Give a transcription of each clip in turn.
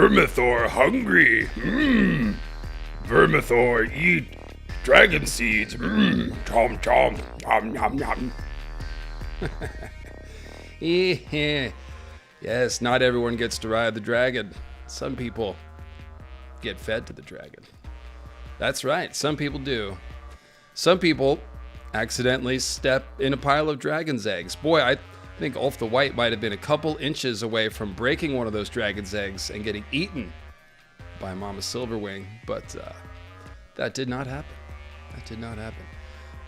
Vermithor hungry. Mmm. Vermithor eat dragon seeds. Mmm. Chomp chomp. Nom nom nom. Yes, not everyone gets to ride the dragon. Some people get fed to the dragon. That's right, some people do. Some people accidentally step in a pile of dragon's eggs. Boy, I think Ulf the White might have been a couple inches away from breaking one of those dragon's eggs and getting eaten by Mama Silverwing, but that did not happen. That did not happen.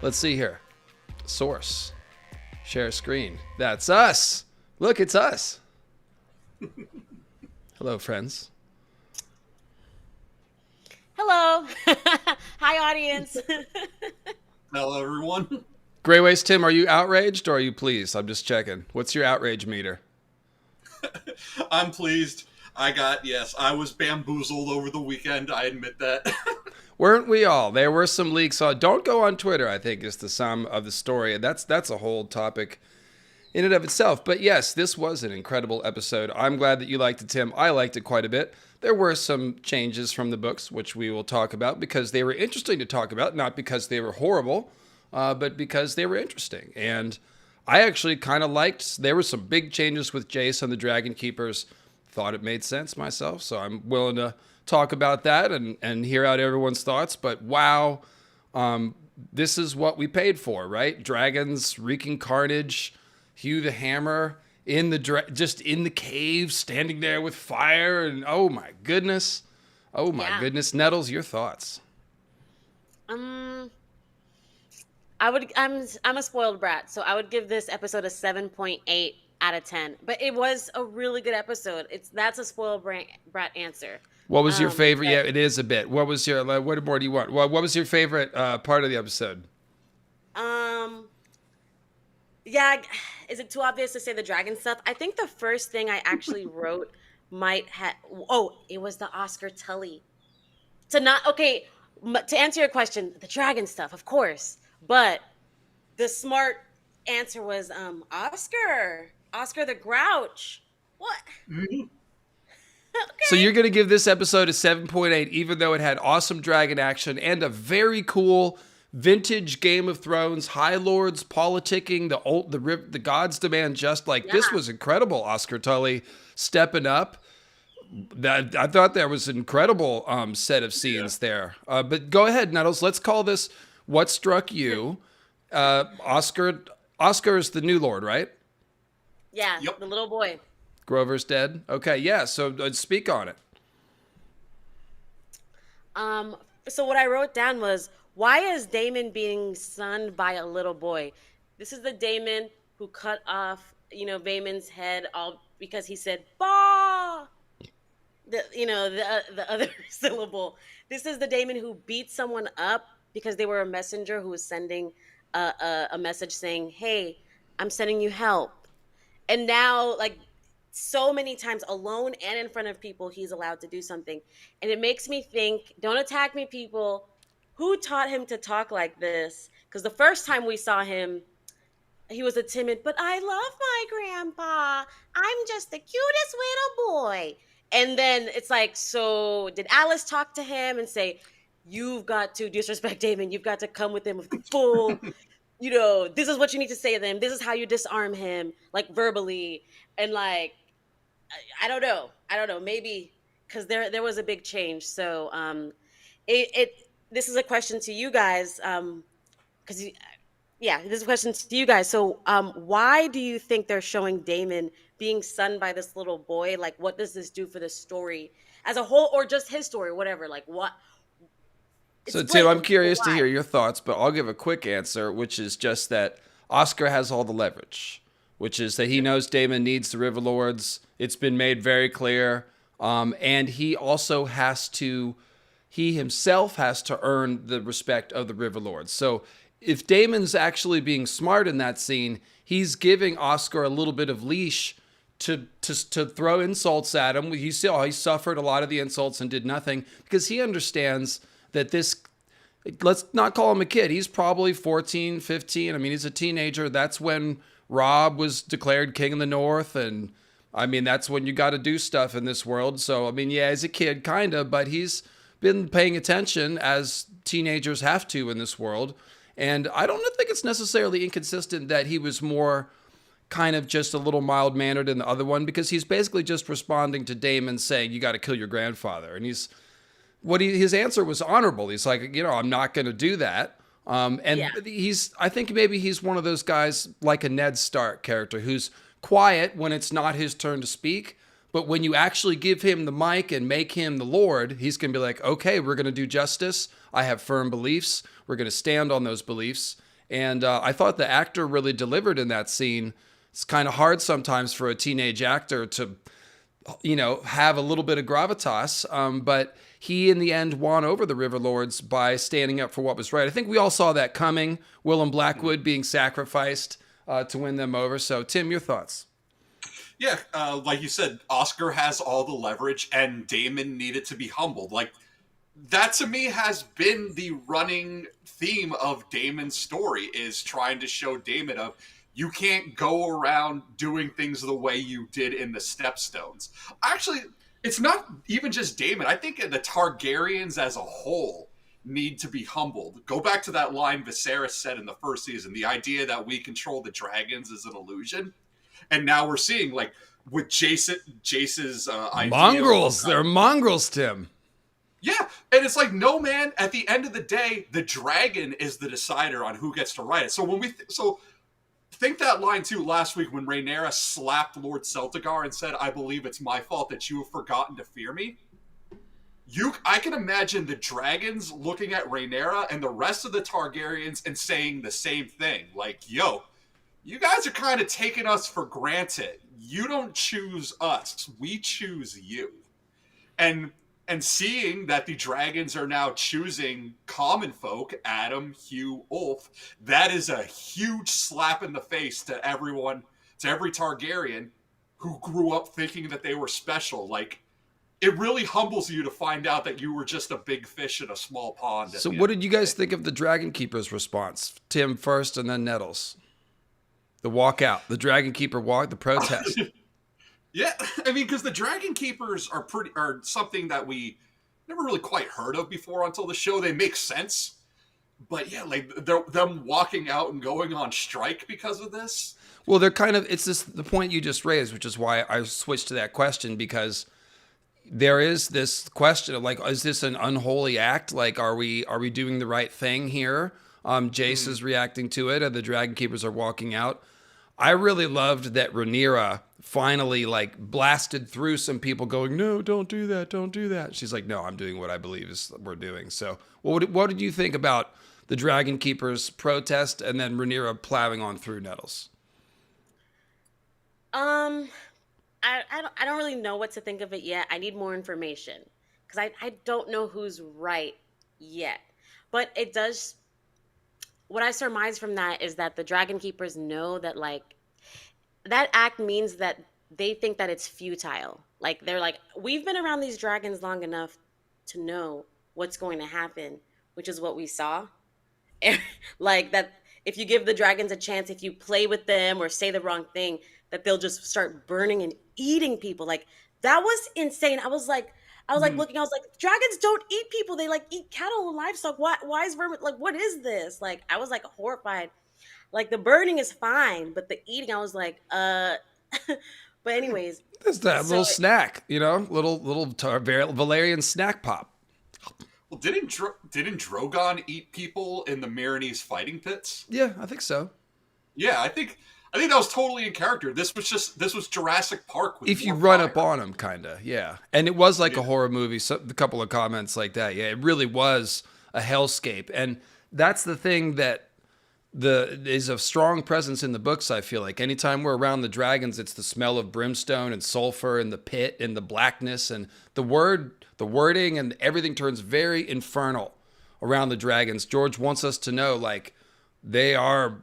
Let's see here. Source. Share screen. That's us. Look, it's us. Hello, friends. Hello. Hi, audience. Hello, everyone. Greyways Tim, are you outraged or are you pleased? I'm just checking. What's your outrage meter? I'm pleased. I was bamboozled over the weekend. I admit that. Weren't we all? There were some leaks. Don't go on Twitter, I think, is the sum of the story. That's a whole topic in and of itself. But yes, this was an incredible episode. I'm glad that you liked it, Tim. I liked it quite a bit. There were some changes from the books, which we will talk about because they were interesting to talk about, not because they were horrible, but because they were interesting. And I actually kind of liked, there were some big changes with Jace and the Dragon Keepers. Thought it made sense myself, so I'm willing to talk about that and hear out everyone's thoughts. But wow, this is what we paid for, right? Dragons wreaking carnage, Hugh the Hammer in the just in the cave, standing there with fire, and oh my goodness, Nettles, your thoughts? I'm a spoiled brat, so I would give this episode a 7.8 out of 10. But it was a really good episode. That's a spoiled brat answer. What was your favorite? Yeah, it is a bit. What was your? What more do you want? What was your favorite part of the episode? Yeah, is it too obvious to say the dragon stuff? I think the first thing I actually wrote might have. Oh, it was the Oscar Tully. To answer your question, the dragon stuff, of course. But the smart answer was Oscar the Grouch. What? Mm-hmm. Okay. So you're going to give this episode a 7.8, even though it had awesome dragon action and a very cool vintage Game of Thrones, High Lords politicking, the gods demand just. This was incredible. Oscar Tully stepping up. That I thought there was an incredible set of scenes there. But go ahead, Nettles. Let's call this what struck you. Oscar is the new lord, right? Yeah, Yep. The little boy. Grover's dead. Okay, yeah. So speak on it. So what I wrote down was, why is Daemon being sunned by a little boy? This is the Daemon who cut off, Vaemon's head all because he said "bah." The other syllable. This is the Daemon who beat someone up because they were a messenger who was sending a message saying, "Hey, I'm sending you help." And now, so many times, alone and in front of people, he's allowed to do something. And it makes me think, don't attack me, people. Who taught him to talk like this? Because the first time we saw him, he was a timid, but I love my grandpa. I'm just the cutest little boy. And then it's like, so did Alice talk to him and say, you've got to disrespect Daemon. You've got to come with him with full, this is what you need to say to them. This is how you disarm him, verbally. And I don't know. Maybe because there was a big change. So this is a question to you guys. This is a question to you guys. So why do you think they're showing Daemon being sunned by this little boy? What does this do for the story as a whole, or just his story, whatever? What? So Tim, I'm curious to hear your thoughts, but I'll give a quick answer, which is just that Oscar has all the leverage, which is that he knows Daemon needs the River Lords. It's been made very clear. And he also he himself has to earn the respect of the River Lords. So if Daemon's actually being smart in that scene, he's giving Oscar a little bit of leash to throw insults at him. He suffered a lot of the insults and did nothing because he understands that let's not call him a kid. He's probably 14, 15. I mean, he's a teenager. That's when Robb was declared king of the North, and I mean, that's when you got to do stuff in this world. So, I mean, yeah, as a kid, kind of, but he's been paying attention as teenagers have to in this world. And I don't think it's necessarily inconsistent that he was more kind of just a little mild-mannered in the other one, because he's basically just responding to Damon saying, you got to kill your grandfather. And his answer was honorable. He's like, I'm not going to do that. I think maybe he's one of those guys like a Ned Stark character who's quiet when it's not his turn to speak. But when you actually give him the mic and make him the Lord, he's going to be like, okay, we're going to do justice. I have firm beliefs. We're going to stand on those beliefs. And I thought the actor really delivered in that scene. It's kind of hard sometimes for a teenage actor to, have a little bit of gravitas. But he, in the end, won over the River Lords by standing up for what was right. I think we all saw that coming. Willem Blackwood being sacrificed to win them over. So, Tim, your thoughts? Yeah, like you said, Oscar has all the leverage, and Damon needed to be humbled. Like, that to me has been the running theme of Damon's story, is trying to show Damon of, you can't go around doing things the way you did in the Stepstones. Actually, it's not even just Damon. I think the Targaryens as a whole need to be humbled. Go back to that line Viserys said in the first season, the idea that we control the dragons is an illusion. And now we're seeing, like, with Jace's idea. Mongrels. They're mongrels, Tim. Yeah. And it's like, no, man, at the end of the day, the dragon is the decider on who gets to ride it. So when think that line, too, last week when Rhaenyra slapped Lord Celtigar and said, I believe it's my fault that you have forgotten to fear me. I can imagine the dragons looking at Rhaenyra and the rest of the Targaryens and saying the same thing. Like, yo, you guys are kind of taking us for granted. You don't choose us. We choose you. And seeing that the dragons are now choosing common folk, Adam, Hugh, Ulf, that is a huge slap in the face to everyone, to every Targaryen who grew up thinking that they were special. Like, it really humbles you to find out that you were just a big fish in a small pond. So what did you guys think of the Dragon Keeper's response? Tim first and then Nettles. The walkout, the Dragon Keeper walk, the protest. Yeah, I mean, because the Dragon Keepers are something that we never really quite heard of before until the show. They make sense, but yeah, like them walking out and going on strike because of this. Well, they're kind of, it's the point you just raised, which is why I switched to that question, because there is this question of, like, is this an unholy act? Like, are we doing the right thing here? Jace is reacting to it, and the Dragon Keepers are walking out. I really loved that Rhaenyra finally, like, blasted through some people going, no, don't do that, don't do that. She's like, no, I'm doing what I believe is we're doing. So what did you think about the Dragon Keepers protest and then Rhaenyra plowing on through Nettles? I don't really know what to think of it yet. I need more information because I don't know who's right yet. But it does, what I surmise from that is that the Dragon Keepers know that, like, that act means that they think that it's futile. Like, they're like, we've been around these dragons long enough to know what's going to happen, which is what we saw. Like, that if you give the dragons a chance, if you play with them or say the wrong thing, that they'll just start burning and eating people. Like, that was insane. I was like looking, I was like, dragons don't eat people. They, like, eat cattle and livestock. Why is vermin, like, what is this? Like, I was, like, horrified. Like, the burning is fine, but the eating, I was like, but anyways. There's that little snack, little Valerian snack pop. Well, didn't Drogon eat people in the Marinese fighting pits? Yeah, I think so. Yeah, I think that was totally in character. This was Jurassic Park. With if you run up on them, kind of, yeah. And it was like a horror movie. So a couple of comments like that. Yeah, it really was a hellscape. And that's the thing that is a strong presence in the books, I feel like. Anytime we're around the dragons, it's the smell of brimstone and sulfur and the pit and the blackness, and the wording and everything turns very infernal around the dragons. George wants us to know, like, they are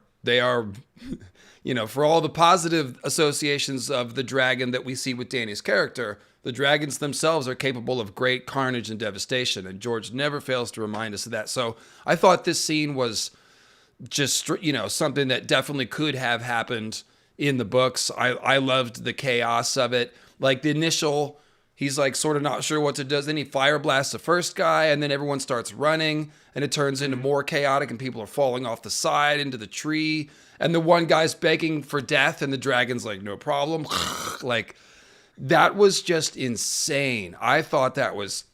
for all the positive associations of the dragon that we see with Dany's character, the dragons themselves are capable of great carnage and devastation, and George never fails to remind us of that. So I thought this scene was just, something that definitely could have happened in the books. I loved the chaos of it. Like the initial, he's like sort of not sure what to do. Then he fire blasts the first guy, and then everyone starts running, and it turns into more chaotic, and people are falling off the side into the tree. And the one guy's begging for death, and the dragon's like, no problem. Like, that was just insane. I thought that was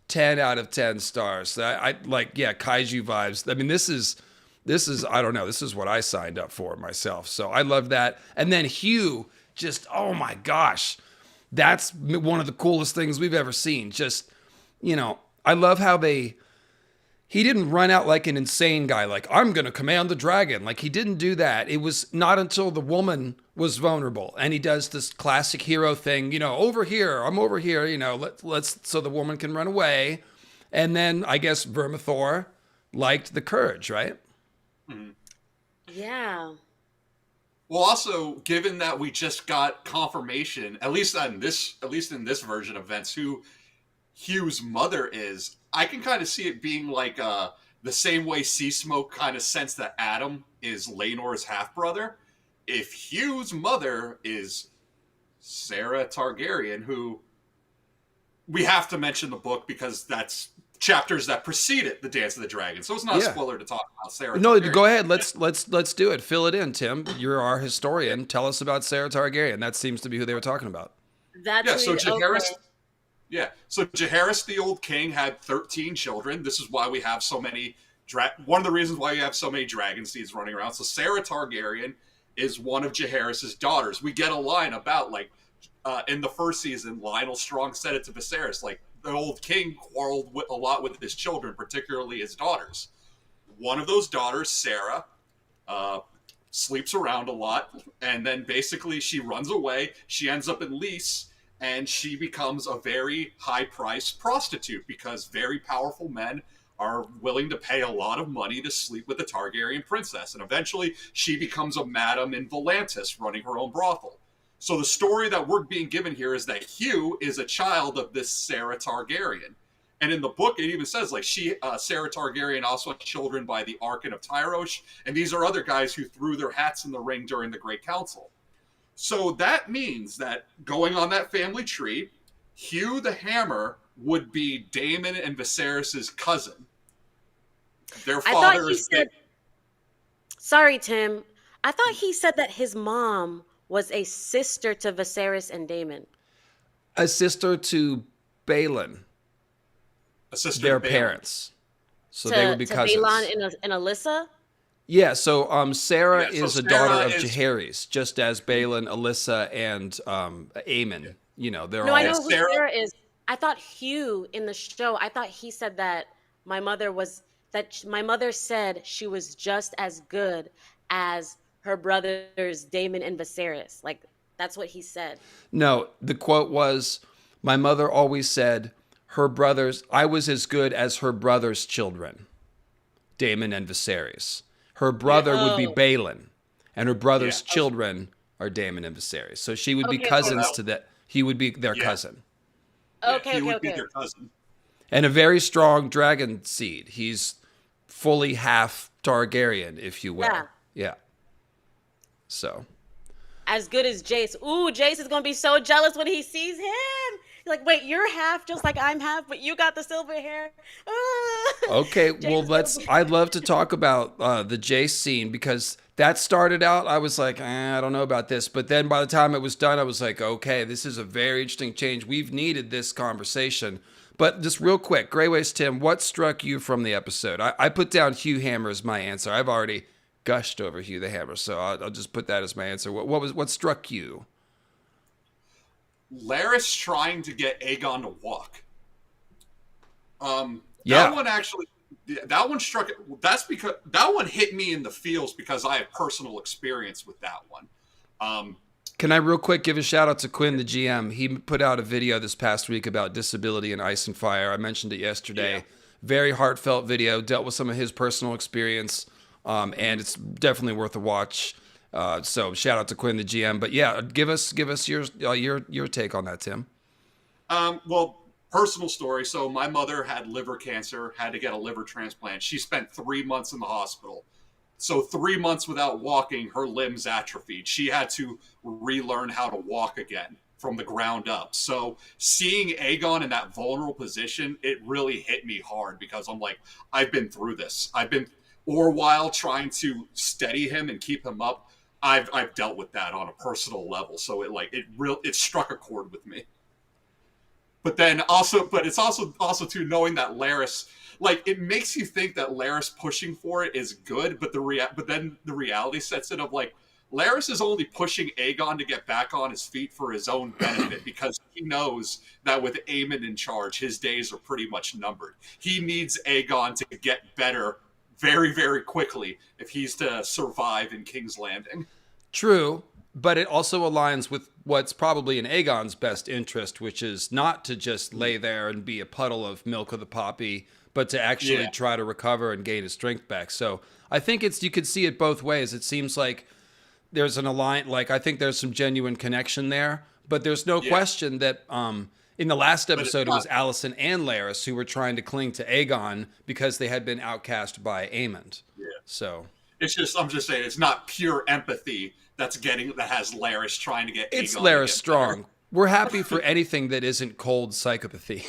10 out of 10 stars. I like, yeah, kaiju vibes. I mean, this is, I don't know, this is what I signed up for myself. So I love that. And then Hugh, just, oh my gosh, that's one of the coolest things we've ever seen. Just, you know, I love how he didn't run out like an insane guy, like, I'm going to command the dragon. Like, he didn't do that. It was not until the woman was vulnerable. And he does this classic hero thing, you know, over here, I'm over here, you know, let's so the woman can run away. And then I guess Vermithor liked the courage, right? Mm-hmm. Yeah. Well, also, given that we just got confirmation, at least in this version of events, who Hugh's mother is, I can kind of see it being like the same way Sea Smoke kind of sensed that Adam is Laenor's half-brother. If Hugh's mother is Sarah Targaryen, who we have to mention the book because that's chapters that preceded the Dance of the Dragon, so it's not a spoiler to talk about Sarah No, Targaryen. go ahead. Let's do it. Fill it in, Tim. You're our historian. Tell us about Sarah Targaryen. That seems to be who they were talking about. So Jaehaerys, the Old King, had 13 children. This is why we have so many. One of the reasons why you have so many dragon seeds running around. So Sarah Targaryen is one of Jaehaerys' daughters. We get a line about like in the first season, Lionel Strong said it to Viserys, like the Old King quarreled a lot with his children, particularly his daughters. One of those daughters, Sarah, sleeps around a lot, and then basically she runs away. She ends up in Lys. And she becomes a very high-priced prostitute because very powerful men are willing to pay a lot of money to sleep with a Targaryen princess. And eventually, she becomes a madam in Volantis, running her own brothel. So the story that we're being given here is that Hugh is a child of this Sarah Targaryen. And in the book, it even says, like, Sarah Targaryen also had children by the Archon of Tyrosh. And these are other guys who threw their hats in the ring during the Great Council. So that means that going on that family tree, Hugh the Hammer would be Daemon and Viserys' cousin. Their father is... Sorry, Tim. I thought he said that his mom was a sister to Viserys and Daemon. A sister to Balon. A sister their to Balon. Parents. So they would be cousins. Balon and Alyssa? Yeah, so Sarah is a daughter of is... Jaehaerys, just as Balon, Alyssa, and Aemon. Yeah. You know, they're all... I know who Sarah is. I thought Hugh in the show, I thought he said that my mother said she was just as good as her brothers Daemon and Viserys. Like, that's what he said. No, the quote was, my mother always said, I was as good as her brother's children, Daemon and Viserys. Her brother would be Balon, and her brother's children are Daemon and Viserys. So she would be cousins to that. He would be their cousin. He would be their cousin. And a very strong dragon seed. He's fully half Targaryen, if you will. Yeah. So. As good as Jace. Ooh, Jace is going to be so jealous when he sees him. He's like, wait, you're half just like I'm half, but you got the silver hair. Okay, well, I'd love to talk about the Jace scene because that started out, I was like, I don't know about this. But then by the time it was done, I was like, okay, this is a very interesting change. We've needed this conversation. But just real quick, Grey Waste Tim, what struck you from the episode? I put down Hugh Hammer as my answer. I've already gushed over Hugh the Hammer, so I'll just put that as my answer. What struck you? Larys trying to get Aegon to walk. That one struck. That's because that one hit me in the feels because I have personal experience with that one. Can I real quick give a shout out to Quinn, the GM? He put out a video this past week about disability in Ice and Fire. I mentioned it yesterday. Yeah. Very heartfelt video, dealt with some of his personal experience, and it's definitely worth a watch. So shout out to Quinn, the GM. But yeah, give us your take on that, Tim. Well, personal story. So my mother had liver cancer, had to get a liver transplant. She spent 3 months in the hospital. So 3 months without walking, her limbs atrophied. She had to relearn how to walk again from the ground up. So seeing Aegon in that vulnerable position, it really hit me hard because I'm like, I've been through this. Or while trying to steady him and keep him up, I've dealt with that on a personal level. So it struck a chord with me. But it's also too knowing that Larys, like, it makes you think that Larys pushing for it is good, but then the reality sets in of like, Larys is only pushing Aegon to get back on his feet for his own benefit because he knows that with Aemon in charge, his days are pretty much numbered. He needs Aegon to get better very, very quickly if he's to survive in King's Landing. True, but it also aligns with what's probably in Aegon's best interest, which is not to just lay there and be a puddle of milk of the poppy, but to actually try to recover and gain his strength back. So I think you could see it both ways. It seems like there's I think there's some genuine connection there, but there's no question that in the last episode it was Alicent and Larys who were trying to cling to Aegon because they had been outcast by Aemond. Yeah. So I'm just saying, it's not pure empathy that has Larys trying to get Aegon. It's Larys strong. Better. We're happy for anything that isn't cold psychopathy.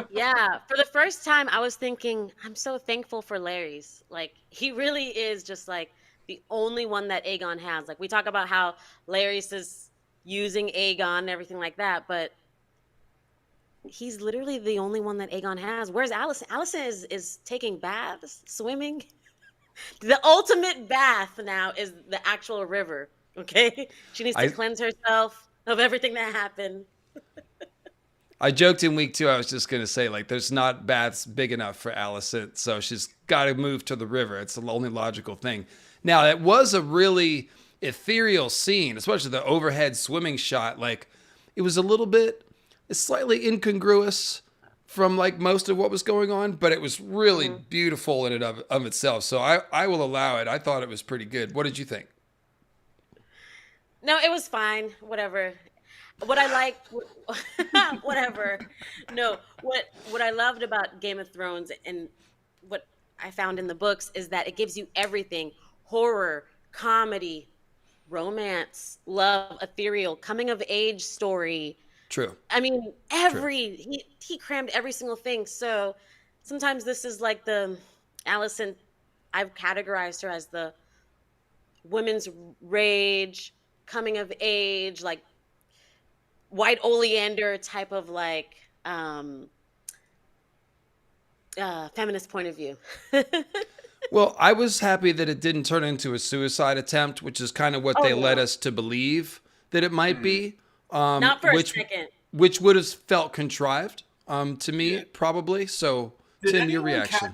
Yeah, for the first time I was thinking, I'm so thankful for Larys. Like, he really is just like the only one that Aegon has. Like, we talk about how Larys is using Aegon and everything like that, but he's literally the only one that Aegon has. Whereas Alicent? Alicent is taking baths, swimming. The ultimate bath now is the actual river, okay? She needs to cleanse herself of everything that happened. I joked in week 2, I was just going to say, like, there's not baths big enough for Alicent, so she's got to move to the river. It's the only logical thing. Now, it was a really ethereal scene, especially the overhead swimming shot. Like, it was slightly incongruous from, like, most of what was going on, but it was really beautiful in and of itself. So I will allow it. I thought it was pretty good. What did you think? No, it was fine. Whatever. What I liked, whatever. No, what I loved about Game of Thrones and what I found in the books is that it gives you everything: horror, comedy, romance, love, ethereal, coming of age story. True. I mean, he crammed every single thing. So sometimes this is like the Alicent. I've categorized her as the women's rage, coming of age, like White Oleander type of like feminist point of view. Well, I was happy that it didn't turn into a suicide attempt, which is kind of what they led us to believe that it might be. Not for a second. Which would have felt contrived to me, probably. So, Tim, your reaction.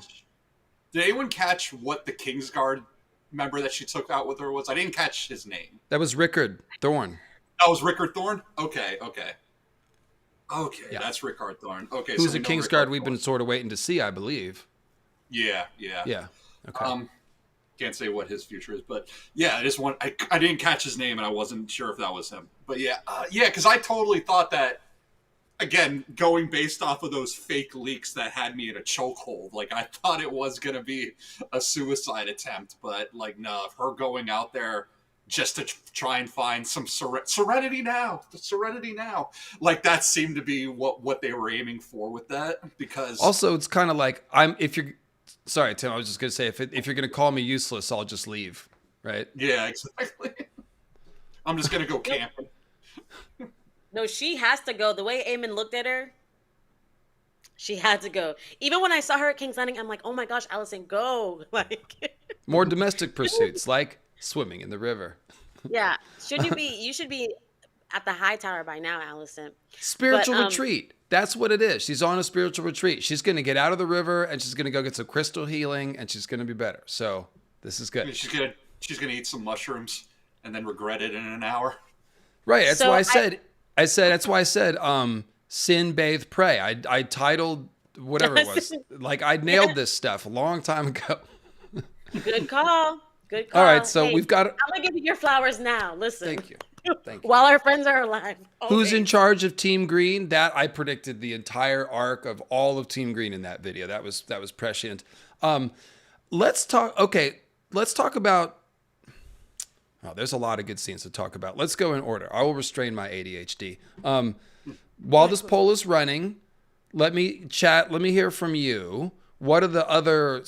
Did anyone catch what the Kingsguard member that she took out with her was? I didn't catch his name. That was Rickard Thorne. That was Rickard Thorne? Okay, yeah. That's Rickard Thorne. Okay, who's a Kingsguard we've been sort of waiting to see, I believe. Yeah. Okay. Can't say what his future is, but yeah, I didn't catch his name and I wasn't sure if that was him. But yeah, because I totally thought that, again, going based off of those fake leaks that had me in a chokehold, like, I thought it was going to be a suicide attempt, but, like, no, her going out there just to try and find some serenity now. Like, that seemed to be what they were aiming for with that, because... Also, it's kind of like, sorry, Tim, I was just going to say, if you're going to call me useless, I'll just leave, right? Yeah, exactly. I'm just going to go camping. No, she has to go. The way Aemon looked at her, she had to go. Even when I saw her at King's Landing, I'm like, oh my gosh, Alicent, go. Like, more domestic pursuits, like swimming in the river. Yeah. You should be at the high tower by now, Alicent. Spiritual retreat. That's what it is. She's on a spiritual retreat. She's going to get out of the river and she's going to go get some crystal healing and she's going to be better. So this is good. She's going to eat some mushrooms and then regret it in an hour. Right. That's why I said, sin, bathe, pray. I titled whatever it was. Like, I nailed this stuff a long time ago. Good call. All right. So we've got... I'm going to give you your flowers now. Listen. Thank you. While our friends are alive. Okay. Who's in charge of Team Green? That I predicted the entire arc of all of Team Green in that video. That was prescient. Let's talk. Okay, let's talk about. Oh, there's a lot of good scenes to talk about. Let's go in order. I will restrain my ADHD. While this poll is running, let me hear from you. What are the other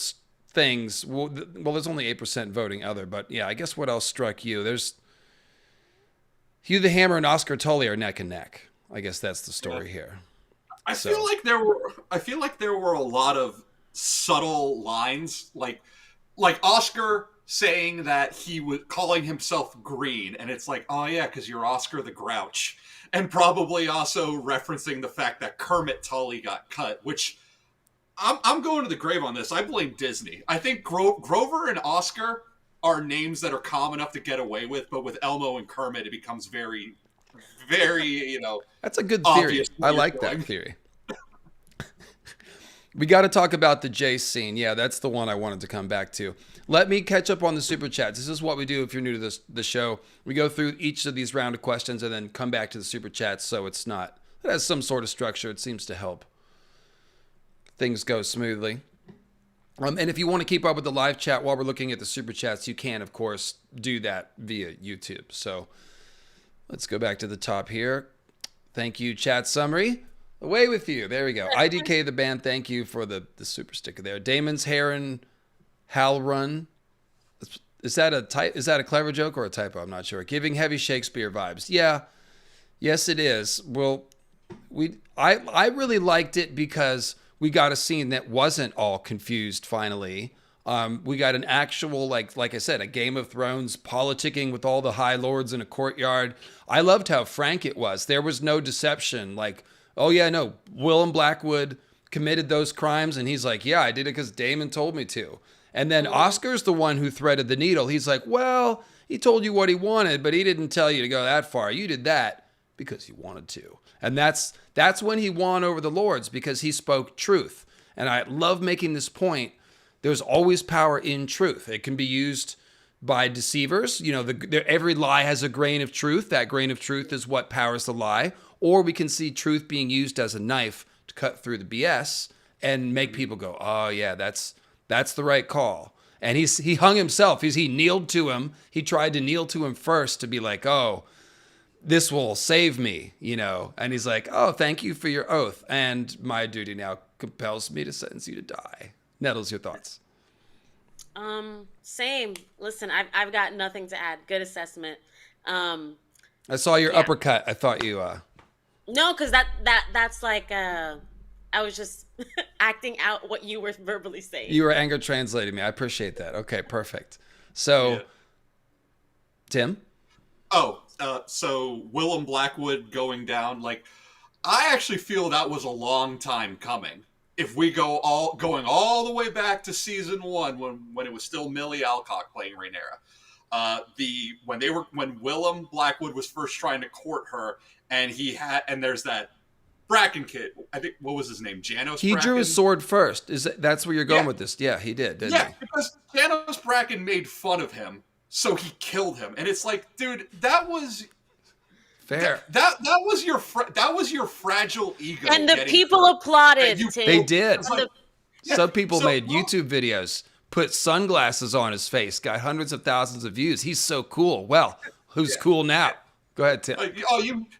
things? Well, there's only 8% voting other, but yeah, I guess what else struck you? There's Hugh the Hammer and Oscar Tully are neck and neck. I guess that's the story here. I feel like there were a lot of subtle lines, like Oscar saying that he was calling himself green, and it's like, oh yeah, because you're Oscar the Grouch, and probably also referencing the fact that Kermit Tully got cut, which I'm going to the grave on this. I blame Disney. I think Grover and Oscar are names that are common enough to get away with, but with Elmo and Kermit, it becomes very, very, That's a good theory. I like that theory. We got to talk about the Jace scene. Yeah, that's the one I wanted to come back to. Let me catch up on the super chats. This is what we do if you're new to the show. We go through each of these round of questions and then come back to the super chats, so it has some sort of structure. It seems to help things go smoothly. And if you want to keep up with the live chat while we're looking at the super chats, you can, of course, do that via YouTube. So let's go back to the top here. Thank you, chat summary. Away with you. There we go. IDK the band, thank you for the super sticker there. Damon's Heron Hal Run. Is that a clever joke or a typo? I'm not sure. Giving heavy Shakespeare vibes. Yeah. Yes, it is. Well, I really liked it because we got a scene that wasn't all confused finally. We got an actual, like I said, a Game of Thrones politicking with all the high lords in a courtyard. I loved how frank it was. There was no deception. Like, oh yeah, no, Willem Blackwood committed those crimes, and he's like, yeah, I did it because Damon told me to. And then Oscar's the one who threaded the needle. He's like, well, he told you what he wanted, but he didn't tell you to go that far. You did that because you wanted to. And that's when he won over the lords, because he spoke truth. And I love making this point. There's always power in truth. It can be used by deceivers. Every lie has a grain of truth. That grain of truth is what powers the lie. Or we can see truth being used as a knife to cut through the BS and make people go, oh yeah, that's the right call. And he hung himself. He kneeled to him. He tried to kneel to him first to be like, oh, this will save me, And he's like, oh, thank you for your oath. And my duty now compels me to sentence you to die. Nettles, your thoughts? Same. Listen, I've got nothing to add. Good assessment. I saw your uppercut. I thought you... No, because that's like... I was just acting out what you were verbally saying. You were anger translating me. I appreciate that. Okay, perfect. So, yeah. Tim? Oh, so Willem Blackwood going down, I actually feel that was a long time coming. If we going all the way back to season 1, when it was still Millie Alcock playing Rhaenyra, when Willem Blackwood was first trying to court her, and there's that Bracken kid. I think, what was his name? Janos Bracken? He drew his sword first. That's where you're going with this? Yeah, he did, didn't he? Yeah, because Janos Bracken made fun of him, so he killed him. And it's like, dude, that was fair. That was your fragile ego. And the people applauded. They did. Some people made YouTube videos, put sunglasses on his face, got hundreds of thousands of views. He's so cool. Well, who's cool now? Go ahead, Tim.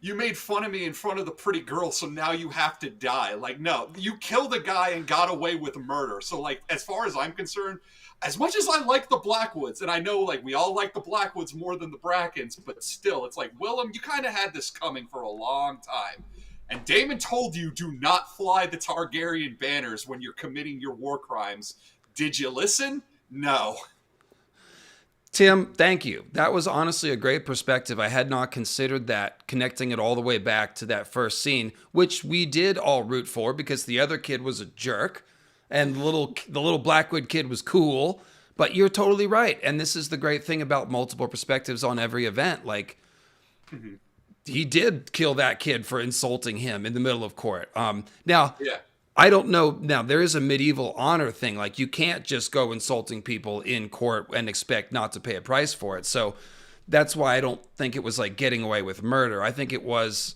You made fun of me in front of the pretty girl, so now you have to die. No, you killed a guy and got away with murder. So, as far as I'm concerned, as much as I like the Blackwoods, and I know, we all like the Blackwoods more than the Brackens, but still, it's like, Willem, you kind of had this coming for a long time. And Daemon told you, do not fly the Targaryen banners when you're committing your war crimes. Did you listen? No. Tim, thank you. That was honestly a great perspective. I had not considered that, connecting it all the way back to that first scene, which we did all root for because the other kid was a jerk and the little Blackwood kid was cool. But you're totally right. And this is the great thing about multiple perspectives on every event. He did kill that kid for insulting him in the middle of court. Now, I don't know. Now, there is a medieval honor thing. You can't just go insulting people in court and expect not to pay a price for it. So that's why I don't think it was getting away with murder. I think it was,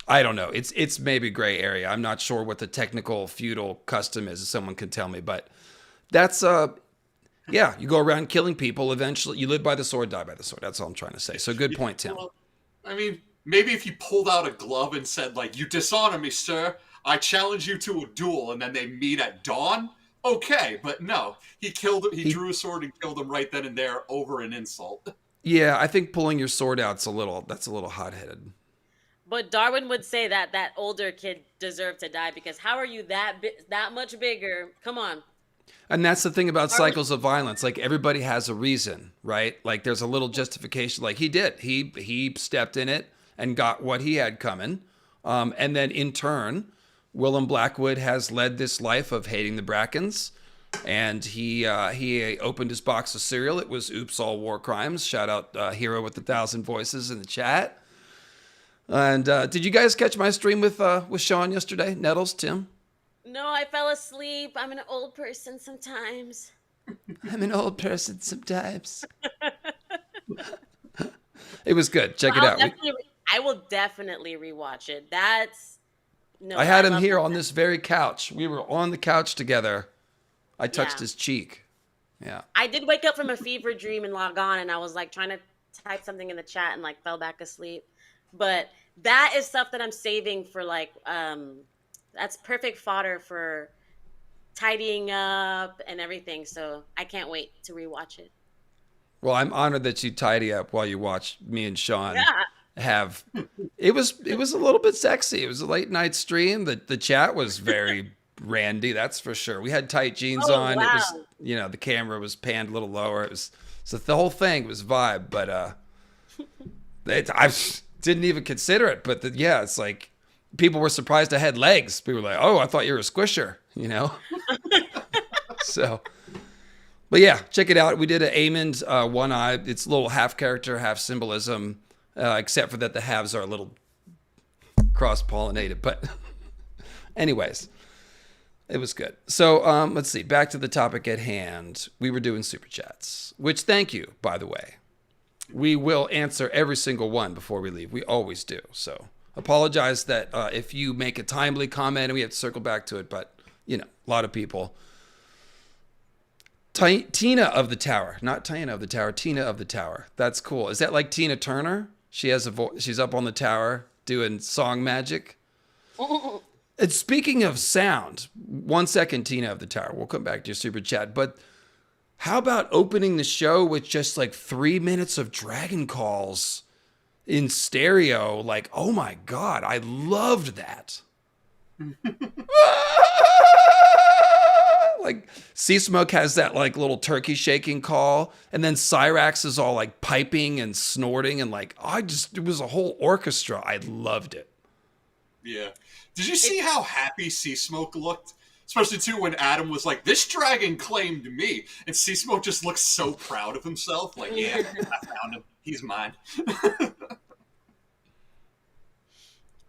I don't know. It's maybe gray area. I'm not sure what the technical feudal custom is. If someone can tell me, but that's Yeah, you go around killing people. Eventually, you live by the sword, die by the sword. That's all I'm trying to say. So good point, Tim. Well, I mean, maybe if you pulled out a glove and said, like, you dishonor me, sir, I challenge you to a duel, and then they meet at dawn, okay, but no. He drew a sword and killed him right then and there over an insult. Yeah, I think pulling your sword out's a little hot-headed. But Darwin would say that that older kid deserved to die because how are you that much bigger? Come on. And that's the thing about cycles of violence. Like, everybody has a reason, right? Like, there's a little justification. Like, he did. He stepped in it and got what he had coming. And then in turn, Willem Blackwood has led this life of hating the Brackens. And he opened his box of cereal. It was Oops, All War Crimes. Shout out Hero with 1,000 Voices in the chat. And did you guys catch my stream with Sean yesterday? Nettles, Tim? No, I fell asleep. I'm an old person sometimes. I'm an old person sometimes. It was good. Check it out. I will definitely rewatch it. I had him here on this very couch. We were on the couch together. I touched his cheek. Yeah. I did wake up from a fever dream and log on, and I was like trying to type something in the chat and like fell back asleep. But that is stuff that I'm saving for like that's perfect fodder for tidying up and everything. So I can't wait to rewatch it. Well, I'm honored that you tidy up while you watch me and Sean have. It was a little bit sexy. It was a late night stream. The chat was very randy, that's for sure. We had tight jeans on. Wow. It was, the camera was panned a little lower. It was so the whole thing was vibe. But I didn't even consider it. But it's like people were surprised I had legs. People were like, "Oh, I thought you were a squisher," So. But yeah, check it out. We did an Aemond one eye. It's a little half character, half symbolism, except for that the halves are a little cross-pollinated. But anyways, it was good. So let's see. Back to the topic at hand. We were doing super chats, which thank you, by the way. We will answer every single one before we leave. We always do. So apologize that if you make a timely comment and we have to circle back to it. But, a lot of people... Tina of the Tower, not Tina of the Tower, Tina of the Tower. That's cool. Is that like Tina Turner? She has she's up on the tower doing song magic. And speaking of sound, 1 second, Tina of the Tower. We'll come back to your super chat. But how about opening the show with just like 3 minutes of dragon calls in stereo? Like, oh my God, I loved that. Like Sea Smoke has that like little turkey shaking call, and then Cyrax is all like piping and snorting, and like it was a whole orchestra. I loved it. Yeah. Did you see how happy Sea Smoke looked? Especially too when Adam was like, "This dragon claimed me," and Sea Smoke just looks so proud of himself. Like, yeah, I found him. He's mine.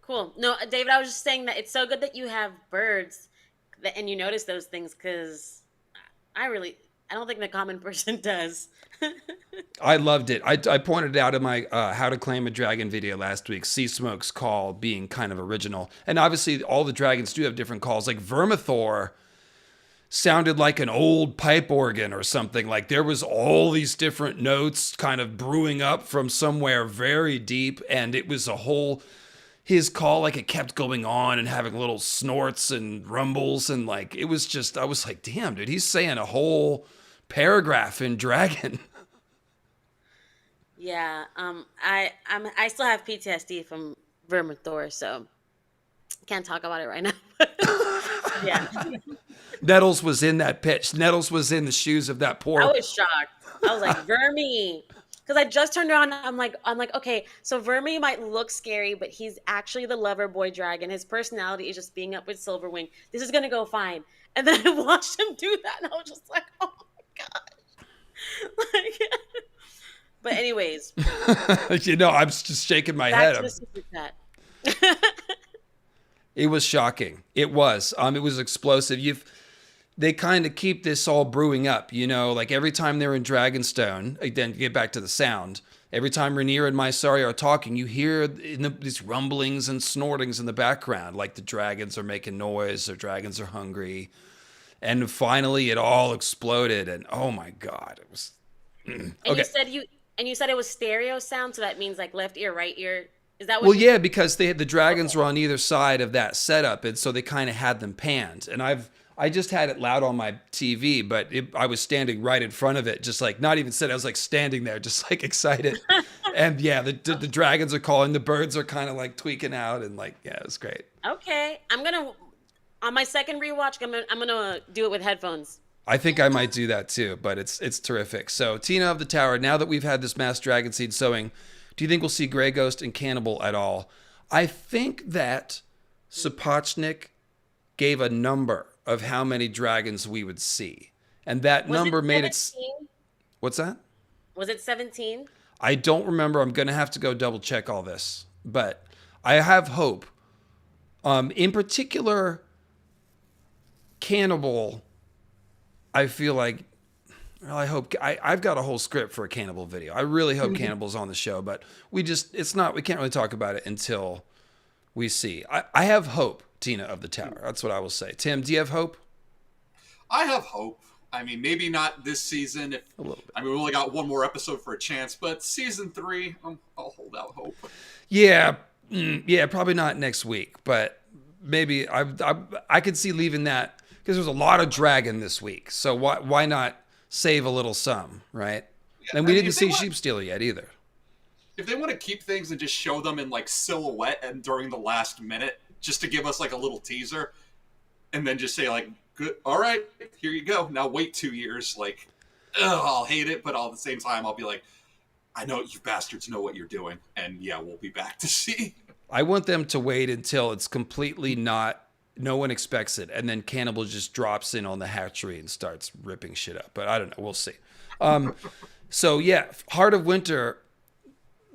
Cool. No, David, I was just saying that it's so good that you have birds and you notice those things because I don't think the common person does. I loved it. I pointed out in my How to Claim a Dragon video last week, Sea Smoke's call being kind of original. And obviously all the dragons do have different calls. Like Vermithor sounded like an old pipe organ or something. Like there was all these different notes kind of brewing up from somewhere very deep. And it was his call, like it kept going on and having little snorts and rumbles. And like, it was just, I was like, damn, dude, he's saying a whole paragraph in dragon. Yeah. I still have PTSD from Vermithor, so can't talk about it right now. Yeah. Nettles was in that pitch. Nettles was in the shoes of that poor. I was shocked. I was like, Vermi. Because I just turned around and I'm like, okay, so Vermi might look scary, but he's actually the lover boy dragon. His personality is just being up with Silverwing. This is going to go fine. And then I watched him do that, and I was just like, oh my gosh. Like, but anyways. I'm just shaking my head. To the super chat. It was shocking. It was. It was explosive. They kind of keep this all brewing up, like every time they're in Dragonstone, then get back to the sound. Every time Rhaenyra and Mysari are talking, you hear these rumblings and snortings in the background, like the dragons are making noise or dragons are hungry. And finally, it all exploded, and oh my god, it was And okay. you said it was stereo sound, so that means like left ear, right ear. Is that what Well, you yeah, because they had the dragons were on either side of that setup, and so they kind of had them panned. And I just had it loud on my TV, but I was standing right in front of it, just like not even sitting. I was like standing there, just like excited. And yeah, the dragons are calling, the birds are kind of like tweaking out, and like yeah, it was great. Okay, I'm gonna on my second rewatch. I'm gonna do it with headphones. I think I might do that too, but it's terrific. So Tina of the Tower, now that we've had this mass dragon seed sowing, do you think we'll see Grey Ghost and Cannibal at all? I think that Sapochnik gave a number of how many dragons we would see. And that number made it... What's that? Was it 17? I don't remember. I'm going to have to go double check all this. But I have hope. In particular, Cannibal, I feel like... Well, I hope I've got a whole script for a Cannibal video. I really hope Cannibal's on the show, but we can't really talk about it until we see. I have hope, Tina of the Tower. That's what I will say. Tim, do you have hope? I have hope. I mean, maybe not this season. A little bit. I mean, we only got one more episode for a chance, but season 3, I'll hold out hope. Yeah, probably not next week, but maybe I could see leaving that because there's a lot of dragon this week. So why not save a little some, right? Yeah, and we didn't see Sheep Stealer yet either. If they want to keep things and just show them in like silhouette and during the last minute, just to give us like a little teaser, and then just say like, "Good, all right, here you go. Now wait 2 years." Like, I'll hate it, but all at the same time, I'll be like, "I know you bastards know what you're doing," and yeah, we'll be back to see. I want them to wait until it's completely not. No one expects it, and then Cannibal just drops in on the hatchery and starts ripping shit up. But I don't know. We'll see. So yeah, Heart of Winter,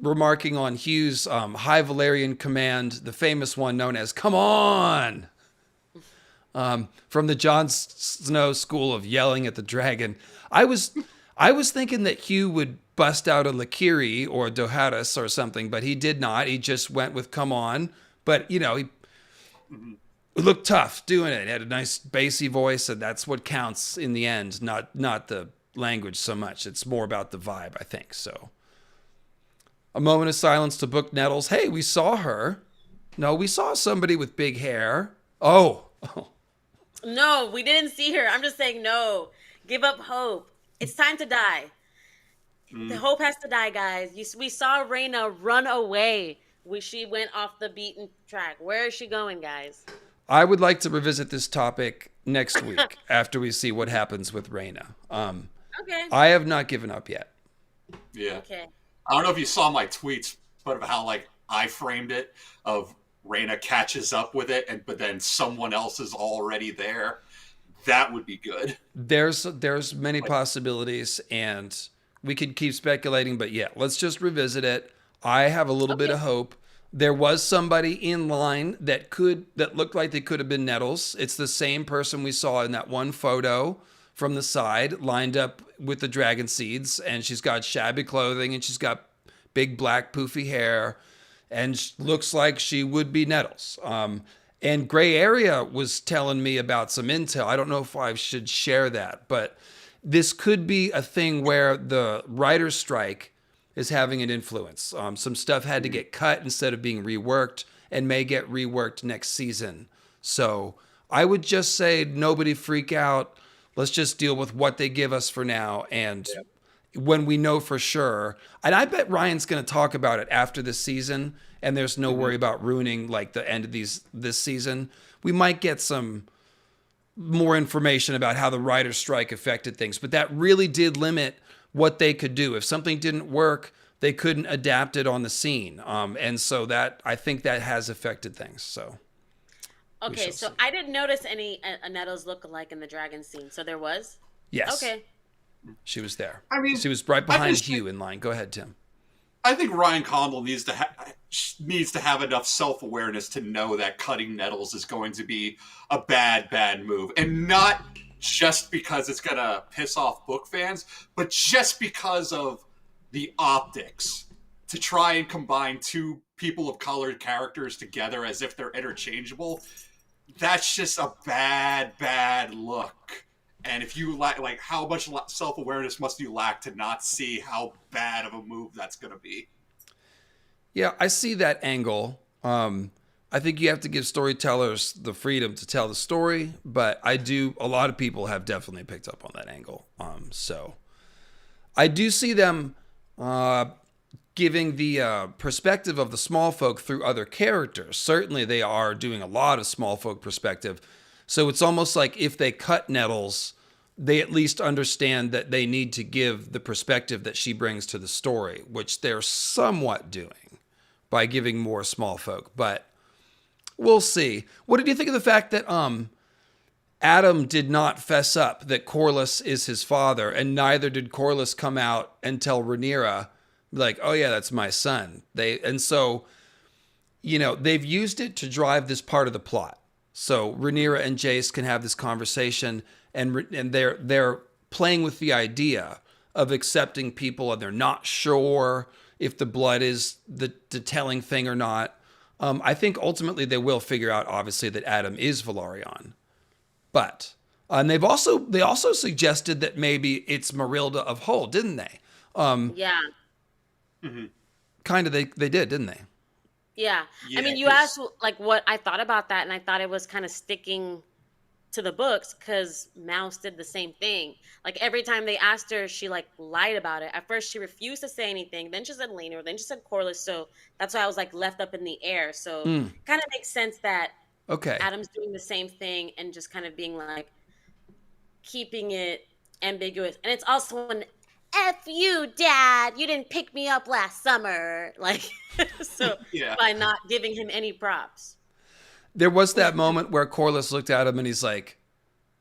remarking on Hugh's High Valyrian command, the famous one known as "Come on," from the Jon Snow school of yelling at the dragon. I was thinking that Hugh would bust out a Lakiri or a Doharis or something, but he did not. He just went with "Come on," but he. It looked tough doing it. It had a nice bassy voice, and that's what counts in the end, not the language so much. It's more about the vibe, I think. So, a moment of silence to book Nettles. Hey, we saw her. No, we saw somebody with big hair. Oh. No, we didn't see her. I'm just saying no. Give up hope. It's time to die. The hope has to die, guys. We saw Rhaena run away. She went off the beaten track. Where is she going, guys? I would like to revisit this topic next week after we see what happens with Rhaena. Okay. I have not given up yet. Yeah. Okay. I don't know if you saw my tweets, but of how like I framed it of Rhaena catches up with it, but then someone else is already there. That would be good. There's many possibilities, and we could keep speculating, but yeah, let's just revisit it. I have a little bit of hope. There was somebody in line that looked like they could have been Nettles. It's the same person we saw in that one photo from the side, lined up with the dragon seeds, and she's got shabby clothing, and she's got big black poofy hair, and looks like she would be Nettles. And Gray Area was telling me about some intel. I don't know if I should share that, but this could be a thing where the writer's strike is having an influence. Some stuff had to get cut instead of being reworked, and may get reworked next season. So I would just say nobody freak out. Let's just deal with what they give us for now. And when we know for sure, and I bet Ryan's going to talk about it after this season, and there's no worry about ruining like the end of this season, we might get some more information about how the writer's strike affected things. But that really did limit what they could do. If something didn't work, they couldn't adapt it on the scene. And so that, I think that has affected things. So. Okay, so I didn't notice any Nettles look-alike in the dragon scene. So there was? Yes. Okay. She was there. I mean, she was right behind Hugh in line. Go ahead, Tim. I think Ryan Condal needs to have enough self-awareness to know that cutting Nettles is going to be a bad move. And not just because it's going to piss off book fans, but just because of the optics. To try and combine two people of colored characters together as if they're interchangeable, that's just a bad look. And if you like how much self-awareness must you lack to not see how bad of a move that's going to be? Yeah, I see that angle. I think you have to give storytellers the freedom to tell the story, but a lot of people have definitely picked up on that angle. So I do see them giving the perspective of the small folk through other characters. Certainly they are doing a lot of small folk perspective. So it's almost like if they cut Nettles, they at least understand that they need to give the perspective that she brings to the story, which they're somewhat doing by giving more small folk. But we'll see. What did you think of the fact that Adam did not fess up that Corlys is his father, and neither did Corlys come out and tell Rhaenyra, like, oh yeah, that's my son. So, they've used it to drive this part of the plot. So Rhaenyra and Jace can have this conversation, and they're playing with the idea of accepting people, and they're not sure if the blood is the telling thing or not. I think ultimately they will figure out, obviously, that Adam is Velaryon. But and they also suggested that maybe it's Marilda of Hull, didn't they? Yeah. Mm-hmm. Kind of, they did, didn't they? Yeah. Yeah, I mean, you asked like what I thought about that, and I thought it was kind of sticking to the books because Mouse did the same thing. Like every time they asked her, she like lied about it. At first, she refused to say anything. Then she said Laenor. Then she said Corlys. So that's why I was like left up in the air. So kind of makes sense that Adam's doing the same thing and just kind of being like keeping it ambiguous. And it's also an F you, Dad. You didn't pick me up last summer. Like, so by not giving him any props. There was that moment where Corlys looked at him and he's like,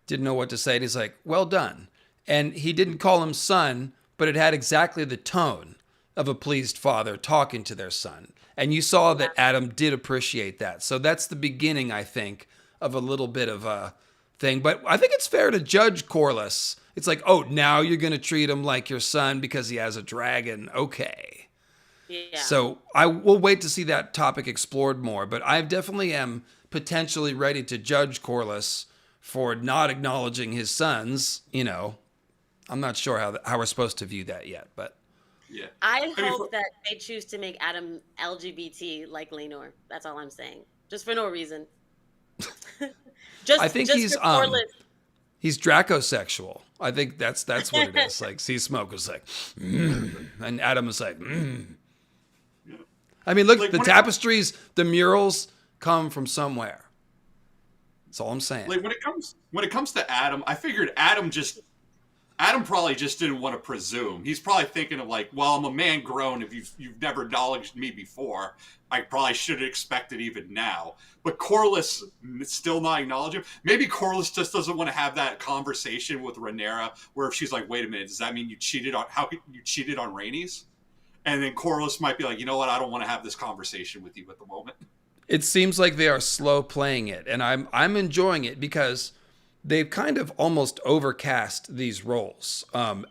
didn't know what to say. And he's like, well done. And he didn't call him son, but it had exactly the tone of a pleased father talking to their son. And you saw that Adam did appreciate that. So that's the beginning, I think, of a little bit of a thing. But I think it's fair to judge Corlys. It's like, oh, now you're going to treat him like your son because he has a dragon. Okay. Yeah. So I will wait to see that topic explored more. But I definitely am potentially ready to judge Corlys for not acknowledging his sons. I'm not sure how we're supposed to view that yet, but yeah. I hope that they choose to make Adam LGBT like Laenor. That's all I'm saying. Just for no reason. I think he's dracosexual. I think that's what it is. Like, see, Smoke was like, and Adam was like, I mean, look, like, the tapestries, the murals come from somewhere. That's all I'm saying. Like when it comes to Adam, I figured Adam probably just didn't want to presume. He's probably thinking of like, well, I'm a man grown. If you've never acknowledged me before, I probably should expect it even now. But Corlys still not acknowledge him. Maybe Corlys just doesn't want to have that conversation with Rhaenyra, where if she's like, wait a minute, does that mean you cheated on Rhaenys? And then Corlys might be like, you know what, I don't want to have this conversation with you at the moment. It seems like they are slow playing it, and I'm enjoying it because they've kind of almost overcast these roles.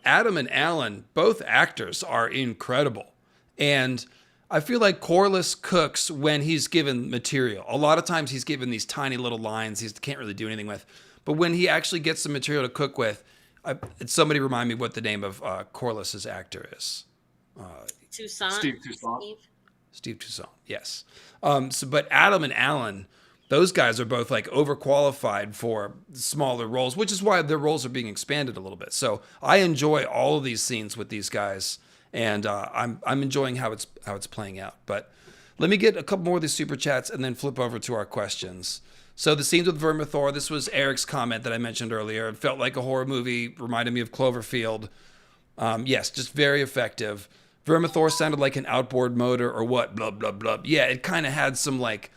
Adam and Alan, both actors, are incredible. And I feel like Corlys cooks when he's given material. A lot of times he's given these tiny little lines he can't really do anything with. But when he actually gets some material to cook with, somebody remind me what the name of Corlys's actor is. Steve Toussaint. Steve Toussaint, yes. But Adam and Alan, those guys are both like overqualified for smaller roles, which is why their roles are being expanded a little bit. So I enjoy all of these scenes with these guys, and I'm enjoying how it's playing out. But let me get a couple more of these super chats and then flip over to our questions. So the scenes with Vermithor, this was Eric's comment that I mentioned earlier. It felt like a horror movie, reminded me of Cloverfield. Yes, just very effective. Vermithor sounded like an outboard motor or what, blah, blah, blah. Yeah, it kind of had some like,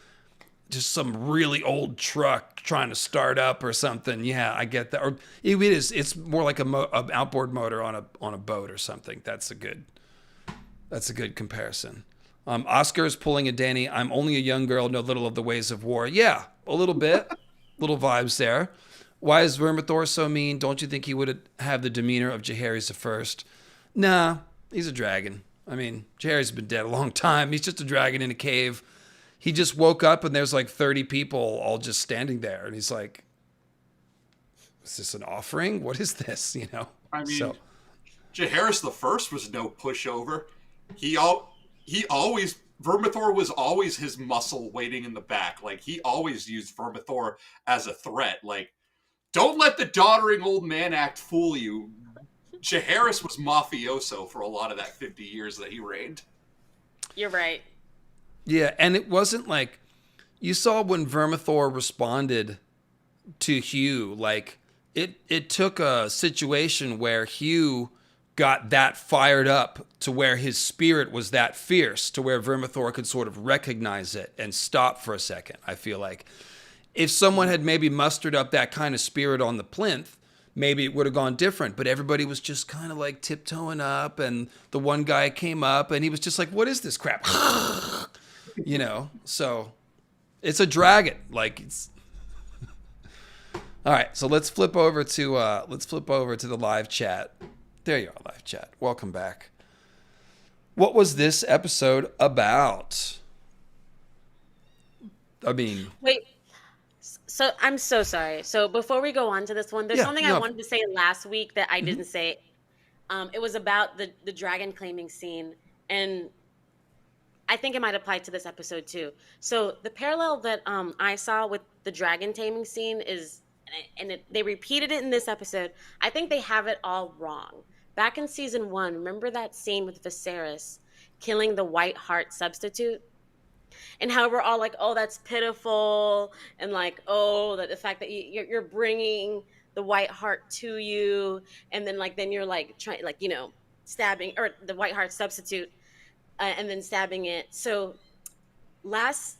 just some really old truck trying to start up or something. Yeah, I get that. Or it's more like an outboard motor on a boat or something. That's a good comparison. Oscar is pulling a Danny. I'm only a young girl, know little of the ways of war. Yeah, a little bit. Little vibes there. Why is Vermithor so mean? Don't you think he would have the demeanor of Jaehaerys I? Nah, he's a dragon. I mean, Jaehaerys has been dead a long time. He's just a dragon in a cave. he just woke up and there's like 30 people all just standing there. And he's like, is this an offering? What is this? You know? I mean, so, Jaehaerys the First was no pushover. He always Vermithor was always his muscle waiting in the back. Like, he always used Vermithor as a threat. Like, don't let the doddering old man act fool you. Jaehaerys was mafioso for a lot of that 50 years that he reigned. You're right. yeah, and it wasn't like you saw when Vermithor responded to Hugh, like it took a situation where Hugh got that fired up to where his spirit was that fierce to where Vermithor could sort of recognize it and stop for a second. I feel like if someone had maybe mustered up that kind of spirit on the plinth, maybe it would have gone different. But everybody was just kind of like tiptoeing up, and the one guy came up and he was just like, what is this crap? You know, so it's a dragon. Like, it's all right. So let's flip over to the live chat. There you are, live chat. Welcome back. What was this episode about? I mean, Wait. So I'm so sorry. So before we go on to this one, there's something I wanted to say last week that I didn't say. It was about the dragon claiming scene, and I think it might apply to this episode too. So the parallel that I saw with the dragon taming scene is, and they repeated it in this episode. I think they have it all wrong. Back in season 1, remember that scene with Viserys killing the White Heart substitute? And how we're all like, oh, that's pitiful. And like, oh, the fact that you're bringing the White Heart to you. And then like, then you're like trying, like, you know, stabbing, or the White Heart substitute, and then stabbing it. So last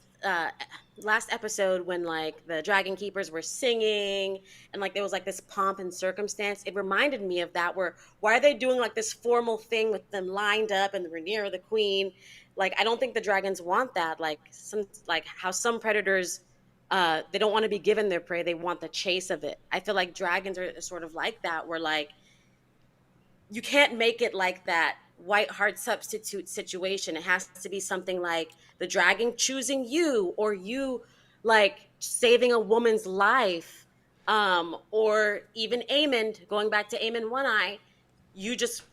episode, when like the dragon keepers were singing and like there was like this pomp and circumstance, it reminded me of that, where why are they doing like this formal thing with them lined up and the Rhaenyra, the queen? Like, I don't think the dragons want that. Like how some predators, they don't want to be given their prey, they want the chase of it. I feel like dragons are sort of like that, where like you can't make it like that White Heart substitute situation. It has to be something like the dragon choosing you, or you like saving a woman's life, or even Aemond, going back to Aemond One Eye, you just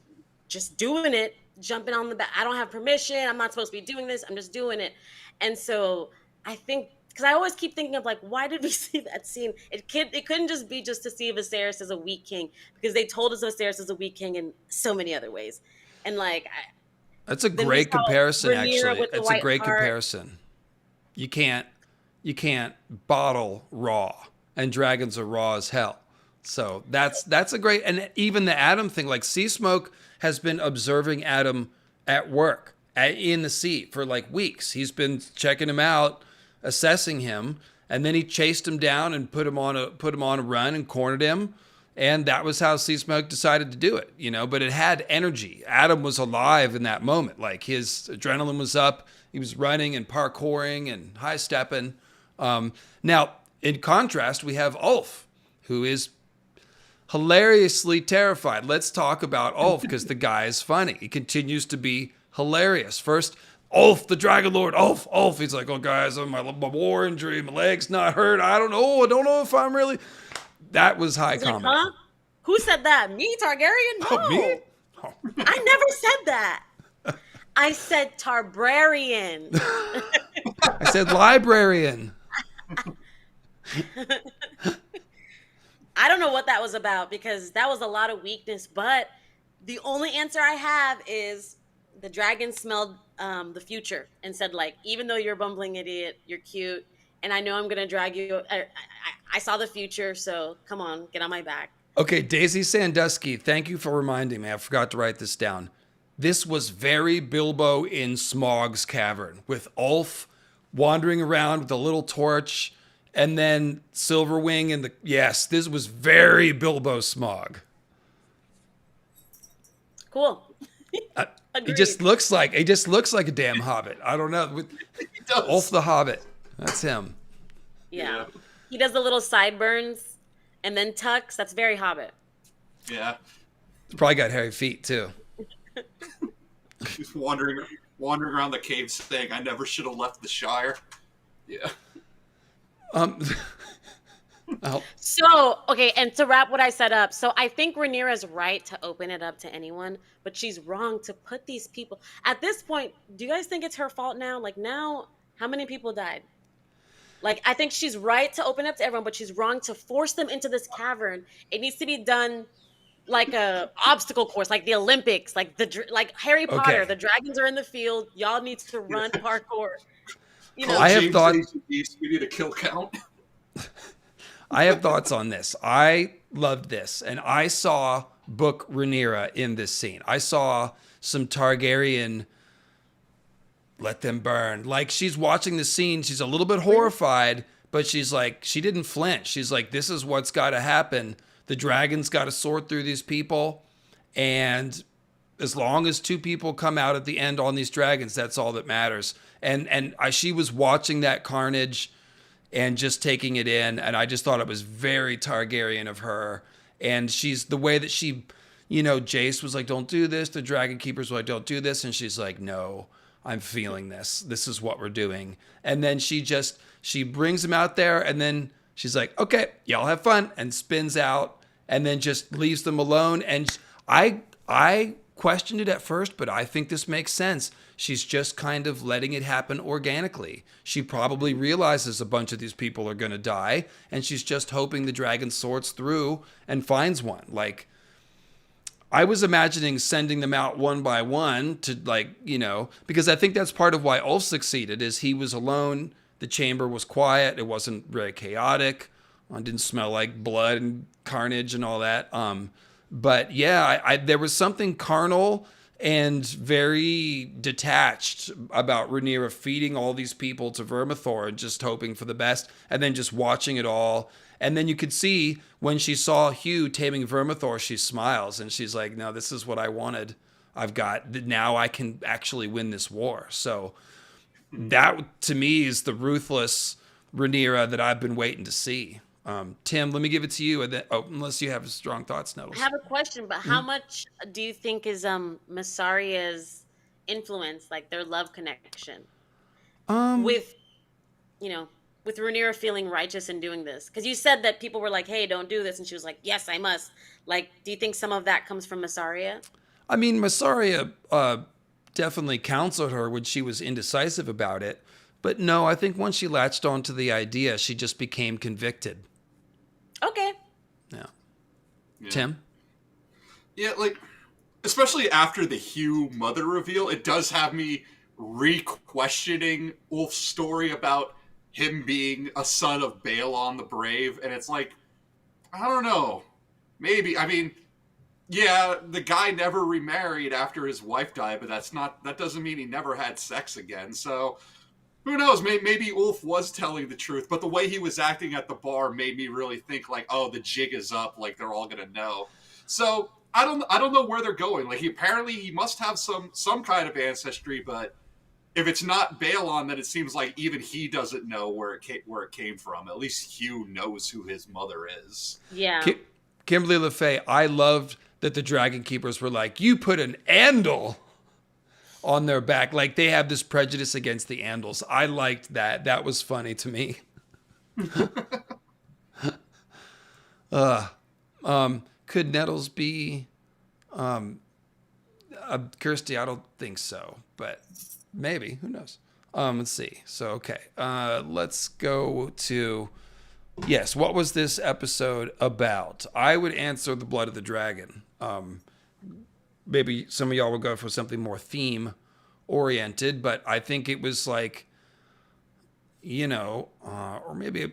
doing it, jumping on the back. I don't have permission, I'm not supposed to be doing this, I'm just doing it. And so I think, because I always keep thinking of like, why did we see that scene? It couldn't just be just to see Viserys as a weak king, because they told us Viserys as a weak king in so many other ways. And like, that's a great comparison. Actually, it's a great heart. comparison. You can't bottle raw, and dragons are raw as hell. So that's a great, and even the Adam thing. Like, Sea Smoke has been observing Adam at work in the sea for like weeks. He's been checking him out, assessing him, and then he chased him down and put him on a run and cornered him. And that was how Sea Smoke decided to do it, you know, but it had energy. Adam was alive in that moment. Like, his adrenaline was up. He was running and parkouring and high stepping. Now, in contrast, we have Ulf, who is hilariously terrified. Let's talk about Ulf, because the guy is funny. He continues to be hilarious. First, Ulf, the Dragon Lord, Ulf. He's like, oh, guys, my war injury, my leg's not hurt. I don't know if I'm really... That was high comedy. Huh? Who said that? Me, Targaryen? No. Oh, me? Oh. I never said that. I said Targaryen. I said librarian. I don't know what that was about, because that was a lot of weakness. But the only answer I have is the dragon smelled the future and said, like, even though you're a bumbling idiot, you're cute, and I know I'm going to drag you. I saw the future, so come on, get on my back. Okay, Daisy Sandusky, thank you for reminding me. I forgot to write this down. This was very Bilbo in Smaug's Cavern, with Ulf wandering around with a little torch, and then Silverwing and yes, this was very Bilbo Smaug. Cool. He just looks like a damn hobbit. I don't know. Ulf the Hobbit. That's him. Yeah. He does the little sideburns and then tucks. That's very Hobbit. Yeah. He's probably got hairy feet too. He's wandering around the cave saying, I never should have left the Shire. Yeah. Um, oh, So, okay, and to wrap what I set up, so I think Rhaenyra's right to open it up to anyone, but she's wrong to put these people at this point. Do you guys think it's her fault now? Like now, how many people died? Like I think she's right to open up to everyone, but she's wrong to force them into this cavern. It needs to be done like a obstacle course, like the Olympics, like Harry Potter. okay. The dragons are in the field. Y'all need to run parkour. You Call know, I have James thought. Agent East. We need a kill count. I have thoughts on this. I loved this, and I saw Book Rhaenyra in this scene. I saw some Targaryen let them burn. Like she's watching the scene, she's a little bit horrified, but she's like, she didn't flinch. She's like, this is what's got to happen. The dragon's got to sort through these people, and as long as two people come out at the end on these dragons, that's all that matters. She was watching that carnage and just taking it in. And I just thought it was very Targaryen of her. And she's the way that she, Jace was like, don't do this. The Dragon Keepers were like, don't do this. And she's like, no, I'm feeling this. This is what we're doing. And then she brings him out there. And then she's like, okay, y'all have fun. And spins out and then just leaves them alone. And I questioned it at first, but I think this makes sense. She's just kind of letting it happen organically. She probably realizes a bunch of these people are going to die, and she's just hoping the dragon sorts through and finds one. Like, I was imagining sending them out one by one to, because I think that's part of why Ulf succeeded, is he was alone. The chamber was quiet. It wasn't very chaotic. It didn't smell like blood and carnage and all that. But yeah, there was something carnal and very detached about Rhaenyra feeding all these people to Vermithor and just hoping for the best, and then just watching it all. And then you could see when she saw Hugh taming Vermithor, she smiles and she's like, no, this is what I wanted. Now I can actually win this war. So that to me is the ruthless Rhaenyra that I've been waiting to see. Tim, let me give it to you. And then, unless you have strong thoughts, Nettles. I have a question, but how much do you think is Masaria's influence, like their love connection, with with Rhaenyra feeling righteous in doing this? Because you said that people were like, "Hey, don't do this," and she was like, "Yes, I must." Like, do you think some of that comes from Masaria? I mean, Masaria definitely counseled her when she was indecisive about it. But no, I think once she latched onto the idea, she just became convicted. Okay. Yeah. Tim? Yeah, like, especially after the Hugh mother reveal, it does have me re-questioning Ulf's story about him being a son of Balon the Brave, and it's like, I don't know. Maybe, I mean, yeah, the guy never remarried after his wife died, but that doesn't mean he never had sex again, so who knows? Maybe Ulf was telling the truth, but the way he was acting at the bar made me really think like, oh, the jig is up. Like they're all gonna know. So I don't know where they're going. Like he must have some kind of ancestry, but if it's not Balon, then it seems like even he doesn't know where it came from. At least Hugh knows who his mother is. Yeah. Kimberly LaFay, I loved that the Dragon Keepers were like, you put an Andal on their back. Like they have this prejudice against the Andals. I liked that. That was funny to me. Could Nettles be Kirsty? I don't think so, but maybe. Who knows? Let's see. So, okay. Let's go to, yes, what was this episode about? I would answer the Blood of the Dragon. Maybe some of y'all will go for something more theme oriented, but I think it was like, or maybe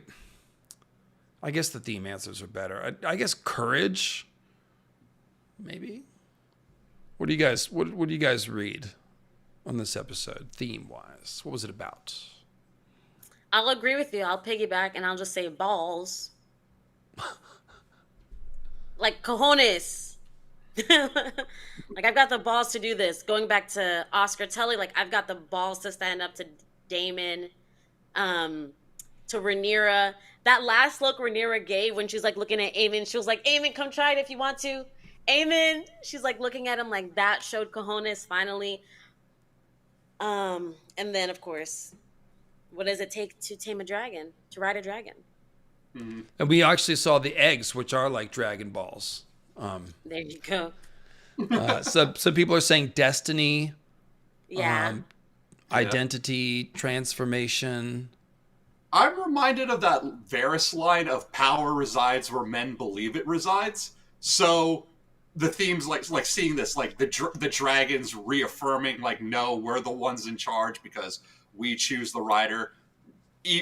I guess the theme answers are better. I guess courage, maybe. What do you guys read on this episode, theme wise? What was it about? I'll agree with you. I'll piggyback and I'll just say balls. Like cojones. Like I've got the balls to do this. Going back to Oscar Tully, like I've got the balls to stand up to Daemon, to Rhaenyra. That last look Rhaenyra gave when she's like looking at Aemon, she was like, "Aemon, come try it if you want to." Aemon, she's like looking at him like that showed cojones finally. And then of course, What does it take to tame a dragon? To ride a dragon? And we actually saw the eggs, which are like Dragon Balls. There you go. So people are saying destiny, Yeah. identity, transformation. I'm reminded of that Varys line of power resides where men believe it resides. So the themes like seeing this, like the dragons reaffirming, like, no, we're the ones in charge because we choose the rider.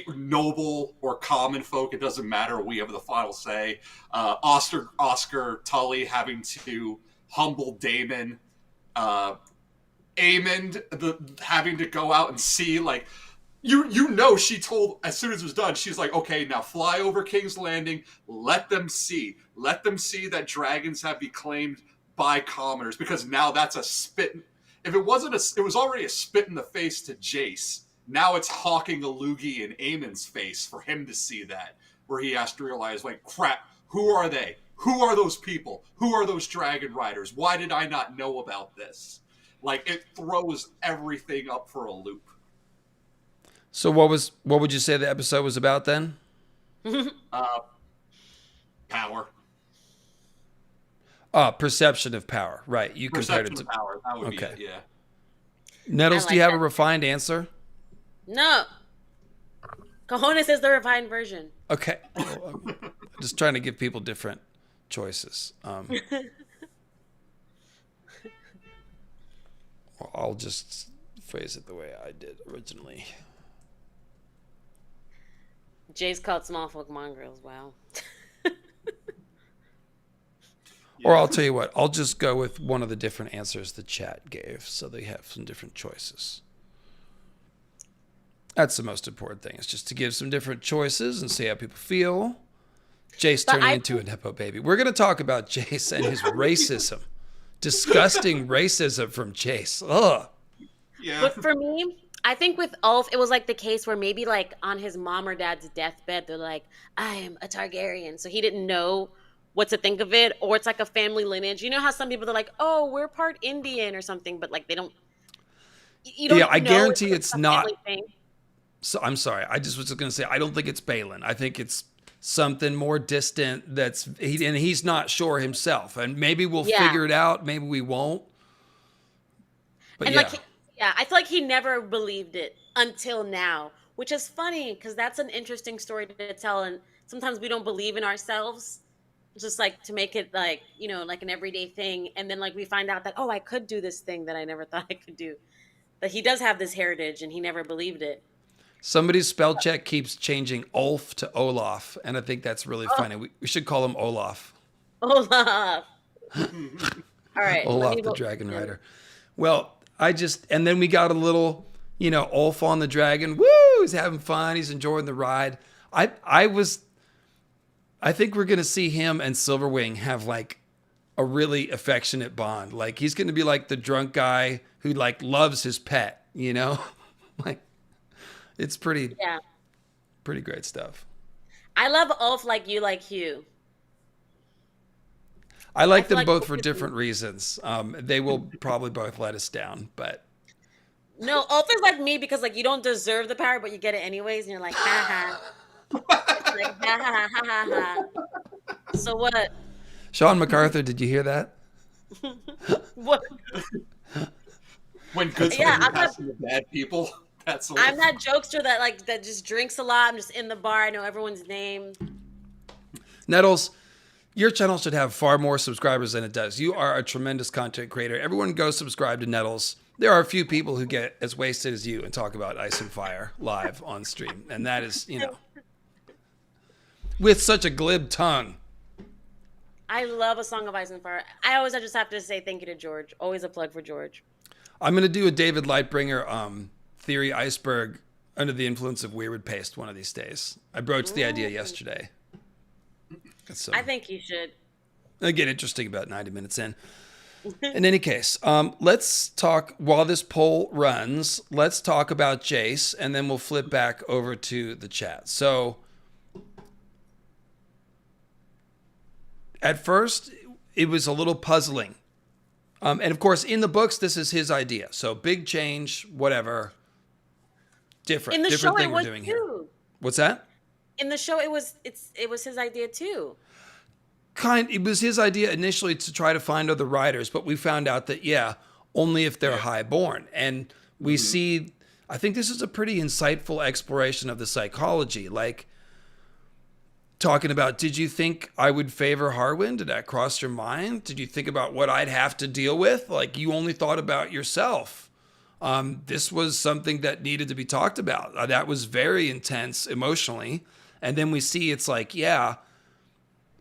Noble or common folk, it doesn't matter. We have the final say. Oscar Tully having to humble Daemon. Aemond having to go out and see, like, she told, as soon as it was done, she's like, okay, now fly over King's Landing, let them see that dragons have been claimed by commoners, because now that's a spit. If it wasn't it was already a spit in the face to Jace. Now it's hawking a loogie in Aemon's face for him to see that, where he has to realize, like, crap, who are they? Who are those people? Who are those dragon riders? Why did I not know about this? Like, it throws everything up for a loop. So what would you say the episode was about then? Power. Perception of power. Right. You compared it to power. That would okay. be it, yeah. Nettles, I do you like have that. a refined answer? No. Cojones is the refined version. Okay. Well, I'm just trying to give people different choices. I'll just phrase it the way I did originally. Jay's called small folk mongrels. Wow. Or I'll tell you what, I'll just go with one of the different answers the chat gave, so they have some different choices. That's the most important thing, is just to give some different choices and see how people feel. Jace turning into a Nepo baby. We're going to talk about Jace and his racism. Disgusting racism from Jace. Ugh. Yeah. But for me, I think with Ulf, it was like the case where maybe like on his mom or dad's deathbed, they're like, I am a Targaryen. So he didn't know what to think of it. Or it's like a family lineage. You know how some people are like, oh, we're part Indian or something, but like they don't. You don't. Yeah, I know guarantee like it's a not. family thing. So I'm sorry. I just was going to say, I don't think it's Balin. I think it's something more distant and he's not sure himself. And maybe we'll figure it out. Maybe we won't. But And yeah. like, I feel like he never believed it until now, which is funny because that's an interesting story to tell. And sometimes we don't believe in ourselves, just like to make it like, you know, like an everyday thing. And then like we find out that, oh, I could do this thing that I never thought I could do. That he does have this heritage and he never believed it. Somebody's spell check keeps changing Ulf to Olaf, and I think that's really funny. We should call him Olaf. Olaf. All right. Olaf the Dragon Rider. Well, and then we got a little, you know, Ulf on the dragon. Woo! He's having fun. He's enjoying the ride. I think we're going to see him and Silverwing have like a really affectionate bond. Like he's going to be like the drunk guy who like loves his pet, you know? Like it's pretty great stuff. I love Ulf like you like Hugh. I like them like both for different reasons. They will probably both let us down, but No, Ulf is like me because like you don't deserve the power, but you get it anyways, and you're like, ha ha. It's like, ha ha ha ha ha. So what? Sean MacArthur, did you hear that? What? When good I'm pass to the bad people. That's I'm that jokester that just drinks a lot. I'm just in the bar. I know everyone's name. Nettles, your channel should have far more subscribers than it does. You are a tremendous content creator. Everyone go subscribe to Nettles. There are a few people who get as wasted as you and talk about Ice and Fire live on stream. And that is, you know, with such a glib tongue. I love A Song of Ice and Fire. I just have to say thank you to George. Always a plug for George. I'm going to do a David Lightbringer theory iceberg under the influence of Weirwood paste one of these days. I broached the idea yesterday. So, I think you should. It'll get interesting about 90 minutes in. In any case, let's talk, while this poll runs, let's talk about Jace, and then we'll flip back over to the chat. So, at first, it was a little puzzling. And of course, in the books, this is his idea. So, big change, whatever. different. In the Different show, thing it we're was doing here. too. What's that? In the show, it was his idea too. It was his idea initially to try to find other riders, but we found out that only if they're highborn. And we see, I think this is a pretty insightful exploration of the psychology, like talking about, did you think I would favor Harwin? Did that cross your mind? Did you think about what I'd have to deal with? Like, you only thought about yourself. This was something that needed to be talked about. That was very intense emotionally. And then we see it's like,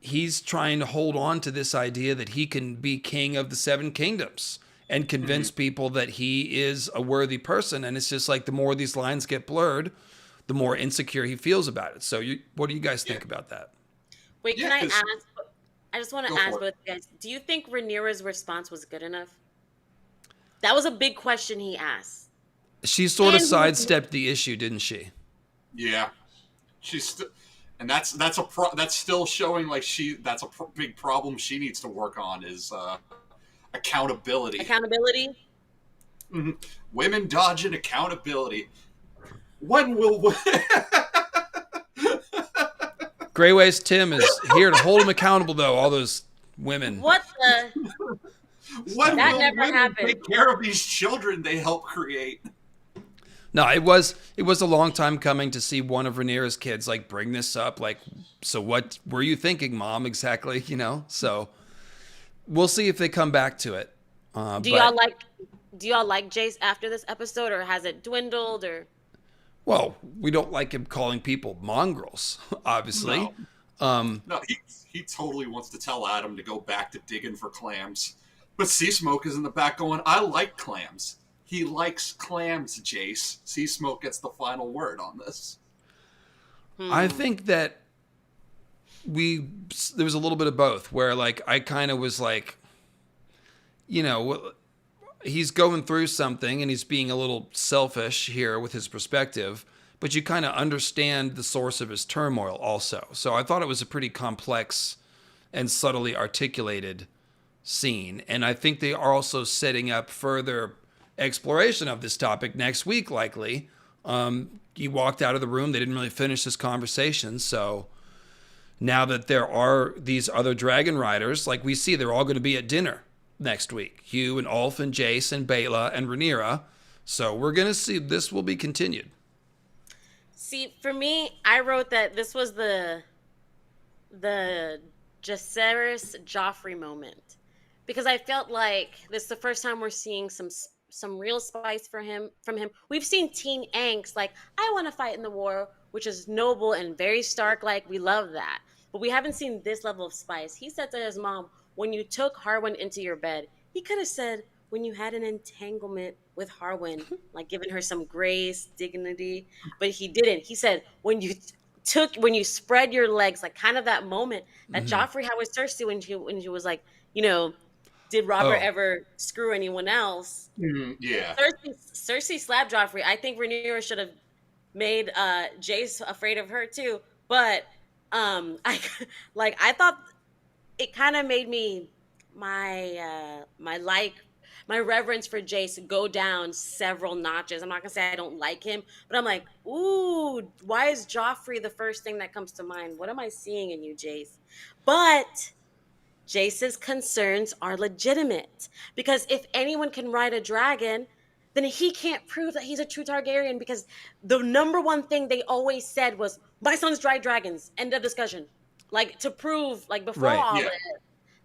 he's trying to hold on to this idea that he can be king of the seven kingdoms and convince people that he is a worthy person. And it's just like, the more these lines get blurred, the more insecure he feels about it. So what do you guys think about that? Wait, can I ask? I just want to ask for both you guys. Do you think Rhaenyra's response was good enough? That was a big question he asked. She sort of sidestepped the issue, didn't she? Yeah, she's and that's still showing like that's a big problem she needs to work on is accountability. Accountability. Mm-hmm. Women dodging accountability. When will Greyways Tim is here to hold him accountable, though. All those women. What the? when That will never women happened. take care of these children they help create? No, it was a long time coming to see one of Rhaenyra's kids like bring this up. Like, so what were you thinking, Mom? Exactly, So we'll see if they come back to it. Do y'all like Jace after this episode, or has it dwindled? Or well, we don't like him calling people mongrels, obviously. No, he totally wants to tell Adam to go back to digging for clams, but Sea Smoke is in the back going, "I like clams." He likes clams, Jace. Sea Smoke gets the final word on this. I think that there was a little bit of both, where like I kind of was like, he's going through something and he's being a little selfish here with his perspective, but you kind of understand the source of his turmoil also. So I thought it was a pretty complex and subtly articulated scene. And I think they are also setting up further exploration of this topic next week, likely. He walked out of the room. They didn't really finish this conversation. So now that there are these other dragon riders, like we see, they're all going to be at dinner next week. Hugh and Ulf and Jace and Bela and Rhaenyra. So we're going to see, this will be continued. see, for me, I wrote that this was the Jacaerys Joffrey moment, because I felt like this is the first time we're seeing some real spice from him. We've seen teen angst, like, I want to fight in the war, which is noble and very Stark, like, we love that. But we haven't seen this level of spice. He said to his mom, when you took Harwin into your bed, he could have said, when you had an entanglement with Harwin, like giving her some grace, dignity, but he didn't. He said, when you spread your legs, like kind of that moment that Joffrey had with Cersei when she was like, did Robert ever screw anyone else? Yeah. Cersei slapped Joffrey. I think Rhaenyra should have made Jace afraid of her too. But I thought it kind of made me my reverence for Jace go down several notches. I'm not gonna say I don't like him, but I'm like, ooh, why is Joffrey the first thing that comes to mind? What am I seeing in you, Jace? But Jace's concerns are legitimate, because if anyone can ride a dragon, then he can't prove that he's a true Targaryen, because the number one thing they always said was, my sons ride dragons, end of discussion. Like, to prove, like, before all this,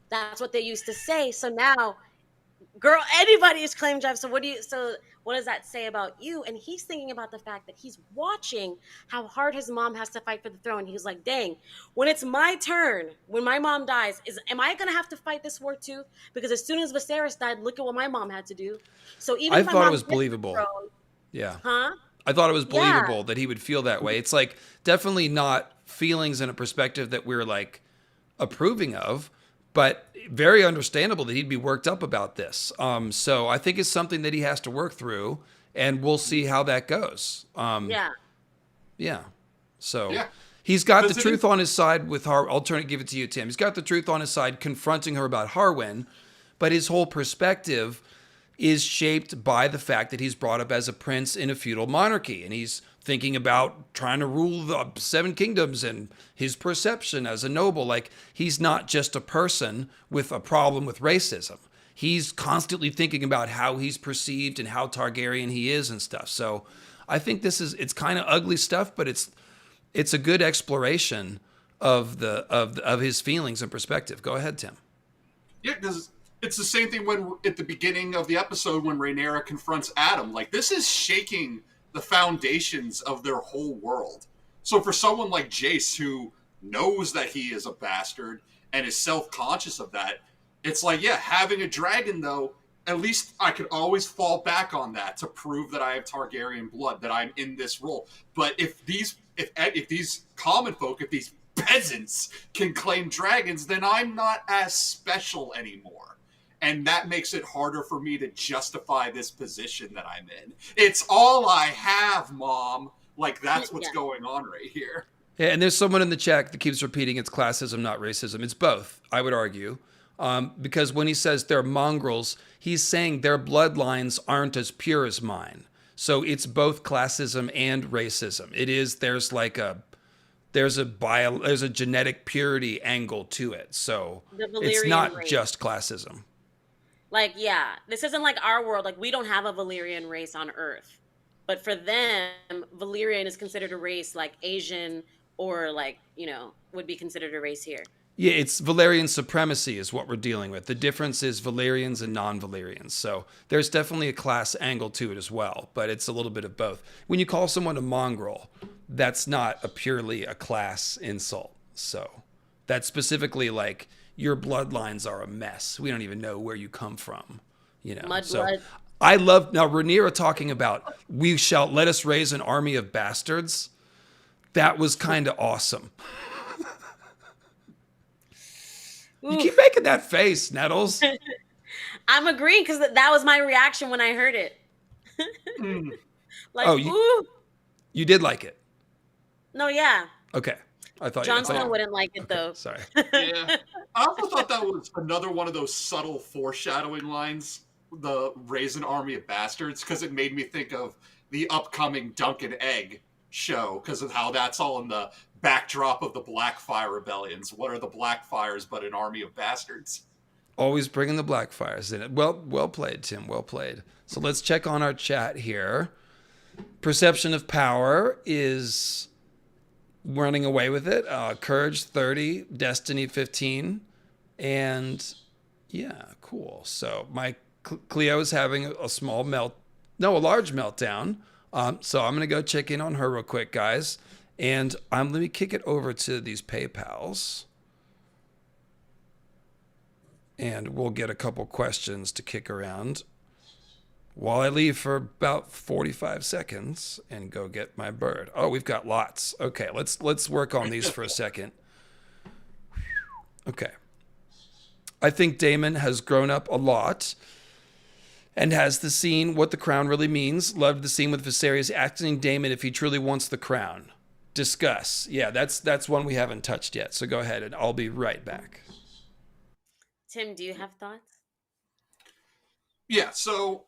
that's what they used to say. So now, girl, anybody is claiming Jeff. So what does that say about you? And he's thinking about the fact that he's watching how hard his mom has to fight for the throne. He's like, dang, when it's my turn, when my mom dies, am I going to have to fight this war too? Because as soon as Viserys died, look at what my mom had to do. So even I if my thought mom it was gets the believable. throne, Yeah. huh? I thought it was believable that he would feel that way. It's like definitely not feelings and a perspective that we're like approving of, but very understandable that he'd be worked up about this. So I think it's something that he has to work through, and we'll see how that goes. Yeah. So he's got the truth on his side with Harwin. Give it to you, Tim. He's got the truth on his side, confronting her about Harwin, but his whole perspective is shaped by the fact that he's brought up as a prince in a feudal monarchy, and he's thinking about trying to rule the seven kingdoms and his perception as a noble. Like, he's not just a person with a problem with racism. He's constantly thinking about how he's perceived and how Targaryen he is and stuff. So I think it's kind of ugly stuff, but it's a good exploration of his feelings and perspective. Go ahead, Tim. Yeah, because it's the same thing when at the beginning of the episode when Rhaenyra confronts Adam. Like, this is shaking the foundations of their whole world. So for someone like Jace, who knows that he is a bastard and is self-conscious of that, it's like, yeah, having a dragon, though, at least I could always fall back on that to prove that I have Targaryen blood, that I'm in this role. But if these common folk, if these peasants can claim dragons, then I'm not as special anymore. And that makes it harder for me to justify this position that I'm in. It's all I have, Mom. Like, that's what's going on right here. Yeah, and there's someone in the chat that keeps repeating it's classism, not racism. It's both, I would argue. Because when he says they're mongrels, he's saying their bloodlines aren't as pure as mine. So it's both classism and racism. There's a genetic purity angle to it. So it's not race. Just classism. Like, yeah, this isn't like our world. Like, we don't have a Valyrian race on Earth. But for them, Valyrian is considered a race like Asian or like, would be considered a race here. Yeah, it's Valyrian supremacy is what we're dealing with. The difference is Valyrians and non-Valyrians. So there's definitely a class angle to it as well, but it's a little bit of both. When you call someone a mongrel, that's not purely a class insult. So that's specifically like your bloodlines are a mess. We don't even know where you come from. Mudblood. I love now Rhaenyra talking about let us raise an army of bastards. That was kind of awesome. You keep making that face, Nettles. I'm agreeing because that was my reaction when I heard it. Like, ooh. You did like it? No, yeah. Okay. I thought Jon Snow wouldn't like it, though. Sorry. Yeah. I also thought that was another one of those subtle foreshadowing lines, the raise an army of bastards, because it made me think of the upcoming Dunk and Egg show because of how that's all in the backdrop of the Blackfire rebellions. What are the Blackfires but an army of bastards? Always bringing the Blackfires in it. Well played, Tim. Well played. So let's check on our chat here. Perception of power is running away with it. Courage 30, Destiny 15, and yeah, cool. So my Cleo is having a large meltdown. So I'm gonna go check in on her real quick, guys. And let me kick it over to these PayPals. And we'll get a couple questions to kick around while I leave for about 45 seconds and go get my bird. Oh, we've got lots. Okay, let's work on these for a second. Okay. I think Daemon has grown up a lot and has the scene what the crown really means. Loved the scene with Viserys asking Daemon if he truly wants the crown. Discuss. Yeah, that's one we haven't touched yet. So go ahead and I'll be right back. Tim, do you have thoughts? Yeah, so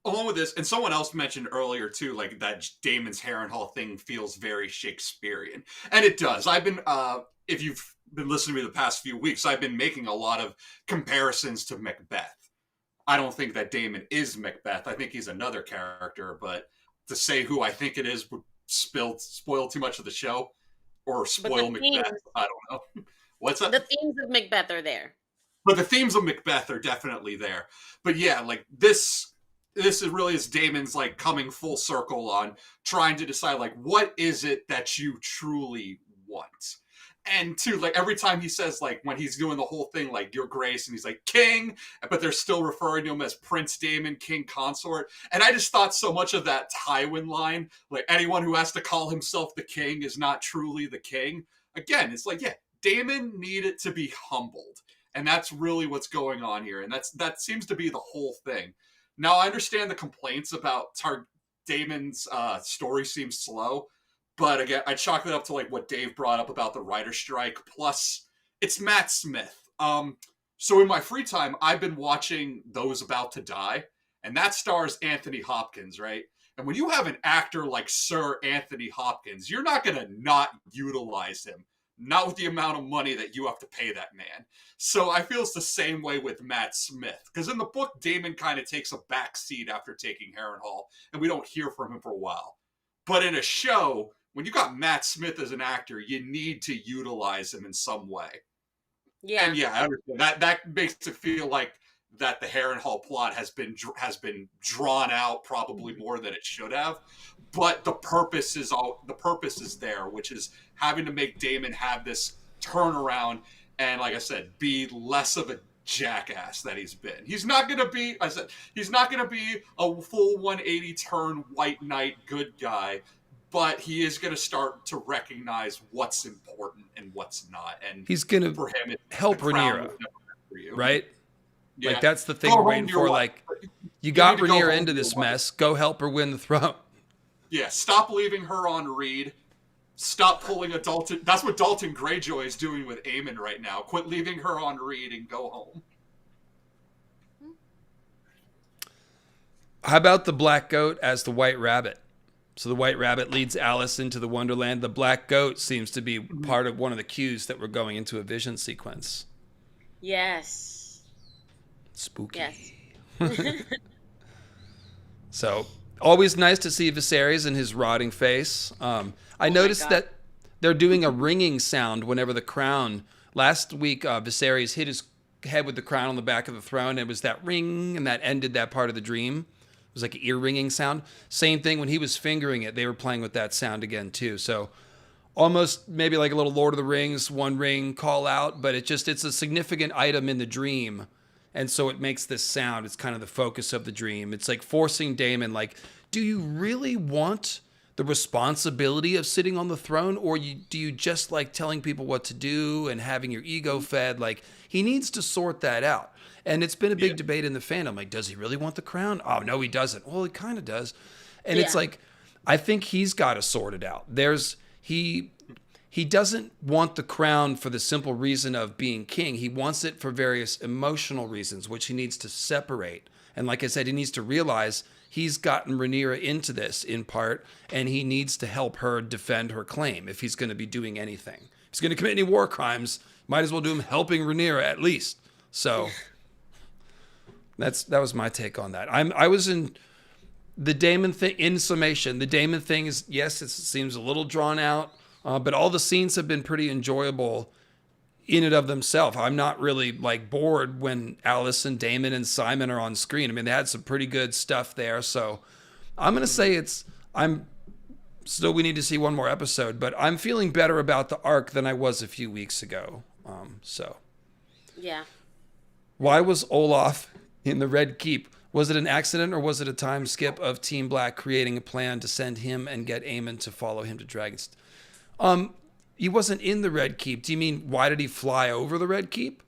along with this, and someone else mentioned earlier too, like that Daemon's Harrenhal thing feels very Shakespearean. And it does. I've been, if you've been listening to me the past few weeks, I've been making a lot of comparisons to Macbeth. I don't think that Daemon is Macbeth. I think he's another character, but to say who I think it is would spoil too much of the show or spoil Macbeth. I don't know. What's that? The themes of Macbeth are there. But the themes of Macbeth are definitely there. But yeah, like this is really Daemon's like coming full circle on trying to decide like what is it that you truly want. And too, like every time he says like when he's doing the whole thing like Your Grace and he's like King, but they're still referring to him as Prince Daemon, King Consort. And I just thought so much of that Tywin line, like anyone who has to call himself the king is not truly the king. Again, it's like, yeah, Daemon needed to be humbled. And that's really what's going on here. And that seems to be the whole thing. Now, I understand the complaints about Daemon's story seems slow. But again, I'd chalk it up to like what Dave brought up about the writer strike. Plus, it's Matt Smith. So in my free time, I've been watching Those About to Die. And that stars Anthony Hopkins, right? And when you have an actor like Sir Anthony Hopkins, you're not going to not utilize him. Not with the amount of money that you have to pay that man. So I feel it's the same way with Matt Smith. Because in the book, Damon kind of takes a back seat after taking Harrenhal, and we don't hear from him for a while. But in a show, when you got Matt Smith as an actor, you need to utilize him in some way. Yeah. And yeah, I understand. That makes it feel like that the Harrenhal plot has been drawn out probably more than it should have. But the purpose is there, which is having to make Damon have this turnaround and, like I said, be less of a jackass that he's been. He's not going to be a full 180 turn white knight good guy, but he is going to start to recognize what's important and what's not. And he's going to for him, help Rhaenyra, right? Yeah. Like that's the thing we're waiting for. Like you got Rhaenyra into this mess. Go help her win the throne. Yeah, stop leaving her on Reed. Stop pulling a Dalton. That's what Dalton Greyjoy is doing with Aemon right now. Quit leaving her on Reed and go home. How about the black goat as the white rabbit? So the white rabbit leads Alice into the Wonderland. The black goat seems to be part of one of the cues that we're going into a vision sequence. Yes. Spooky. Yes. So always nice to see Viserys and his rotting face. I noticed that they're doing a ringing sound whenever the crown. Last week, Viserys hit his head with the crown on the back of the throne. And it was that ring, and that ended that part of the dream. It was like an ear ringing sound. Same thing when he was fingering it. They were playing with that sound again too. So almost maybe like a little Lord of the Rings, one ring call out, but it's a significant item in the dream. And so it makes this sound. It's kind of the focus of the dream. It's like forcing Daemon, like, do you really want the responsibility of sitting on the throne? Or do you just like telling people what to do and having your ego fed? Like, he needs to sort that out. And it's been a big debate in the fandom. Like, does he really want the crown? Oh, no, he doesn't. Well, he kind of does. And it's like, I think he's got to sort it out. He doesn't want the crown for the simple reason of being king. He wants it for various emotional reasons, which he needs to separate. And like I said, he needs to realize he's gotten Rhaenyra into this in part, and he needs to help her defend her claim if he's going to be doing anything. If he's going to commit any war crimes, might as well do him helping Rhaenyra at least. So that was my take on that. I was in the Daemon thing. In summation, the Daemon thing is, yes, it seems a little drawn out. But all the scenes have been pretty enjoyable in and of themselves. I'm not really like bored when Alice and Daemon and Simon are on screen. I mean, they had some pretty good stuff there. So I'm going to say we need to see one more episode, but I'm feeling better about the arc than I was a few weeks ago. Yeah. Why was Olaf in the Red Keep? Was it an accident or was it a time skip of Team Black creating a plan to send him and get Aemon to follow him to Dragonstone? He wasn't in the Red Keep. Do you mean why did he fly over the Red Keep?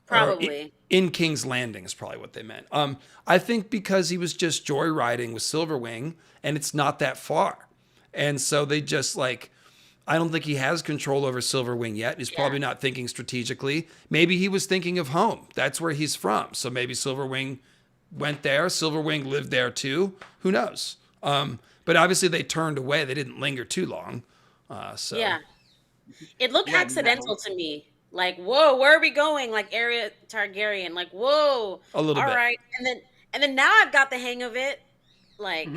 Probably. In King's Landing is probably what they meant. I think because he was just joyriding with Silverwing, and it's not that far. And so they just I don't think he has control over Silverwing yet. He's probably not thinking strategically. Maybe he was thinking of home. That's where he's from. So maybe Silverwing went there. Silverwing lived there too. Who knows? But obviously they turned away. They didn't linger too long. Yeah, it looked accidental to me. Like, whoa, where are we going? Like Arya Targaryen. Like, whoa, a little bit. All right, and then now I've got the hang of it. Like,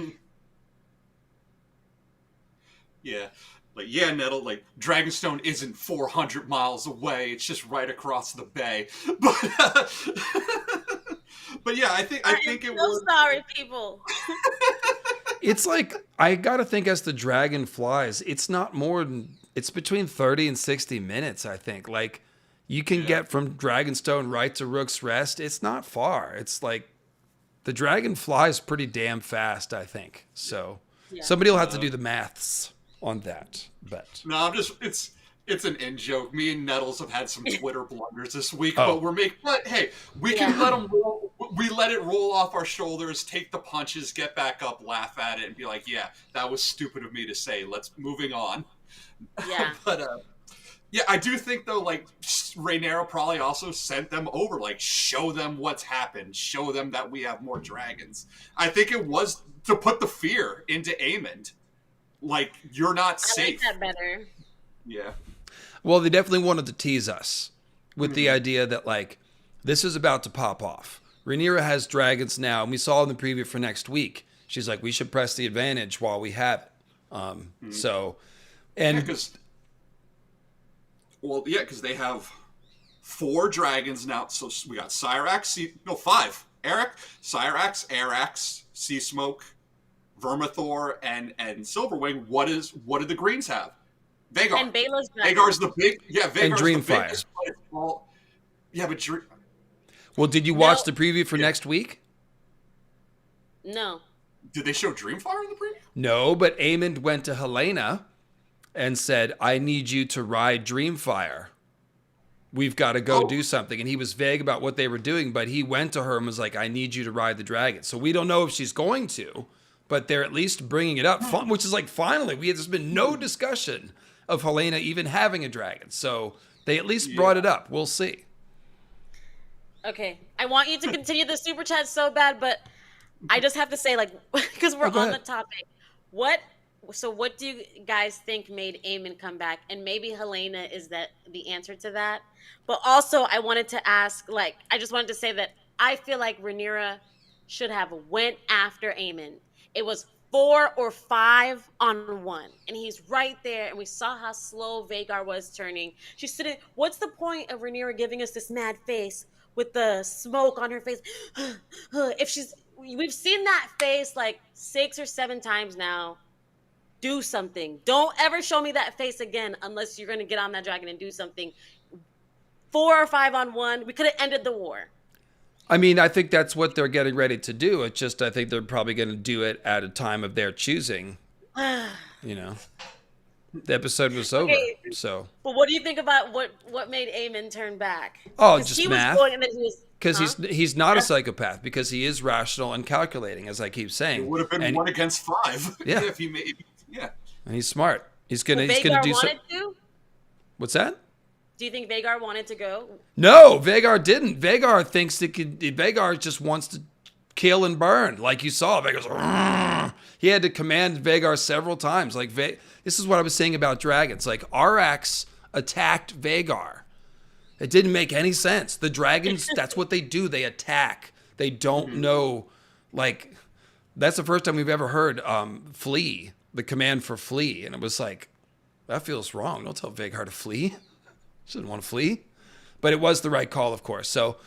Nettle. Like Dragonstone isn't 400 miles away. It's just right across the bay. But yeah, I think it was. Sorry, people. It's like, I got to think as the dragon flies, it's not more than, it's between 30 and 60 minutes, I think. Like, you can get from Dragonstone right to Rook's Rest. It's not far. It's like, the dragon flies pretty damn fast, I think. So, somebody will have to do the maths on that. But no, it's an in joke. Me and Nettles have had some Twitter blunders this week, but hey, we can let them roll. We let it roll off our shoulders, take the punches, get back up, laugh at it, and be like, yeah, that was stupid of me to say. Moving on. Yeah. Yeah, I do think though, like Rhaenyra probably also sent them over, like show them what's happened, show them that we have more dragons. I think it was to put the fear into Aemond, like you're not safe. I like that better. Yeah. Well, they definitely wanted to tease us with the idea that like this is about to pop off. Rhaenyra has dragons now, and we saw in the preview for next week. She's like, we should press the advantage while we have it. So, and. Because they have 4 dragons now. So we got Cyrax, 5. Cyrax, Arax, Sea Smoke, Vermithor, and Silverwing. What did the Greens have? Vhagar. And Baela's Vagar's the big, Vagar's and Dreamfire. The biggest, but Well, did you watch the preview for next week? No. Did they show Dreamfire in the preview? No, but Aemond went to Helena and said, I need you to ride Dreamfire. We've got to go do something. And he was vague about what they were doing, but he went to her and was like, I need you to ride the dragon. So we don't know if she's going to, but they're at least bringing it up, which is like, finally, there's been no discussion of Helena even having a dragon. So they at least brought it up. We'll see. Okay. I want you to continue the super chat so bad, but I just have to say, like, because we're on the topic, what do you guys think made Aemond come back? And maybe Helena is the answer to that. But also, I wanted to ask, like, I just wanted to say that I feel like Rhaenyra should have went after Aemond. It was 4 or 5 on 1, and he's right there. And we saw how slow Vhagar was turning. She's sitting. What's the point of Rhaenyra giving us this mad face with the smoke on her face? We've seen that face like 6 or 7 times now. Do something. Don't ever show me that face again unless you're going to get on that dragon and do something. 4 or 5 on 1. We could have ended the war. I mean, I think that's what they're getting ready to do. It's just, I think they're probably going to do it at a time of their choosing. You know, the episode was over. So. But what do you think about what made Aemond turn back? Oh, just he math. Was going and then he was. Because he's not a psychopath, because he is rational and calculating, as I keep saying. It would have been 1 against 5. Yeah. If he made. Yeah. And he's smart. He's gonna do wanted to? What's that? Do you think Vhagar wanted to go? No, Vhagar didn't. Vhagar thinks Vhagar just wants to kill and burn, like you saw. Vhagar's he had to command Vhagar several times. Like this is what I was saying about dragons. Like Arax attacked Vhagar. It didn't make any sense. The dragons, that's what they do. They attack. They don't know. Like that's the first time we've ever heard flee. The command for flee, and it was like, that feels wrong. Don't tell Vhagar to flee. Shouldn't want to flee. But it was the right call, of course. So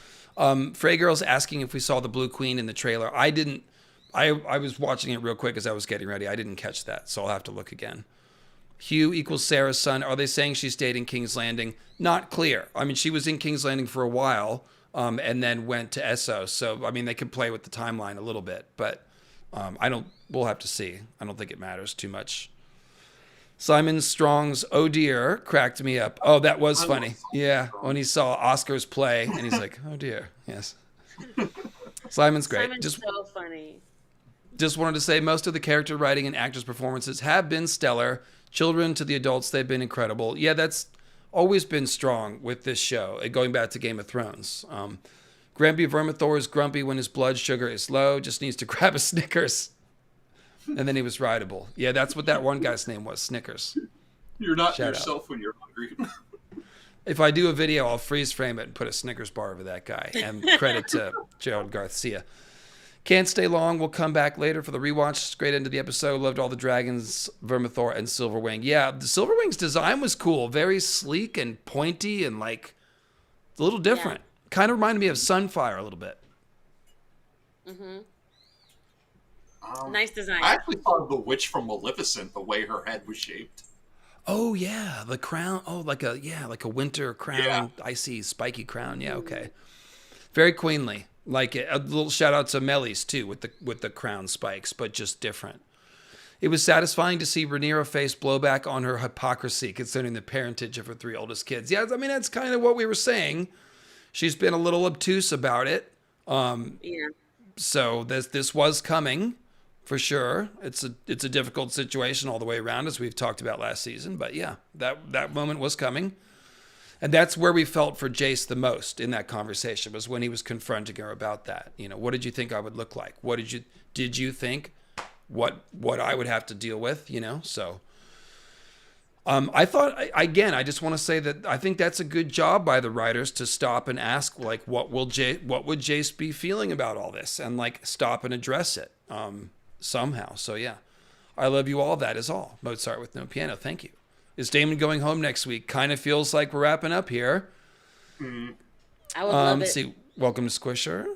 Frey Girl's asking if we saw the Blue Queen in the trailer. I didn't. I was watching it real quick as I was getting ready. I didn't catch that, so I'll have to look again. Hugh equals Sarah's son. Are they saying she stayed in King's Landing? Not clear. I mean, she was in King's Landing for a while and then went to Essos. So, I mean, they could play with the timeline a little bit, but we'll have to see. I don't think it matters too much. Simon Strong's "Oh dear" cracked me up. Oh, that was funny. Yeah, when he saw Oscar's play and he's like, "Oh dear." Yes. Simon's great. Simon's so funny. Just wanted to say most of the character writing and actors' performances have been stellar. Children to the adults, they've been incredible. Yeah, that's always been strong with this show, going back to Game of Thrones. Grumpy Vermithor is grumpy when his blood sugar is low, just needs to grab a Snickers. And then he was rideable. Yeah, that's what that one guy's name was, Snickers. You're not Shout yourself out. when you're hungry. If I do a video, I'll freeze frame it and put a Snickers bar over that guy. And credit to Gerald Garcia. Can't stay long. We'll come back later for the rewatch. Great end of the episode. Loved all the dragons, Vermithor, and Silverwing. Yeah, the Silverwing's design was cool. Very sleek and pointy and like a little different. Yeah. Kind of reminded me of Sunfire a little bit. Mm-hmm. Nice design. I actually thought the witch from Maleficent, the way her head was shaped. Oh yeah, the crown. Oh, like a winter crown, yeah. Icy, spiky crown. Yeah, okay. Very queenly. Like a little shout out to Melis too with the crown spikes, but just different. It was satisfying to see Rhaenyra face blowback on her hypocrisy concerning the parentage of her 3 oldest kids. Yeah, I mean that's kind of what we were saying. She's been a little obtuse about it. Yeah. So this was coming. For sure, it's a difficult situation all the way around, as we've talked about last season. But yeah, that moment was coming. And that's where we felt for Jace the most in that conversation, was when he was confronting her about that. You know, what did you think I would look like? What did you think what I would have to deal with, you know? So I thought, again, I just want to say that I think that's a good job by the writers to stop and ask, like, what would Jace be feeling about all this, and like stop and address it somehow. So yeah, I love you all. That is all. Mozart with no piano. Thank you. Is Damon going home next week? Kind of feels like we're wrapping up here. I would love it. See, welcome to Squisher.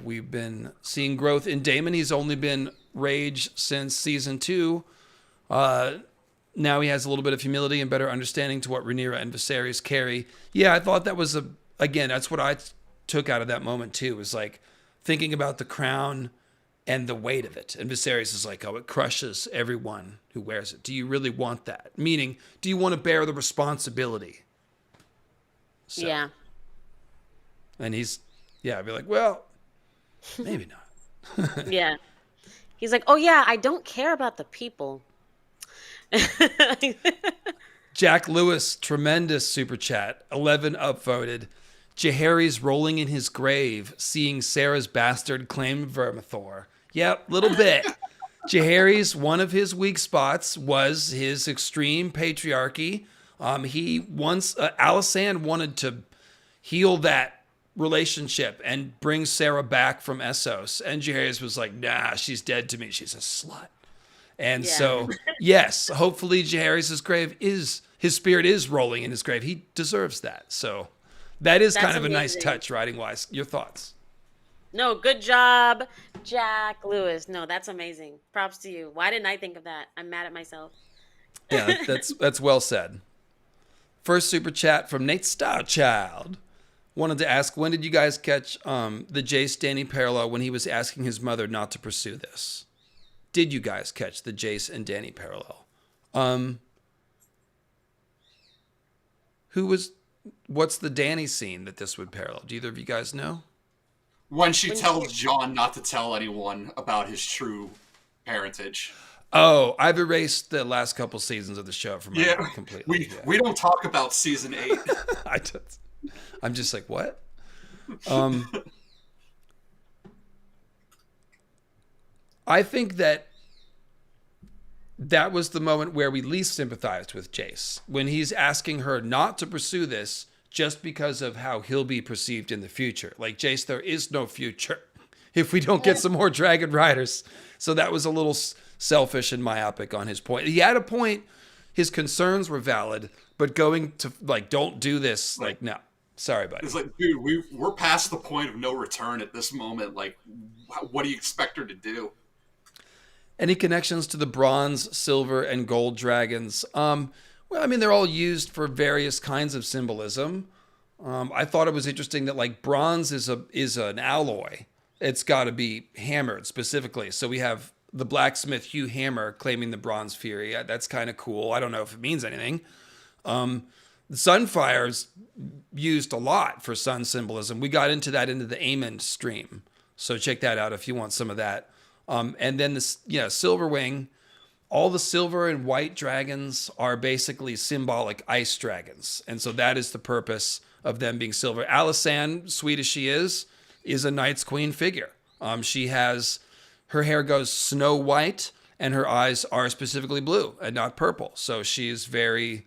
We've been seeing growth in Damon. He's only been Rage since season 2. Now he has a little bit of humility and better understanding to what Rhaenyra and Viserys carry. Yeah, I thought that was again, that's what I took out of that moment too, was like thinking about the crown and the weight of it. And Viserys is like, oh, it crushes everyone who wears it. Do you really want that? Meaning, do you want to bear the responsibility? So, Yeah. And he's, I'd be like, well, maybe not. Yeah. He's like, oh yeah, I don't care about the people. Jack Lewis, tremendous super chat, 11 upvoted. Jaehaerys rolling in his grave, seeing Sarah's bastard claim Vermithor. Yep, little bit. Jaehaerys, one of his weak spots was his extreme patriarchy. He once, Alysanne wanted to heal that relationship and bring Sarah back from Essos. And Jaehaerys was like, nah, she's dead to me. She's a slut. And so, yes, hopefully Jaehaerys' grave his spirit is rolling in his grave. He deserves that. So that's kind of amazing. A nice touch writing-wise. Your thoughts? No, good job, Jack Lewis. No, that's amazing. Props to you. Why didn't I think of that? I'm mad at myself. Yeah, that's well said. First super chat from Nate Starchild. Wanted to ask, when did you guys catch the Jace Danny parallel when he was asking his mother not to pursue this? Did you guys catch the Jace and Danny parallel? What's the Danny scene that this would parallel? Do either of you guys know? When she tells Jon not to tell anyone about his true parentage. Oh, I've erased the last couple seasons of the show from my mind completely. We don't talk about season 8. I'm just like, what? I think that was the moment where we least sympathized with Jace, when he's asking her not to pursue this just because of how he'll be perceived in the future. Like, Jace, there is no future if we don't get some more Dragon Riders. So that was a little selfish and myopic on his point. He had a point. His concerns were valid, but going to, like, don't do this, like, no. Sorry, buddy. It's like, dude, we're past the point of no return at this moment. Like, what do you expect her to do? Any connections to the bronze, silver, and gold dragons? Well, I mean, they're all used for various kinds of symbolism. I thought it was interesting that, like, bronze is an alloy. It's got to be hammered specifically. So we have the blacksmith Hugh Hammer claiming the bronze fury. That's kind of cool. I don't know if it means anything. Sunfire's used a lot for sun symbolism. We got into that into the Aemond stream. So check that out if you want some of that. And then Silverwing, all the silver and white dragons are basically symbolic ice dragons. And so that is the purpose of them being silver. Alysanne, sweet as she is a Night's Queen figure. Her hair goes snow white and her eyes are specifically blue and not purple. So she's very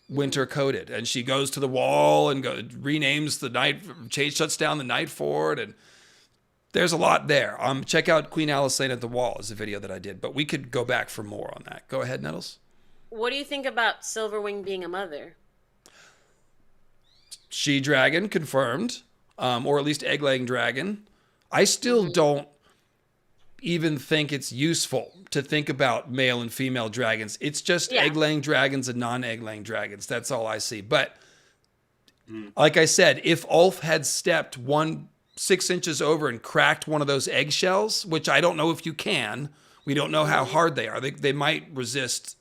winter coated, and she goes to the wall and renames the night, shuts down the Night Fort, and there's a lot there. Check out Queen Alysanne at the Wall is a video that I did, but we could go back for more on that. Go ahead, Nettles. What do you think about Silverwing being a mother? She-dragon confirmed, or at least egg-laying dragon. I still don't even think it's useful to think about male and female dragons. It's just egg-laying dragons and non-egg-laying dragons. That's all I see. But like I said, if Ulf had stepped 6 inches over and cracked one of those eggshells, which I don't know if you can, we don't know how hard they are. They might resist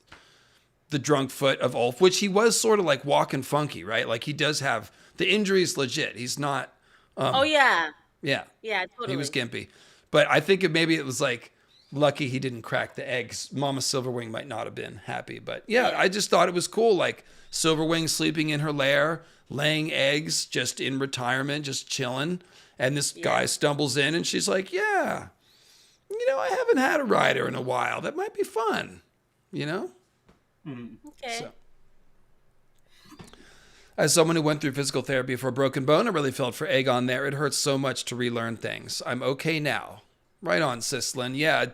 the drunk foot of Ulf, which he was sort of like walking funky, right? Like, he does have the injury's legit. He's not. Oh yeah. Yeah. Yeah, totally. He was gimpy. But I think maybe it was like lucky he didn't crack the eggs. Mama Silverwing might not have been happy. But yeah, I just thought it was cool. Like, Silverwing sleeping in her lair, laying eggs, just in retirement, just chilling. And this guy stumbles in and she's like, yeah, I haven't had a rider in a while. That might be fun, Okay. So, as someone who went through physical therapy for a broken bone, I really felt for Aegon there. It hurts so much to relearn things. I'm okay now. Right on, Sislin. Yeah,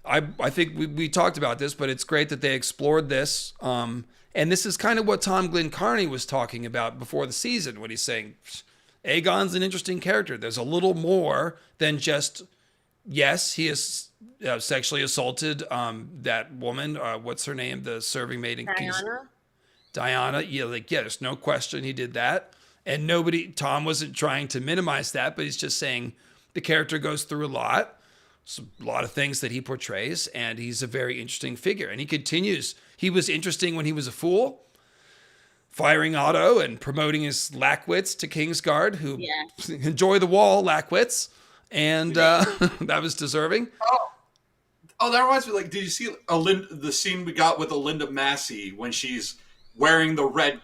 I think we talked about this, but it's great that they explored this. And this is kind of what Tom Glencarney was talking about before the season when he's saying, Aegon's an interesting character. There's a little more than just, yes, he is sexually assaulted that woman. What's her name? The serving maid in King's... Diana, there's no question he did that. And Tom wasn't trying to minimize that, but he's just saying the character goes through a lot of things that he portrays, and he's a very interesting figure. And he continues. He was interesting when he was a fool, firing Otto and promoting his lackwits to Kingsguard, who enjoy the wall, lackwits. And that was deserving. Oh, that reminds me, did you see the scene we got with Alinda Massey when she's wearing the red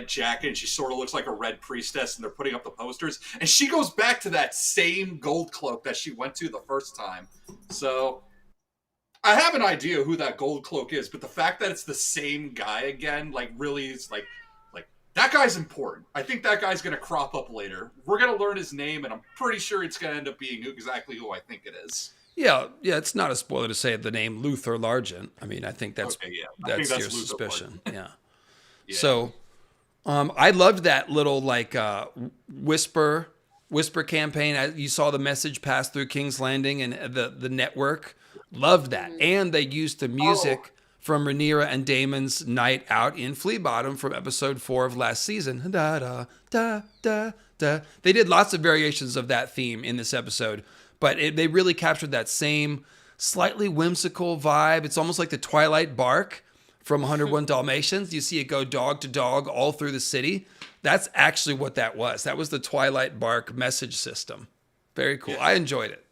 jacket and she sort of looks like a red priestess and they're putting up the posters and she goes back to that same gold cloak that she went to the first time. So I have an idea who that gold cloak is, but the fact that it's the same guy again, really is like that guy's important. I think that guy's going to crop up later. We're going to learn his name and I'm pretty sure it's going to end up being exactly who I think it is. Yeah, it's not a spoiler to say the name Luther Largent. I mean, I think that's that's your suspicion. Yeah. So, I loved that little whisper campaign. You saw the message pass through King's Landing and the network. Loved that, and they used the music from Rhaenyra and Daemon's night out in Flea Bottom from episode 4 of last season. Da da da da da. They did lots of variations of that theme in this episode. But they really captured that same slightly whimsical vibe. It's almost like the Twilight bark from 101 Dalmatians. You see it go dog to dog all through the city. That's actually what that was. That was the Twilight bark message system. Very cool. Yeah. I enjoyed it.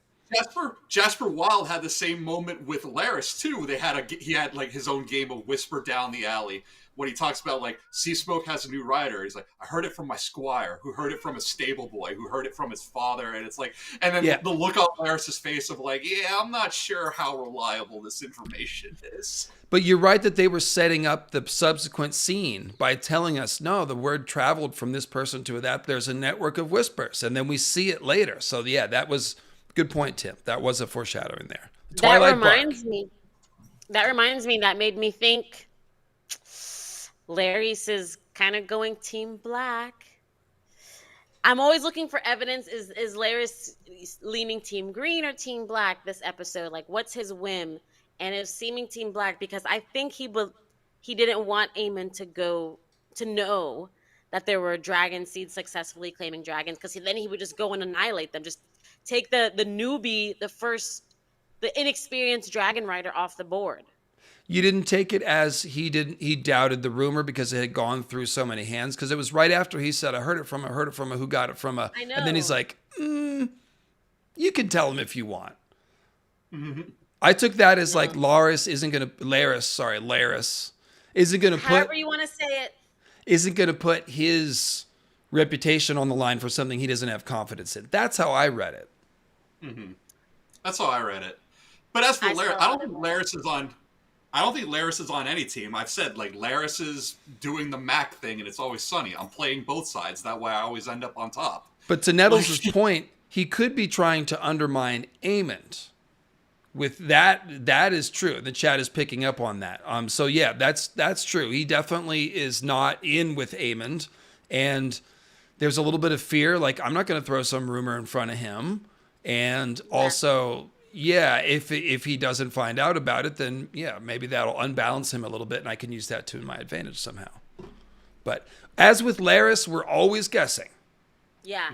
Jasper Wilde had the same moment with Larys too. He had his own game of Whisper Down the Alley when he talks about Seasmoke has a new rider. He's like, I heard it from my squire, who heard it from a stable boy, who heard it from his father, and it's and then the look on Larys's face of I'm not sure how reliable this information is. But you're right that they were setting up the subsequent scene by telling us, no, the word traveled from this person to that. There's a network of whispers, and then we see it later. So that was good point, Tim. That was a foreshadowing there. That reminds me. That made me think. Larys is kind of going Team Black. I'm always looking for evidence. Is Larys leaning Team Green or Team Black this episode? What's his whim? And it's seeming Team Black because I think he didn't want Aemon to know that there were dragon seeds successfully claiming dragons, because then he would just go and annihilate them. Just take the newbie, the inexperienced dragon rider off the board. You didn't take it as he doubted the rumor because it had gone through so many hands, because it was right after he said, I heard it from a, who got it from a, I know. And then he's like, you can tell him if you want. Mm-hmm. I took that as Larys isn't going to, Larys isn't going to put, however you want to say it, isn't going to put his reputation on the line for something he doesn't have confidence in. That's how I read it. Mm-hmm. That's how I read it. But as for Larys, I don't think Larys is on any team. I've said Larys is doing the Mac thing and it's always sunny. I'm playing both sides. That way I always end up on top. But to Nettles' point, he could be trying to undermine Aemon. With that is true. The chat is picking up on that. So yeah, that's true. He definitely is not in with Aemon, and there's a little bit of fear. I'm not going to throw some rumor in front of him, and also, if he doesn't find out about it, then maybe that'll unbalance him a little bit, and I can use that to my advantage somehow. But as with Larys, we're always guessing. Yeah.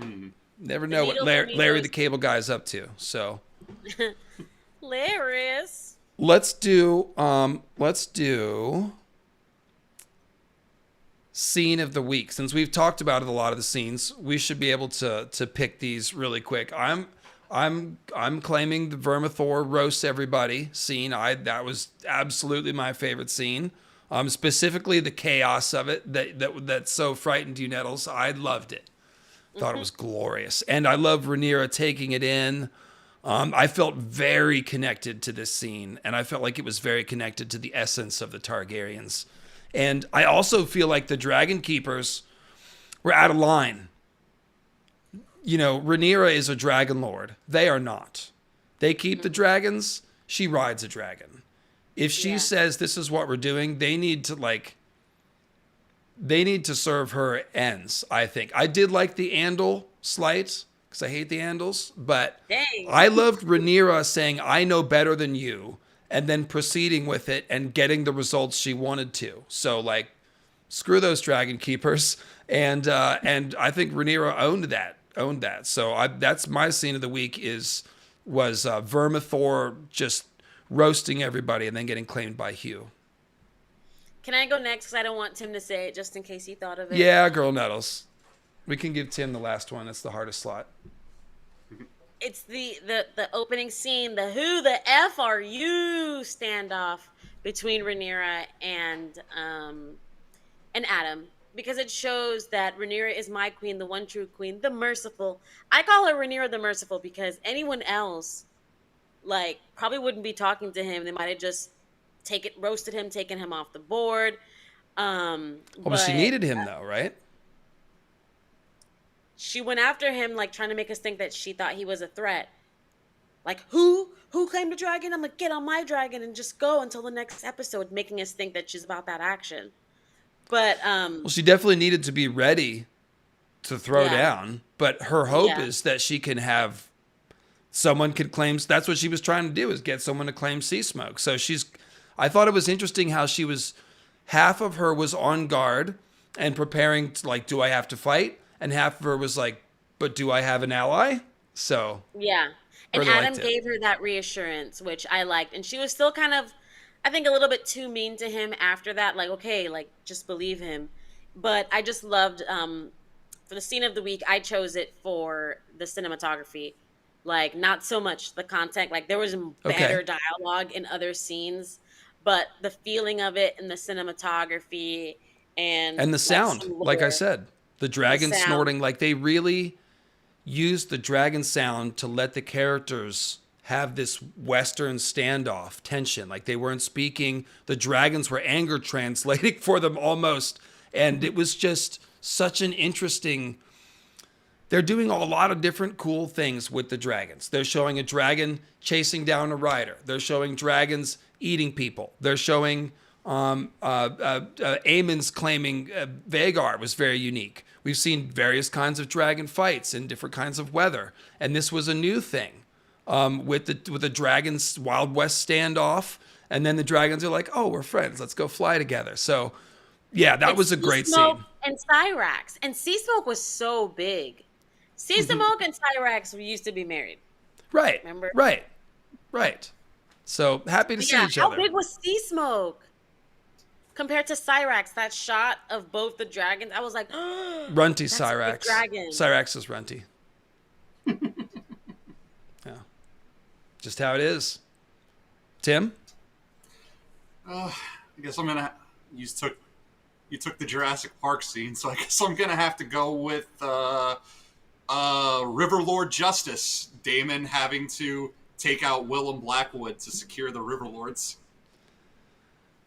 Never know what Larry the Cable Guy is up to. So. Larys. Let's do scene of the week. Since we've talked about a lot of the scenes, we should be able to pick these really quick. I'm claiming the Vermithor roasts everybody scene. That was absolutely my favorite scene. Specifically the chaos of it that so frightened you, Nettles. I loved it. Thought it was glorious. And I love Rhaenyra taking it in. I felt very connected to this scene, and I felt like it was very connected to the essence of the Targaryens. And I also feel like the Dragon Keepers were out of line. You know, Rhaenyra is a dragon lord. They are not. They keep the dragons. She rides a dragon. If she says this is what we're doing, they need to serve her ends, I think. I did like the Andal slight, because I hate the Andals, but I loved Rhaenyra saying, I know better than you, and then proceeding with it and getting the results she wanted to. So, like, screw those Dragon Keepers. And I think Rhaenyra owned that. So that's my scene of the week was Vermithor just roasting everybody and then getting claimed by Hugh. Can I go next? Because I don't want Tim to say it, just in case he thought of it. Yeah, girl Nettles. We can give Tim the last one. That's the hardest slot. It's the opening scene, the who the F are you standoff between Rhaenyra and Adam. Because it shows that Rhaenyra is my queen, the one true queen, the merciful. I call her Rhaenyra the merciful because anyone else, like, probably wouldn't be talking to him. They might have just roasted him, taken him off the board. But she needed him, though, right? She went after him, like, trying to make us think that she thought he was a threat. Like, who claimed a dragon? I'm like, get on my dragon and just go until the next episode, making us think that she's about that action. But well, she definitely needed to be ready to throw down. But her hope is that she can have someone could claim. That's what she was trying to do, is get someone to claim Sea Smoke. So I thought it was interesting how she was. Half of her was on guard and preparing to, like, do I have to fight? And half of her was like, but do I have an ally? So yeah, and really Adam gave her that reassurance, which I liked, and she was still kind of, I think, a little bit too mean to him after that. Like, okay, like, just believe him. But I just loved, for the scene of the week, I chose it for the cinematography. Like, not so much the content. Like, there was better dialogue in other scenes, but the feeling of it and the cinematography and the sound, like I said, the dragon snorting, like, they really used the dragon sound to let the characters have this Western standoff tension. Like, they weren't speaking. The dragons were anger translating for them almost. And it was just such an interesting... They're doing a lot of different cool things with the dragons. They're showing a dragon chasing down a rider. They're showing dragons eating people. They're showing Aemon's claiming Vagar was very unique. We've seen various kinds of dragon fights in different kinds of weather. And this was a new thing. With the dragons Wild West standoff, and then the dragons are like, "Oh, we're friends. Let's go fly together." So, yeah, that was a great scene. And Cyrax, and Sea Smoke was so big. Sea Smoke and Cyrax used to be married. Right. Remember? Right. So happy to see each other. How big was Sea Smoke compared to Cyrax? That shot of both the dragons, I was like, runty Cyrax. Cyrax is runty. Just how it is. Tim? I guess I'm gonna. You took the Jurassic Park scene, so I guess I'm gonna have to go with Riverlord Justice. Daemon having to take out Willem Blackwood to secure the Riverlords.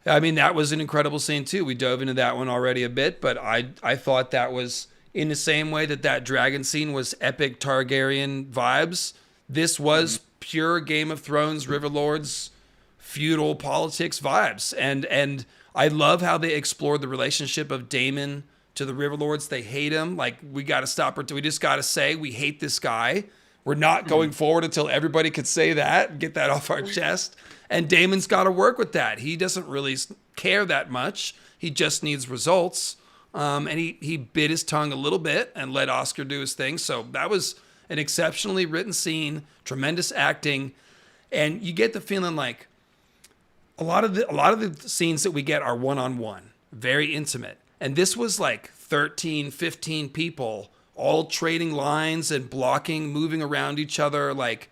I mean, that was an incredible scene too. We dove into that one already a bit, but I thought that was in the same way that dragon scene was epic Targaryen vibes. This was pure Game of Thrones, Riverlords, feudal politics vibes. And I love how they explored the relationship of Daemon to the Riverlords. They hate him. Like, we got to stop her. We just got to say, we hate this guy. We're not going forward until everybody could say that and get that off our chest. And Daemon's got to work with that. He doesn't really care that much. He just needs results. And he bit his tongue a little bit and let Oscar do his thing. So that was an exceptionally written scene, tremendous acting, and you get the feeling like a lot of the scenes that we get are one-on-one, very intimate. And this was like 13, 15 people all trading lines and blocking, moving around each other. Like,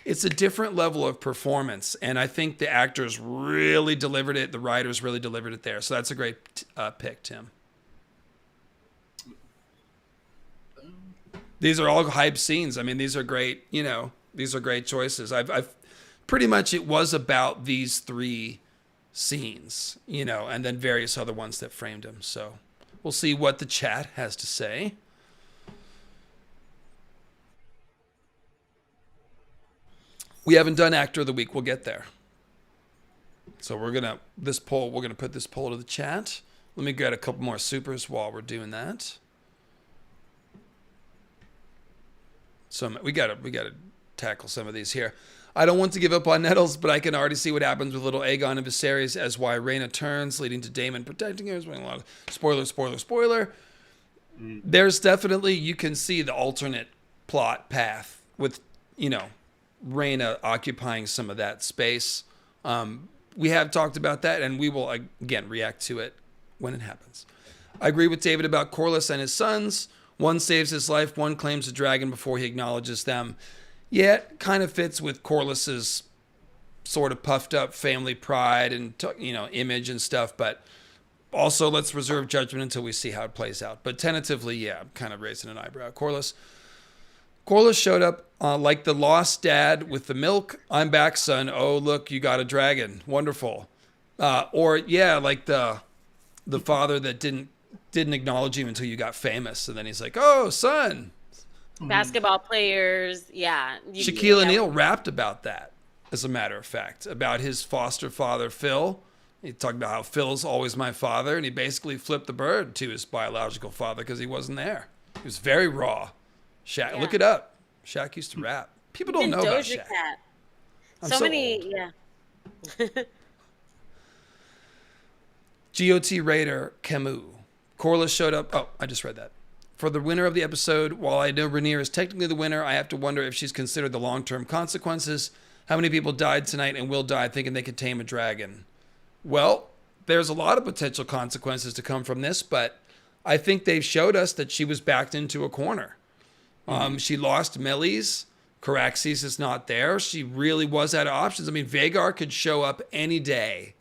it's a different level of performance, and I think the actors really delivered it. The writers really delivered it there. So that's a great pick, Tim. These are all hype scenes. I mean, these are great. These are great choices. I've pretty much, it was about these 3 scenes, and then various other ones that framed them. So we'll see what the chat has to say. We haven't done Actor of the Week. We'll get there. So we're going to put this poll to the chat. Let me get a couple more supers while we're doing that. So we got to tackle some of these here. I don't want to give up on Nettles, but I can already see what happens with little Aegon and Viserys as why Rhaena turns, leading to Daemon protecting her. A lot of spoiler. There's definitely, you can see the alternate plot path with, Rhaena occupying some of that space. We have talked about that, and we will, again, react to it when it happens. I agree with David about Corlys and his sons. One saves his life, one claims a dragon before he acknowledges them. Yeah, it kind of fits with Corlys's sort of puffed up family pride and, image and stuff, but also let's reserve judgment until we see how it plays out. But tentatively, yeah, I'm kind of raising an eyebrow. Corlys showed up like the lost dad with the milk. I'm back, son. Oh, look, you got a dragon. Wonderful. Or yeah, like the father that didn't acknowledge you until you got famous, and then he's like, "Oh, son." Basketball players, yeah. Shaquille O'Neal rapped about that, as a matter of fact, about his foster father Phil. He talked about how Phil's always my father, and he basically flipped the bird to his biological father because he wasn't there. He was very raw. Shaq, look it up. Shaq used to rap. People don't know about Shaq. Cat. I'm So many, old. yeah. GOT Raider Camus. Corlys showed up. Oh, I just read that. For the winner of the episode, while I know Rhaenyra is technically the winner, I have to wonder if she's considered the long-term consequences. How many people died tonight and will die thinking they can tame a dragon? Well, there's a lot of potential consequences to come from this, but I think they've showed us that she was backed into a corner. She lost Meleys. Caraxes is not there. She really was out of options. I mean, Vhagar could show up any day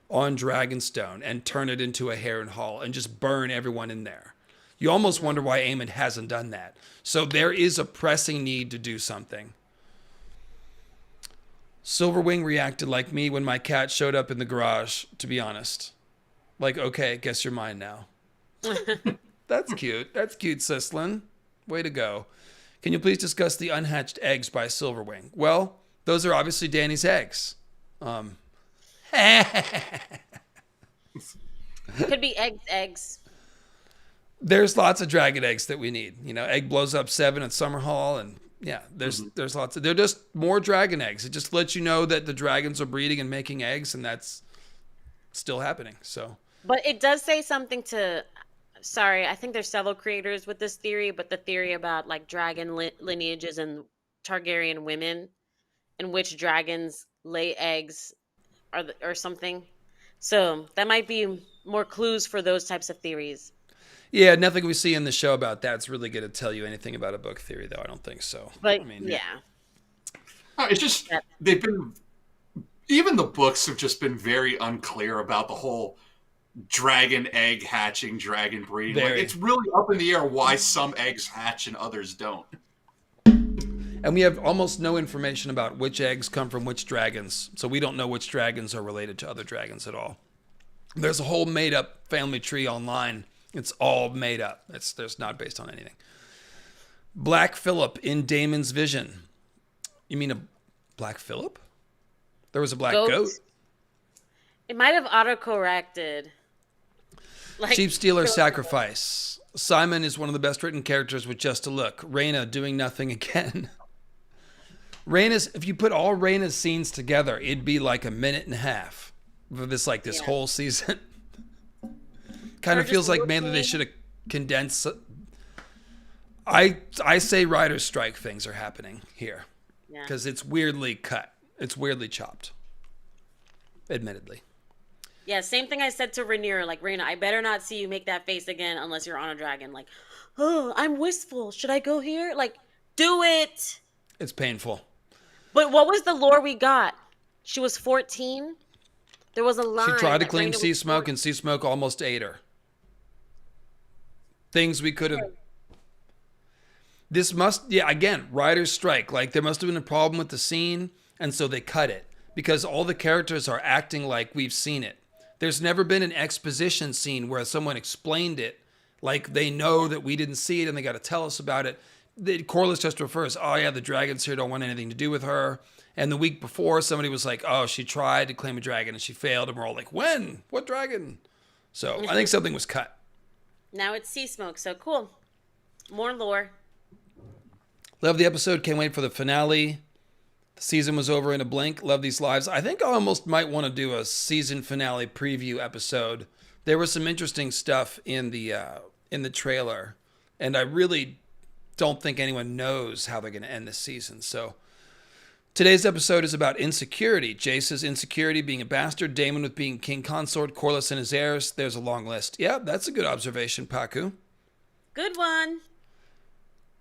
on Dragonstone and turn it into a Harrenhal and just burn everyone in there. You almost wonder why Aemond hasn't done that. So there is a pressing need to do something. Silverwing reacted like me when my cat showed up in the garage, to be honest. Like, okay, guess you're mine now. That's cute. That's cute, Sislin. Way to go. Can you please discuss the unhatched eggs by Silverwing? Well, those are obviously Dany's eggs. Could be eggs. There's lots of dragon eggs that we need. Egg blows up 7 at Summerhall, and yeah, there's lots of. They're just more dragon eggs. It just lets you know that the dragons are breeding and making eggs, and that's still happening. So, But it does say something to. Sorry, I think there's several creators with this theory, but the theory about like dragon lineages and Targaryen women, in which dragons lay eggs, or something. So that might be more clues for those types of theories. yeah, nothing we see in the show about that's really going to tell you anything about a book theory, though. I don't think so. But I mean, yeah, It's just they've been, even the books have just been very unclear about the whole dragon egg hatching, dragon breeding. Like, Very. it's really up in the air why some eggs hatch and others don't. And we have almost no information about which eggs come from which dragons. So we don't know which dragons are related to other dragons at all. There's a whole made-up family tree online. It's all made up. There's not based on anything. Black Phillip in Daemon's vision. You mean a Black Phillip? There was a black goat. It might have autocorrected. Like, Sheep stealer sacrifice. Simon is one of the best written characters with just a look. Rhaena doing nothing again. Rhaena's, if you put all Rhaena's scenes together, it'd be like a minute and a half for this whole season. Kind of feels like mainly they should have condensed. I say writer's strike things are happening here because it's weirdly cut. It's weirdly chopped. Admittedly. Yeah, same thing I said to Rhaenyra. Like, Rhaena, I better not see you make that face again unless you're on a dragon. Like, oh, I'm wistful. Should I go here? Like, do it. It's painful. But what was the lore we got? She was 14. There was a line. She tried to that claim Raina was Sea Smoke, 14. and Sea Smoke almost ate her. Things we could have. This must, yeah, again, writer's strike. Like, there must have been a problem with the scene, and so they cut it. Because all the characters are acting like we've seen it. There's never been an exposition scene where someone explained it. Like, they know that we didn't see it, and they got to tell us about it. Corliss just refers, oh, yeah, the dragons here don't want anything to do with her. And the week before, somebody was like, oh, she tried to claim a dragon, and she failed. And we're all like, when? What dragon? So I think something was cut. Now it's Sea Smoke, so cool. More lore. Love the episode. Can't wait for the finale. The season was over in a blink. Love these lives. I think I almost might want to do a season finale preview episode. There was some interesting stuff in the trailer, and I really don't think anyone knows how they're going to end this season. So today's episode is about insecurity. Jace's insecurity being a bastard, Daemon with being king consort, Corliss and his heirs. There's a long list. Yeah, that's a good observation, Paku. Good one.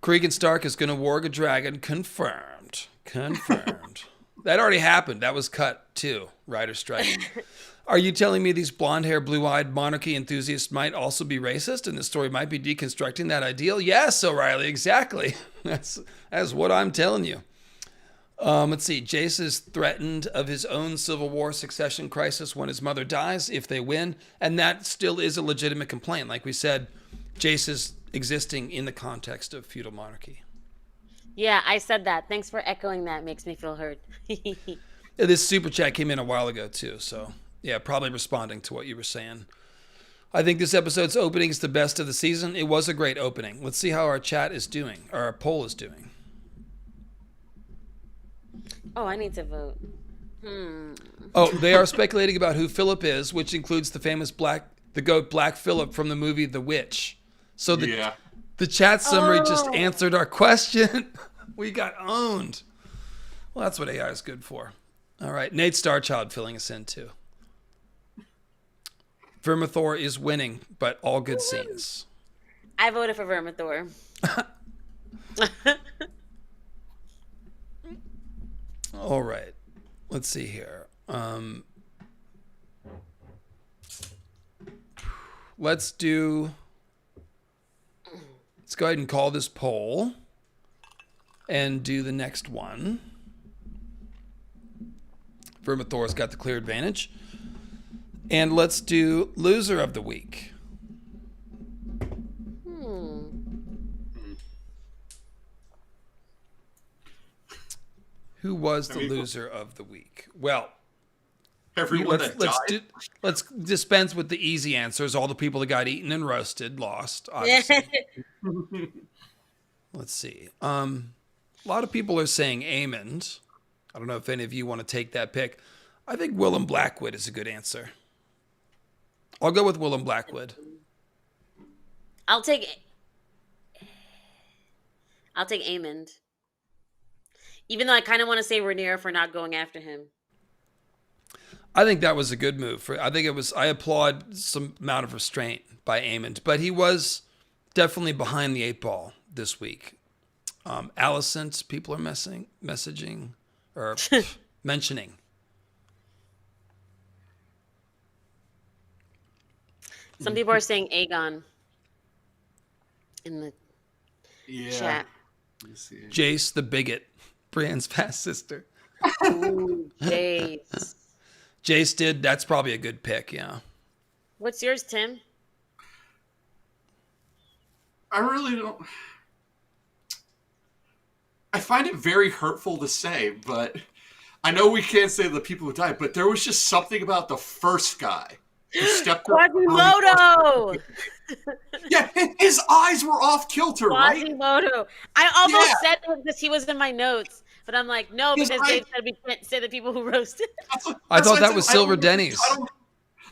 Cregan Stark is going to warg a dragon. Confirmed. That already happened. That was cut too. Writer strike. Are you telling me these blonde-haired, blue-eyed monarchy enthusiasts might also be racist, and the story might be deconstructing that ideal? Yes, O'Reilly, exactly. That's what I'm telling you. Let's see. Jace is threatened of his own civil war succession crisis when his mother dies if they win, and that still is a legitimate complaint. Like we said, Jace is existing in the context of feudal monarchy. Yeah, I said that. Thanks for echoing that. Makes me feel heard. This super chat came in a while ago too, so yeah, probably responding to what you were saying. I think this episode's opening is the best of the season. It was a great opening. Let's see how our chat is doing, or our poll is doing. Oh, I need to vote. Oh, they are speculating about who Philip is, which includes the goat Black Phillip from the movie The Witch. So the chat summary just answered our question. We got owned. Well, that's what AI is good for. All right, Nate Starchild filling us in too. Vermithor is winning, but all good scenes. I voted for Vermithor. All right, let's see here. Let's go ahead and call this poll and do the next one. Vermithor's got the clear advantage. And let's do loser of the week. Who was the loser of the week? Well, everyone that died. Let's dispense with the easy answers. All the people that got eaten and roasted lost, obviously. Let's see. A lot of people are saying Aemond. I don't know if any of you want to take that pick. I think Willem Blackwood is a good answer. I'll go with Willem Blackwood. I'll take Aemond. Even though I kind of want to say Rhaenyra for not going after him. I think that was a good move. I applaud some amount of restraint by Aemond, but he was definitely behind the eight ball this week. Alicent, people are messaging or mentioning. Some people are saying Aegon in the chat. Jace the bigot, Brienne's fast sister. Ooh, Jace. Jace did. That's probably a good pick, yeah. What's yours, Tim? I really don't. I find it very hurtful to say, but I know we can't say the people who died, but there was just something about the first guy who stepped up. Quasimodo! Yeah, his eyes were off kilter, right? Quasimodo. I almost said that because he was in my notes, but I'm like, no, because Dave said we can't say the people who roasted. I thought that was Silver Denny's.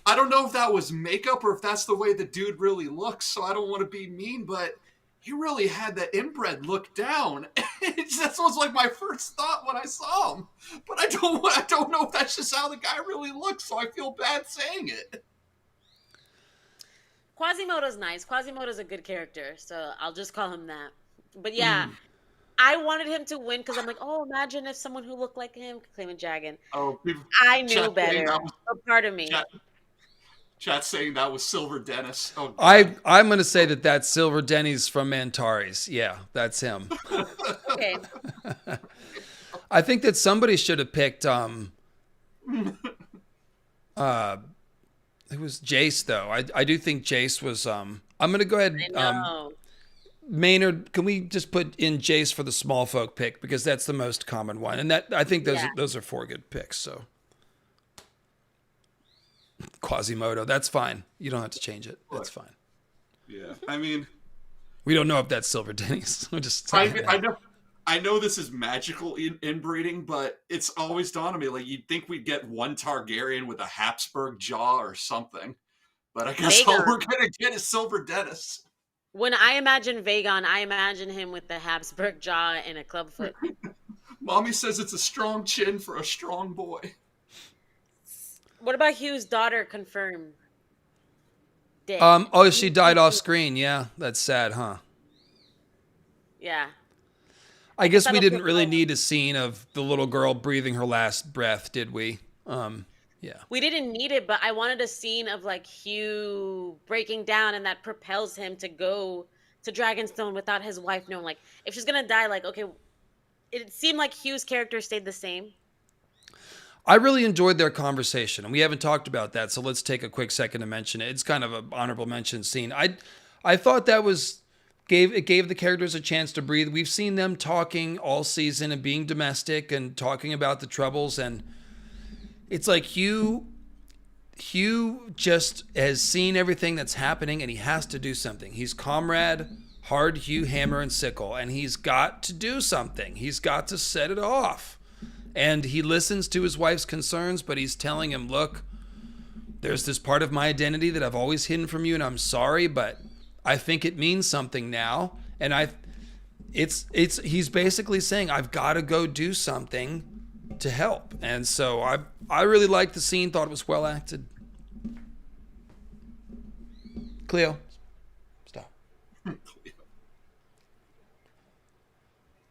I don't know if that was makeup or if that's the way the dude really looks, so I don't want to be mean, but he really had that inbred look down. That was like my first thought when I saw him. But I don't know if that's just how the guy really looks, so I feel bad saying it. Quasimodo's nice. Quasimodo's a good character, so I'll just call him that. But yeah, I wanted him to win because I'm like, oh, imagine if someone who looked like him could claim a dragon. Oh, people, I knew chat saying better. that was But part of me. chat saying that was Silver Dennis. Oh, God. I'm going to say that's Silver Denny's from Antares. Yeah, that's him. Okay. I think that somebody should have picked it was Jace though. I do think Jace was I'm going to go ahead I know. Maynard, can we just put in Jace for the small folk pick because that's the most common one, and that I think those are 4 good picks. So Quasimodo, that's fine. You don't have to change it. That's fine. Yeah, I mean, we don't know if that's Silver Denny's. We're just I know this is magical inbreeding, but it's always dawned on me like you'd think we'd get one Targaryen with a Habsburg jaw or something, but I guess all we're gonna get is Silver Dennis. When I imagine Vagon, I imagine him with the Habsburg jaw and a clubfoot. Mommy says it's a strong chin for a strong boy. What about Hugh's daughter confirmed? Dead. Oh, she died off screen. Yeah, that's sad, huh? Yeah. I guess we didn't really need a scene of the little girl breathing her last breath, did we? Yeah. We didn't need it, but I wanted a scene of like Hugh breaking down and that propels him to go to Dragonstone without his wife knowing. Like, if she's going to die, like, okay, it seemed like Hugh's character stayed the same. I really enjoyed their conversation, and we haven't talked about that, so let's take a quick second to mention it. It's kind of an honorable mention scene. I thought that gave the characters a chance to breathe. We've seen them talking all season and being domestic and talking about the troubles, and it's like Hugh just has seen everything that's happening and he has to do something. He's comrade, hard Hugh, hammer and sickle, and he's got to do something. He's got to set it off. And he listens to his wife's concerns, but he's telling him, look, there's this part of my identity that I've always hidden from you, and I'm sorry, but I think it means something now. And he's basically saying, I've got to go do something to help. And so I really liked the scene, thought it was well acted. Cleo, stop.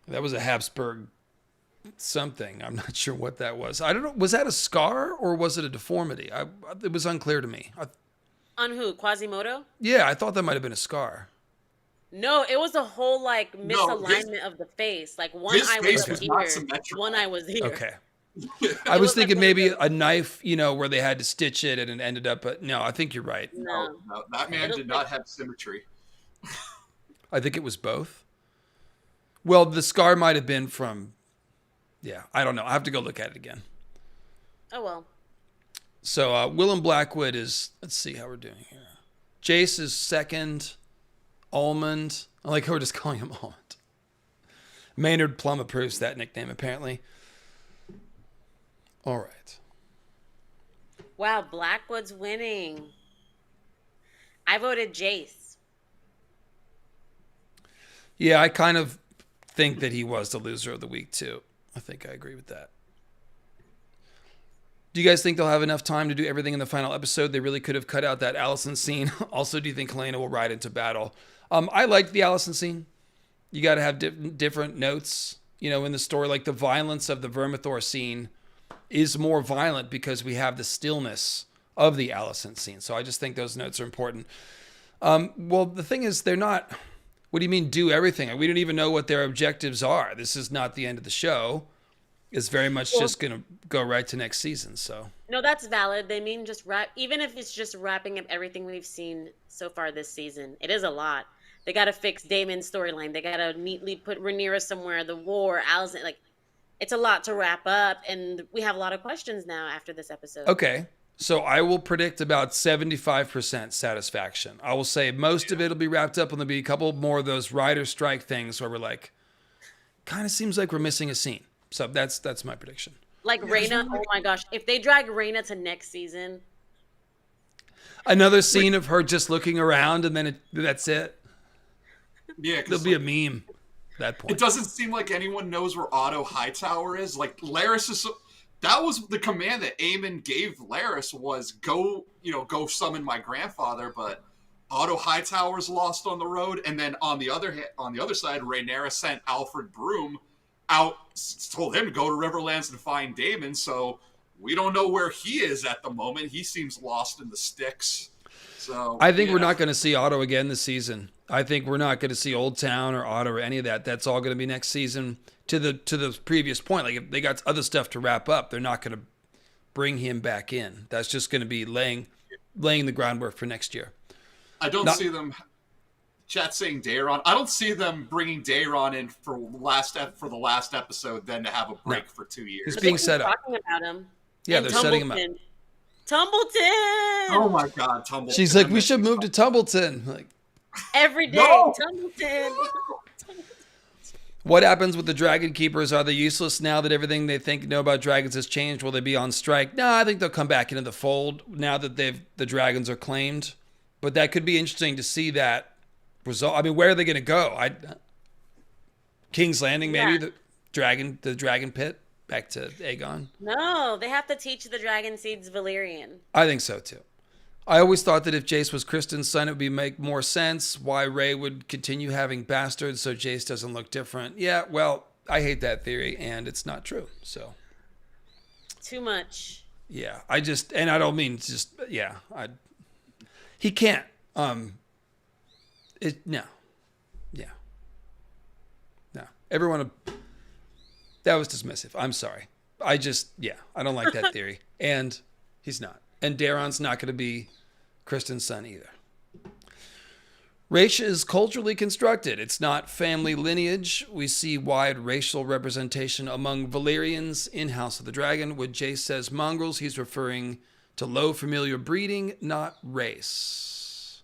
That was a Habsburg something. I'm not sure what that was. I don't know. Was that a scar or was it a deformity? It was unclear to me. On who? Quasimodo? Yeah, I thought that might have been a scar. No, it was a whole like misalignment of the face. Like one eye was here, one eye was here. Okay. I was thinking maybe a knife, where they had to stitch it and it ended up, but no, I think you're right. No, that man did not have symmetry. I think it was both. Well, the scar might have been from, I don't know. I have to go look at it again. Oh, well. So Willem Blackwood is, let's see how we're doing here. Jace is second. Almond. I like how we're just calling him Almond. Maynard Plum approves that nickname, apparently. All right. Wow, Blackwood's winning. I voted Jace. Yeah, I kind of think that he was the loser of the week, too. I think I agree with that. Do you guys think they'll have enough time to do everything in the final episode? They really could have cut out that Allison scene. Also, do you think Helena will ride into battle? I liked the Allison scene. You got to have different notes, in the story. Like the violence of the Vermithor scene is more violent because we have the stillness of the Allison scene. So I just think those notes are important. Well, the thing is, they're not. What do you mean do everything? We don't even know what their objectives are. This is not the end of the show. It's very much just going to go right to next season. So no, that's valid. They mean just wrap. Even if it's just wrapping up everything we've seen so far this season, it is a lot. They got to fix Damon's storyline. They got to neatly put Rhaenyra somewhere. The war, Allison, it's a lot to wrap up, and we have a lot of questions now after this episode. Okay, so I will predict about 75% satisfaction. I will say most of it will be wrapped up, and there'll be a couple more of those writer strike things where we're like, kind of seems like we're missing a scene. So that's my prediction. Like Rhaena, oh my gosh, if they drag Rhaena to next season, another scene of her just looking around, and then that's it. Yeah, there'll be a meme at that point. It doesn't seem like anyone knows where Otto Hightower is. Like Larys is. That was the command that Aemon gave Larys was go summon my grandfather. But Otto Hightower's lost on the road, and then on the other side, Rhaenyra sent Alfred Broom out, told him to go to Riverlands and find Daemon. So we don't know where he is at the moment. He seems lost in the sticks. So I think we're not going to see Otto again this season. I think we're not going to see Old Town or Otto or any of that. That's all going to be next season. To the previous point, like if they got other stuff to wrap up, they're not going to bring him back in. That's just going to be laying the groundwork for next year. I don't see them. Chat saying Daeron. I don't see them bringing Daeron in for the last episode, then to have a break for 2 years. He's being set up. Talking about him. Yeah, and they're setting him up. Tumbleton. Oh my God, Tumbleton. She's like, we should move to Tumbleton. Like every day, No! Tumbleton. What happens with the Dragon Keepers? Are they useless now that everything they know about dragons has changed? Will they be on strike? No, I think they'll come back into the fold now that the dragons are claimed. But that could be interesting to see that result. I mean, where are they going to go? King's Landing, maybe the dragon pit, back to Aegon. No, they have to teach the dragon seeds Valyrian. I think so too. I always thought that if Jace was Kristen's son, it would make more sense why Rey would continue having bastards so Jace doesn't look different. Yeah, well, I hate that theory, and it's not true. So Too much. yeah, I don't mean just he can't. No. Everyone, that was dismissive. I'm sorry. I don't like that theory, and he's not. And Daeron's not going to be Kristen's son either. Race is culturally constructed. It's not family lineage. We see wide racial representation among Valyrians in House of the Dragon. When Jace says mongrels, he's referring to low familiar breeding, not race.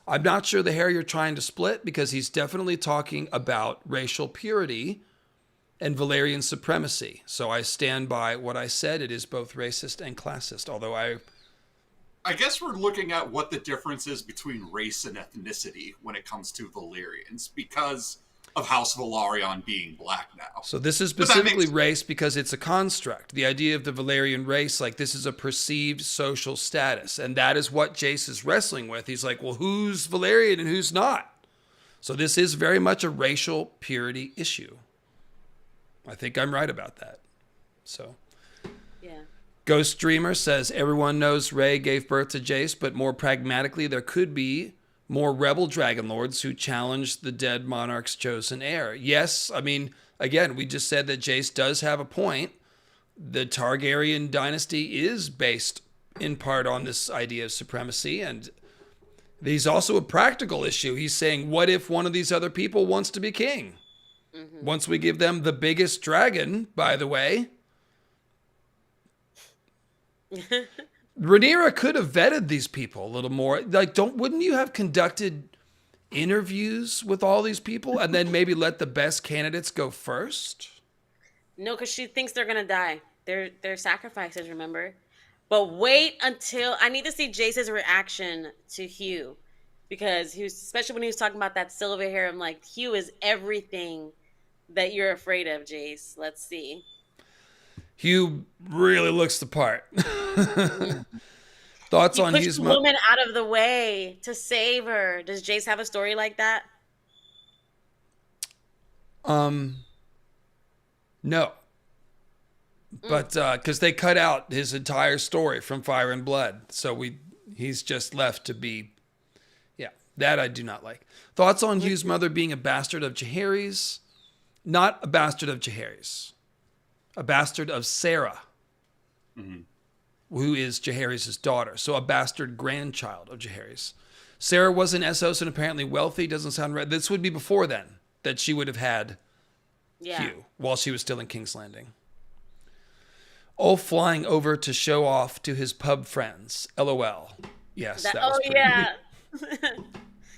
I'm not sure the hair you're trying to split, because he's definitely talking about racial purity and Valyrian supremacy. So I stand by what I said. It is both racist and classist, although I guess we're looking at what the difference is between race and ethnicity when it comes to Valyrians, because of House Velaryon being black now. So this is specifically race because it's a construct. The idea of the Valyrian race, like this is a perceived social status. And that is what Jace is wrestling with. He's like, well, who's Valyrian and who's not? So this is very much a racial purity issue. I think I'm right about that. So, Yeah. Ghost Dreamer says everyone knows Rey gave birth to Jace, but more pragmatically, there could be more rebel dragon lords who challenge the dead monarch's chosen heir. Yes, I mean, again, we just said that Jace does have a point. The Targaryen dynasty is based in part on this idea of supremacy, and he's also a practical issue. He's saying, what if one of these other people wants to be king? Mm-hmm. Once we give them the biggest dragon, by the way. Rhaenyra could have vetted these people a little more. Like, wouldn't you have conducted interviews with all these people and then maybe let the best candidates go first? No, because she thinks they're gonna die. They're sacrifices, remember? But wait until I need to see Jace's reaction to Hugh, because especially when he was talking about that silver hair, I'm like, Hugh is everything that you're afraid of, Jace. Let's see. Hugh really looks the part. Thoughts on Hugh's pushed the woman out of the way to save her. Does Jace have a story like that? No. But because they cut out his entire story from Fire and Blood, so he's just left to be. Yeah, that I do not like. Thoughts on Hugh's mother being a bastard of Jaehaerys? Not a bastard of Jaehaerys. A bastard of Sarah, who is Jaehaerys' daughter. So a bastard grandchild of Jaehaerys. Sarah was in Essos and apparently wealthy. Doesn't sound right. This would be before then that she would have had Hugh while she was still in King's Landing. Ulf flying over to show off to his pub friends. LOL. Yes, that was pretty good.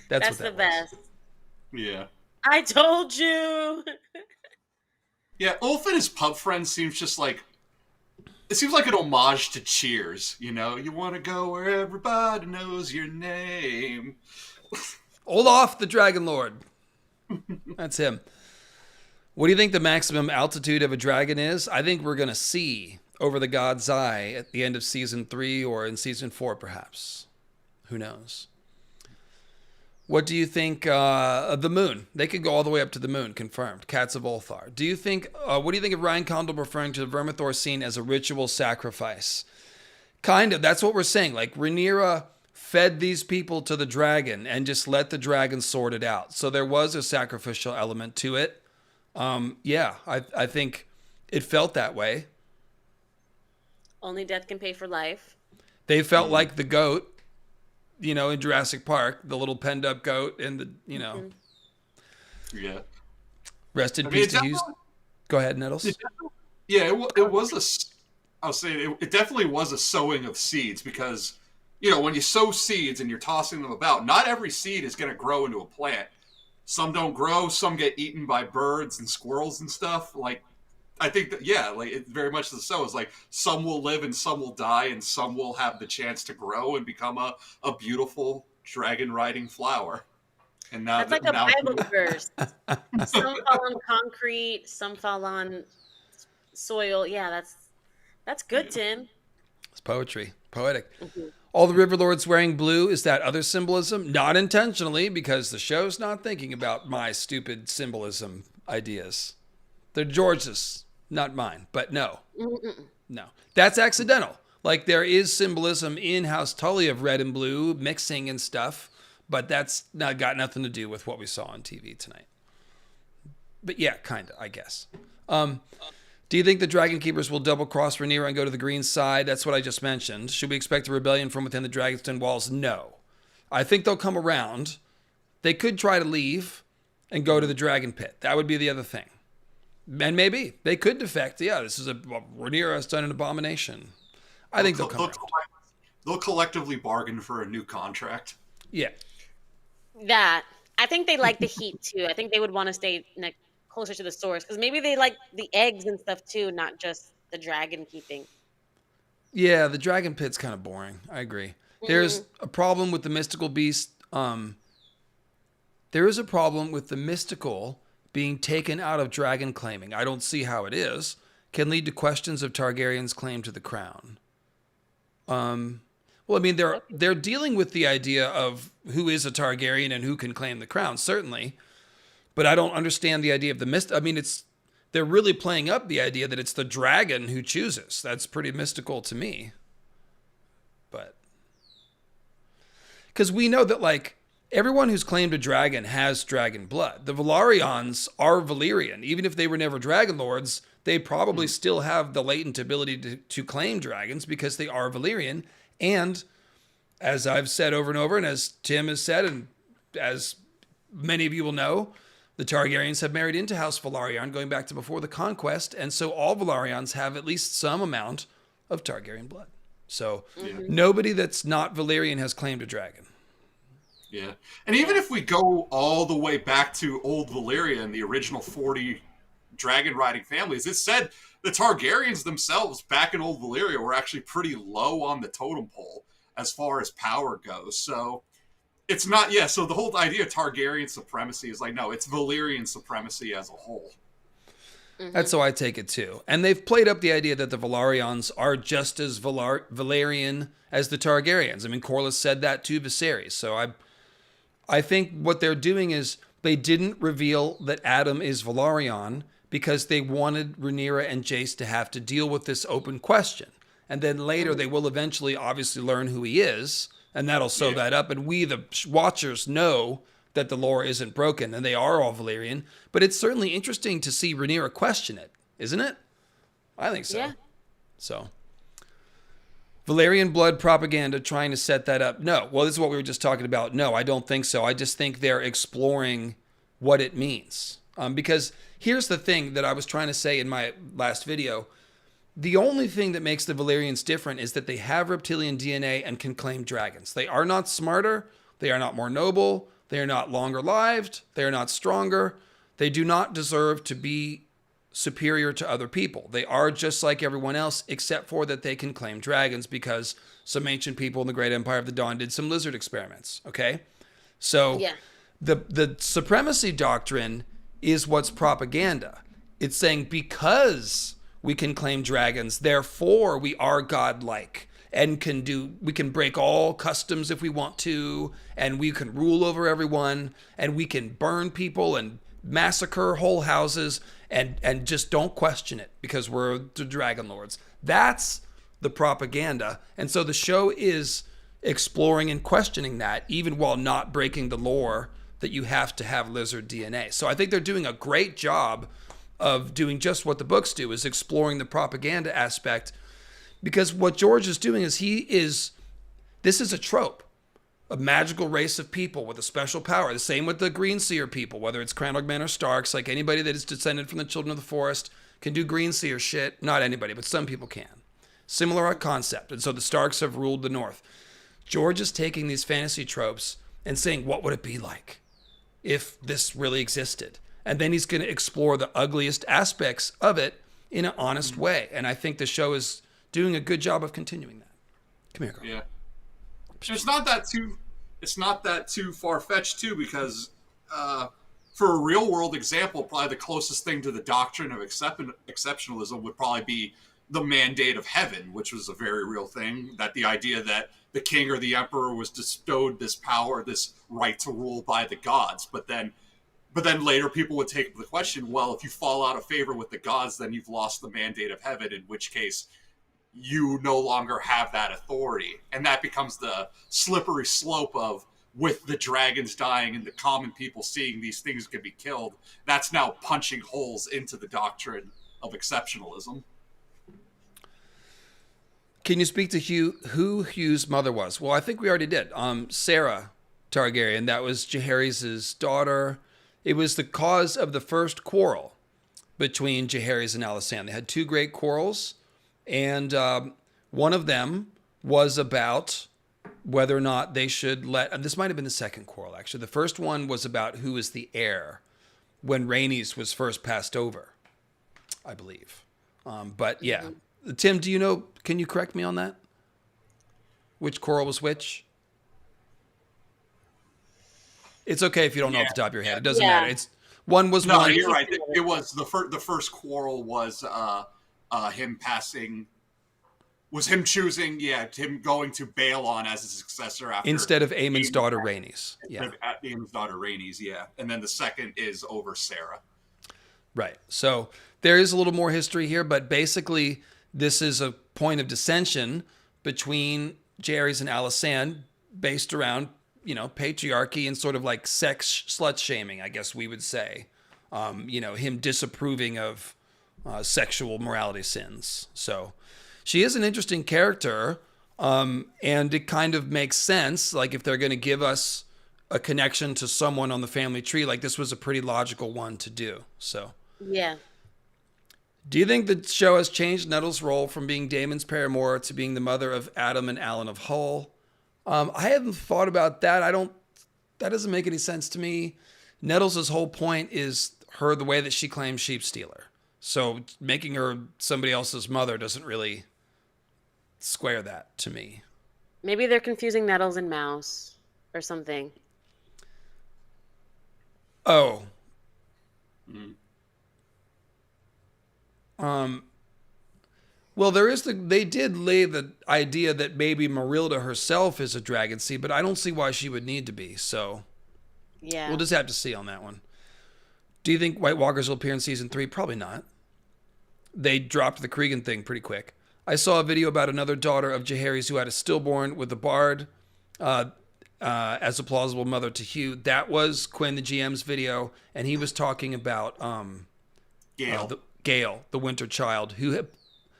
That's the best. Yeah. I told you. Yeah, Ulf and his pub friends seems like an homage to Cheers, you know? You want to go where everybody knows your name. Olaf the Dragon Lord. That's him. What do you think the maximum altitude of a dragon is? I think we're going to see Over the God's Eye at the end of season 3 or in season 4, perhaps. Who knows? What do you think of the moon? They could go all the way up to the moon, confirmed. Cats of Ulthar. Do you think? What do you think of Ryan Condal referring to the Vermithor scene as a ritual sacrifice? Kind of. That's what we're saying. Like Rhaenyra fed these people to the dragon and just let the dragon sort it out. So there was a sacrificial element to it. Yeah, I think it felt that way. Only death can pay for life. They felt like the goat. In Jurassic Park, the little penned up goat and the, Yeah. Rest in peace to Hughes. Go ahead, Nettles. Yeah, it was I'll say it definitely was a sowing of seeds because, when you sow seeds and you're tossing them about, not every seed is going to grow into a plant. Some don't grow, some get eaten by birds and squirrels and stuff. Like, I think that, it very much the so is like some will live and some will die and some will have the chance to grow and become a beautiful dragon riding flower. And now that's like a Bible verse. Some fall on concrete, some fall on soil. Yeah, that's good, Tim. It's poetry, poetic. Mm-hmm. All the River Lords wearing blue, is that other symbolism? Not intentionally, because the show's not thinking about my stupid symbolism ideas. They're George's. Not mine, but no. No. That's accidental. Like there is symbolism in House Tully of red and blue mixing and stuff, but that's got nothing to do with what we saw on TV tonight. But yeah, kind of, I guess. Do you think the Dragon Keepers will double cross Rhaenyra and go to the green side? That's what I just mentioned. Should we expect a rebellion from within the Dragonstone walls? No. I think they'll come around. They could try to leave and go to the Dragon Pit. That would be the other thing. And maybe they could defect. Yeah, this is Rhaenyra has done an abomination. I think they'll come around. They'll collectively bargain for a new contract. Yeah. I think they like the heat too. I think they would want to stay closer to the source because maybe they like the eggs and stuff too, not just the dragon keeping. Yeah, the Dragon Pit's kind of boring. I agree. Mm-hmm. There's a problem with the mystical beast. There is a problem with the mystical being taken out of dragon claiming. I don't see how it is. Can lead to questions of Targaryen's claim to the crown. Well, I mean, they're dealing with the idea of who is a Targaryen and who can claim the crown, certainly. But I don't understand the idea of the I mean, they're really playing up the idea that it's the dragon who chooses. That's pretty mystical to me. But because we know that, like, everyone who's claimed a dragon has dragon blood. The Velaryons are Valyrian. Even if they were never dragon lords, they probably still have the latent ability to claim dragons because they are Valyrian. And as I've said over and over, and as Tim has said, and as many of you will know, the Targaryens have married into House Velaryon going back to before the conquest. And so all Velaryons have at least some amount of Targaryen blood. So nobody that's not Valyrian has claimed a dragon. Yeah. And even if we go all the way back to old Valyria and the original 40 dragon riding families, it said the Targaryens themselves back in old Valyria were actually pretty low on the totem pole as far as power goes. So it's not, so the whole idea of Targaryen supremacy is like, no, it's Valyrian supremacy as a whole. Mm-hmm. That's how I take it too. And they've played up the idea that the Velaryons are just as Valyrian as the Targaryens. I mean, Corlys said that to Viserys. So I think what they're doing is they didn't reveal that Adam is Velaryon because they wanted Rhaenyra and Jace to have to deal with this open question. And then later they will eventually obviously learn who he is, and that'll sew that up. And we, the watchers, know that the lore isn't broken and they are all Valyrian. But it's certainly interesting to see Rhaenyra question it, isn't it? I think so. Yeah. So, Valyrian blood propaganda trying to set that up. No. Well, this is what we were just talking about. No, I don't think so. I just think they're exploring what it means. Because here's the thing that I was trying to say in my last video. The only thing that makes the Valyrians different is that they have reptilian DNA and can claim dragons. They are not smarter. They are not more noble. They are not longer lived. They are not stronger. They do not deserve to be superior to other people. They are just like everyone else, except for that they can claim dragons because some ancient people in the Great Empire of the Dawn did some lizard experiments. Okay? So the supremacy doctrine is what's propaganda. It's saying because we can claim dragons, therefore we are godlike. and we can break all customs if we want to, and we can rule over everyone, and we can burn people and massacre whole houses, and just don't question it because we're the Dragon Lords. That's the propaganda. And so the show is exploring and questioning that, even while not breaking the lore that you have to have lizard DNA. So I think they're doing a great job of doing just what the books do, is exploring the propaganda aspect. Because what George is doing is this is a trope. A magical race of people with a special power. The same with the Green Seer people, whether it's Crandog Men or Starks. Like anybody that is descended from the Children of the Forest can do Green Seer shit. Not anybody, but some people can. Similar concept. And so the Starks have ruled the North. George is taking these fantasy tropes and saying, what would it be like if this really existed? And then he's going to explore the ugliest aspects of it in an honest way. And I think the show is doing a good job of continuing that. Come here, girl. Yeah. It's not that too far-fetched, too, because for a real-world example, probably the closest thing to the doctrine of exceptionalism would probably be the mandate of heaven, which was a very real thing, that the idea that the king or the emperor was bestowed this power, this right to rule by the gods. But then later people would take the question, well, if you fall out of favor with the gods, then you've lost the mandate of heaven, in which case you no longer have that authority. And that becomes the slippery slope of, with the dragons dying and the common people seeing these things could be killed, that's now punching holes into the doctrine of exceptionalism. Can you speak to who Hugh's mother was? Well, I think we already did. Sarah Targaryen, that was Jaehaerys' daughter. It was the cause of the first quarrel between Jaehaerys and Alysanne. They had two great quarrels, and one of them was about whether or not they should let... This might have been the second quarrel, actually. The first one was about who is the heir when Rhaenys was first passed over, I believe. But yeah. Tim, do you know... Can you correct me on that? Which quarrel was which? It's okay if you don't know off the top of your head. It doesn't matter. It's one was no, one. You're right. It was the first quarrel was him passing. Was him choosing? Yeah, him going to Baelon as his successor after instead of Aemon's daughter Rhaenys. Yeah, Aemon's daughter Rhaenys. Yeah, and then the second is over Sarah. Right. So there is a little more history here, but basically this is a point of dissension between Jaehaerys and Alysanne based around, patriarchy and sort of like sex slut shaming, I guess we would say. Him disapproving of sexual morality sins. So she is an interesting character, and it kind of makes sense. Like if they're going to give us a connection to someone on the family tree, like this was a pretty logical one to do. So yeah. Do you think the show has changed Nettles' role from being Daemon's paramour to being the mother of Adam and Alan of Hull? I haven't thought about that. That doesn't make any sense to me. Nettles' whole point is the way that she claims sheep stealer. So making her somebody else's mother doesn't really square that to me. Maybe they're confusing Nettles and Mouse or something. Oh. Well, they did lay the idea that maybe Marilda herself is a dragon seed, but I don't see why she would need to be. So yeah, we'll just have to see on that one. Do you think White Walkers will appear in season 3? Probably not. They dropped the Cregan thing pretty quick. I saw a video about another daughter of Jaehaerys who had a stillborn with a bard as a plausible mother to Hugh. That was Quinn, the GM's video, and he was talking about Gale, the Winter Child, who had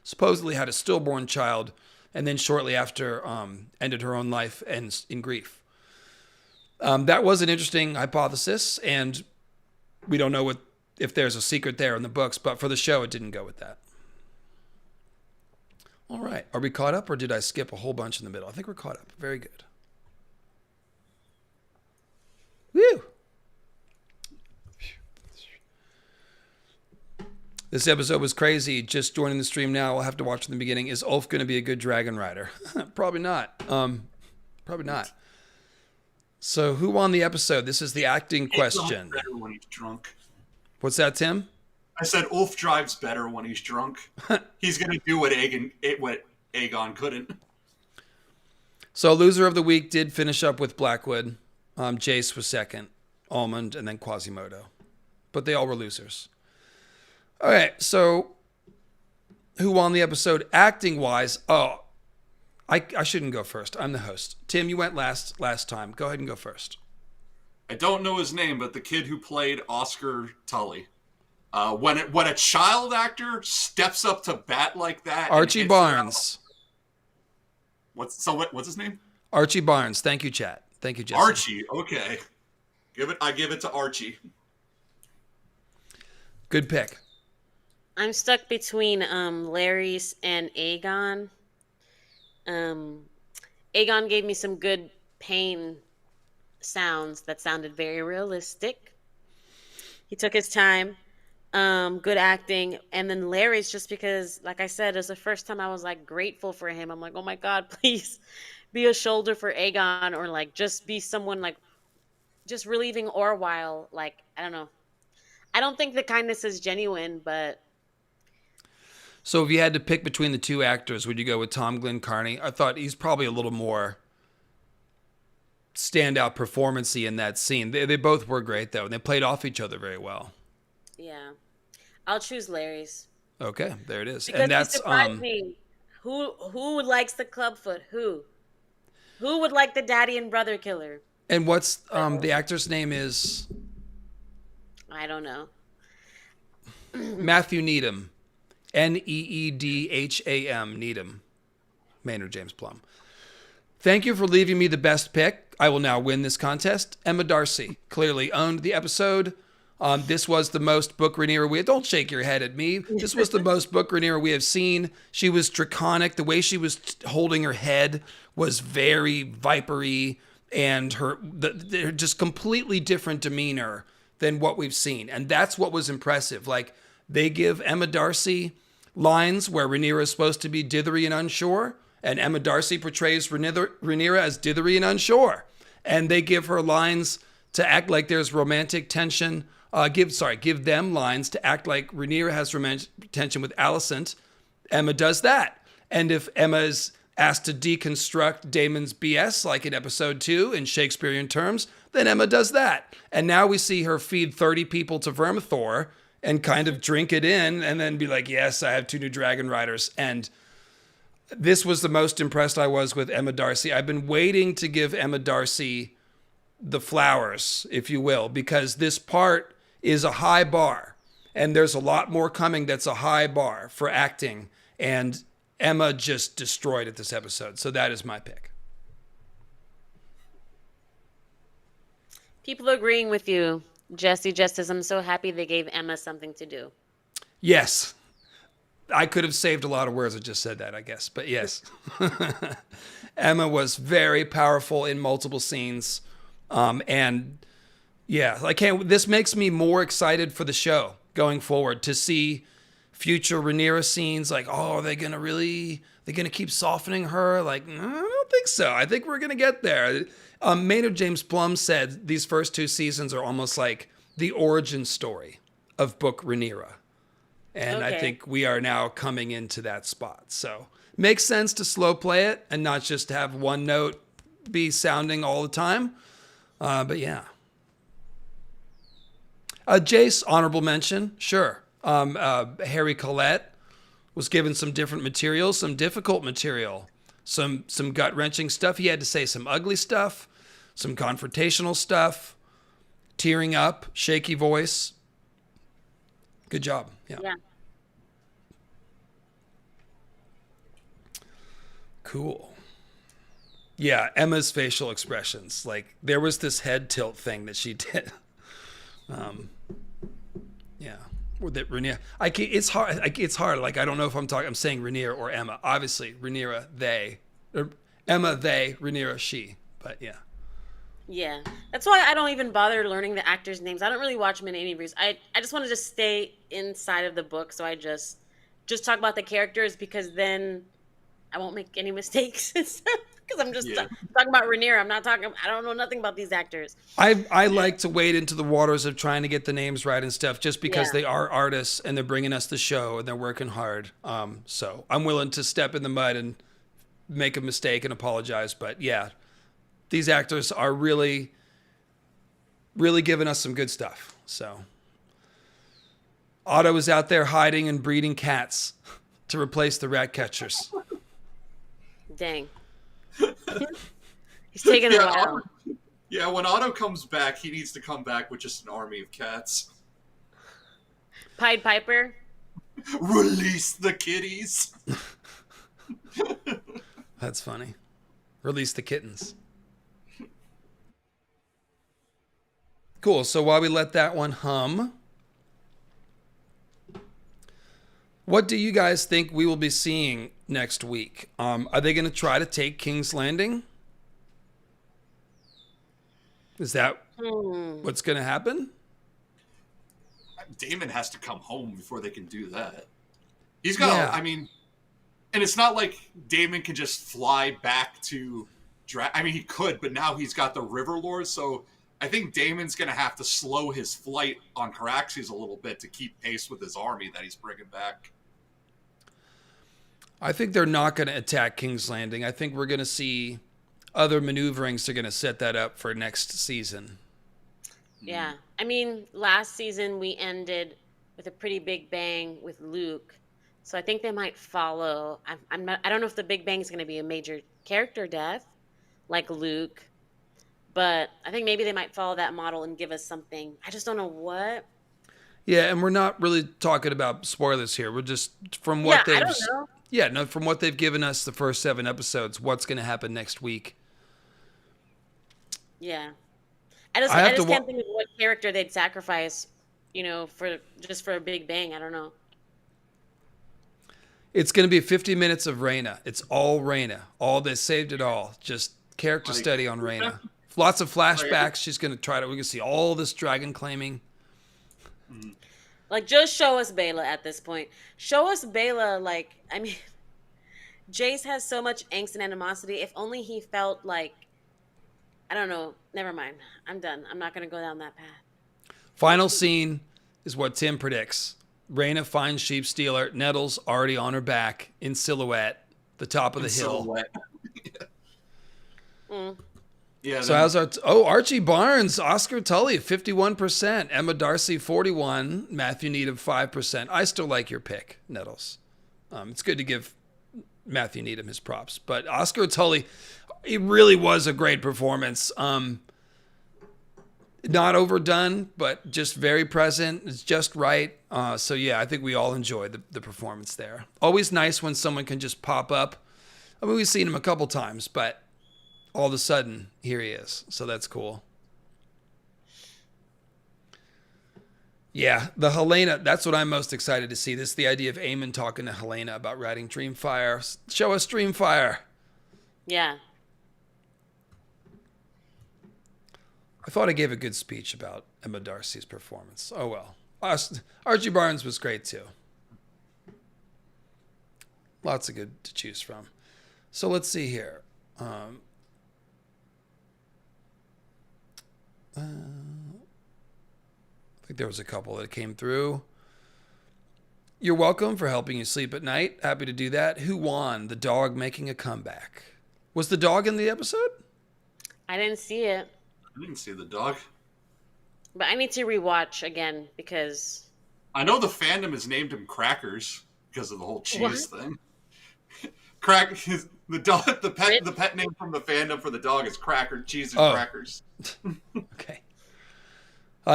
supposedly had a stillborn child, and then shortly after ended her own life and in grief. That was an interesting hypothesis, and we don't know if there's a secret there in the books, but for the show, it didn't go with that. All right. Are we caught up, or did I skip a whole bunch in the middle? I think we're caught up. Very good. Woo! This episode was crazy. Just joining the stream now. I'll have to watch from the beginning. Is Ulf going to be a good dragon rider? Probably not. Probably not. So who won the episode? This is the acting question. Better when he's drunk. What's that, Tim? I said Ulf drives better when he's drunk. He's going to do what Aegon couldn't. So loser of the week did finish up with Blackwood. Jace was second, Almond, and then Quasimodo. But they all were losers. All right, so who won the episode acting-wise? Oh, I shouldn't go first. I'm the host. Tim, you went last time. Go ahead and go first. I don't know his name, but the kid who played Oscar Tully. When a child actor steps up to bat like that, Archie Barnes. What's his name? Archie Barnes. Thank you, chat. Thank you, Jesse. Archie. Okay, I give it to Archie. Good pick. I'm stuck between Larry's and Aegon. Aegon gave me some good pain sounds that sounded very realistic. He took his time. Good acting. And then Larry's, just because, like I said, it was the first time I was like grateful for him. I'm like, oh my God, please be a shoulder for Aegon, or like just be someone like just relieving Orwell. Like, I don't know. I don't think the kindness is genuine, but. So if you had to pick between the two actors, would you go with Tom Glencarney? I thought he's probably a little more standout performance-y in that scene. They both were great, though, and they played off each other very well. Yeah. I'll choose Larry's. Okay, there it is. Because and that's he surprised me. Who likes the clubfoot? Who would like the daddy and brother killer? And what's the actor's name is? I don't know. Matthew Needham. Needham. Needham. Maynard James Plum. Thank you for leaving me the best pick. I will now win this contest. Emma Darcy clearly owned the episode. This was the most book Rhaenyra we have. Don't shake your head at me. This was the most book Rhaenyra we have seen. She was draconic. The way she was holding her head was very vipery, and her just completely different demeanor than what we've seen. And that's what was impressive. Like, they give Emma Darcy lines where Rhaenyra is supposed to be dithery and unsure, and Emma Darcy portrays Rhaenyra as dithery and unsure. And they give her lines to act like there's romantic tension. Give them lines to act like Rhaenyra has romantic tension with Alicent. Emma does that. And if Emma is asked to deconstruct Daemon's BS, like in episode 2 in Shakespearean terms, then Emma does that. And now we see her feed 30 people to Vermithor and kind of drink it in and then be like, yes, I have 2 new dragon riders. And this was the most impressed I was with Emma Darcy. I've been waiting to give Emma Darcy the flowers, if you will, because this part is a high bar. And there's a lot more coming that's a high bar for acting. And Emma just destroyed it this episode. So that is my pick. People agreeing with you. Jesse just says, I'm so happy they gave Emma something to do. Yes. I could have saved a lot of words. I just said that, I guess. But yes. Emma was very powerful in multiple scenes. And yeah, this makes me more excited for the show going forward to see future Rhaenyra scenes. Like, oh, they're going to keep softening her? Like, no, I don't think so. I think we're going to get there. Maynard James Plum said these first 2 seasons are almost like the origin story of book Rhaenyra. And okay. I think we are now coming into that spot. So makes sense to slow play it and not just have one note be sounding all the time. But yeah. Jace, honorable mention. Sure. Harry Collette was given some different material, some difficult material, some gut-wrenching stuff. He had to say some ugly stuff, some confrontational stuff, tearing up, shaky voice. Good job. Yeah. Cool. Yeah, Emma's facial expressions. Like, there was this head tilt thing that she did. Yeah. Or that Rhaenyra. It's hard. It's hard. Like, I don't know if I'm saying Rhaenyra or Emma. Obviously, Rhaenyra, they. Or Emma, they. Rhaenyra, she. But yeah. Yeah. That's why I don't even bother learning the actors' names. I don't really watch many interviews. I just want to just stay inside of the book. So I just talk about the characters, because then I won't make any mistakes. Because I'm just talking about Rhaenyra. I don't know nothing about these actors. I like to wade into the waters of trying to get the names right and stuff, just because they are artists and they're bringing us the show and they're working hard. So I'm willing to step in the mud and make a mistake and apologize. But yeah, these actors are really, really giving us some good stuff. So Otto is out there hiding and breeding cats to replace the rat catchers. Dang. He's taking a while. Yeah, when Otto comes back, he needs to come back with just an army of cats. Pied Piper. Release the kitties. That's funny. Release the kittens. Cool. So while we let that one hum, what do you guys think we will be seeing next week? Are they going to try to take King's Landing? Is that what's going to happen? Daemon has to come home before they can do that. He's got, I mean, and it's not like Daemon can just fly back to, I mean, he could, but now he's got the River Lords, so I think Daemon's going to have to slow his flight on Caraxes a little bit to keep pace with his army that he's bringing back. I think they're not going to attack King's Landing. I think we're going to see other maneuverings. They're going to set that up for next season. Yeah. I mean, last season we ended with a pretty big bang with Luke. So I think they might follow. I don't know if the big bang is going to be a major character death like Luke, but I think maybe they might follow that model and give us something. I just don't know what. Yeah, and we're not really talking about spoilers here. We're just from what they've. I don't know. Yeah, no, from what they've given us the first 7 episodes, what's going to happen next week. Yeah. I just can't think of what character they'd sacrifice, for a big bang. I don't know. It's going to be 50 minutes of Rhaena. It's all Rhaena. They saved it all. Just character study on Rhaena. Lots of flashbacks. She's going to we're going to see all this dragon claiming. Like, just show us Bela at this point. Show us Bela, Jace has so much angst and animosity. If only he felt like, I don't know. Never mind. I'm done. I'm not going to go down that path. Final scene is what Tim predicts. Rhaena finds Sheep Stealer. Nettles already on her back in silhouette, the top of the hill. Yeah. So how's our... Archie Barnes, Oscar Tully, 51%. Emma Darcy, 41%. Matthew Needham, 5%. I still like your pick, Nettles. It's good to give Matthew Needham his props. But Oscar Tully, it really was a great performance. Not overdone, but just very present. It's just right. So yeah, I think we all enjoyed the performance there. Always nice when someone can just pop up. I mean, we've seen him a couple times, but all of a sudden, here he is. So that's cool. Yeah, the Helena, that's what I'm most excited to see. This is the idea of Aemon talking to Helena about writing Dreamfire. Show us Dreamfire. Yeah. I thought I gave a good speech about Emma Darcy's performance. Oh, well. Archie Barnes was great, too. Lots of good to choose from. So let's see here. I think there was a couple that came through. You're welcome for helping you sleep at night. Happy to do that. Who won? The dog making a comeback. Was the dog in the episode? I didn't see it. I didn't see the dog. But I need to rewatch again because... I know the fandom has named him Crackers because of the whole cheese thing. The pet name from the fandom for the dog is Cracker. Cheese and Crackers. Okay.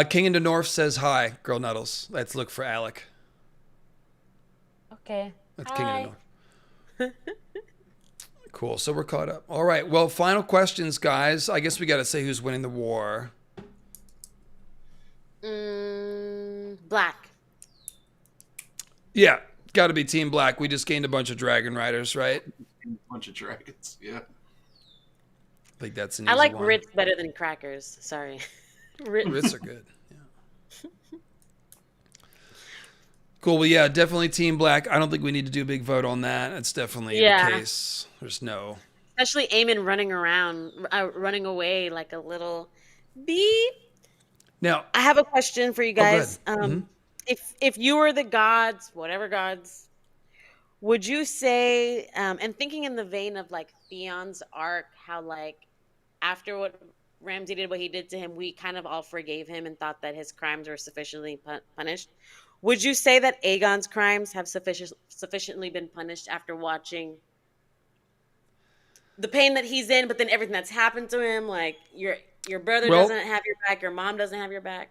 King in the North says hi, Girl Nettles. Let's look for Alec. Okay. That's King in the North. Cool. So we're caught up. All right. Well, final questions, guys. I guess we got to say who's winning the war. Black. Yeah. Got to be Team Black. We just gained a bunch of Dragon Riders, right? A bunch of dragons, yeah. I think that's an easy I like one. Ritz better than Crackers. Sorry. Ritz are good. Yeah. Cool. Well, yeah, definitely Team Black. I don't think we need to do a big vote on that. It's definitely the case. There's no... Especially Aemon running away like a little beep. Now, I have a question for you guys. If If you were the gods, whatever gods, Would you say, and thinking in the vein of like Theon's arc, how like after what Ramsay did, what he did to him, we kind of all forgave him and thought that his crimes were sufficiently punished. Would you say that Aegon's crimes have sufficiently been punished after watching the pain that he's in, but then everything that's happened to him, like your brother Well, doesn't have your back, your mom doesn't have your back.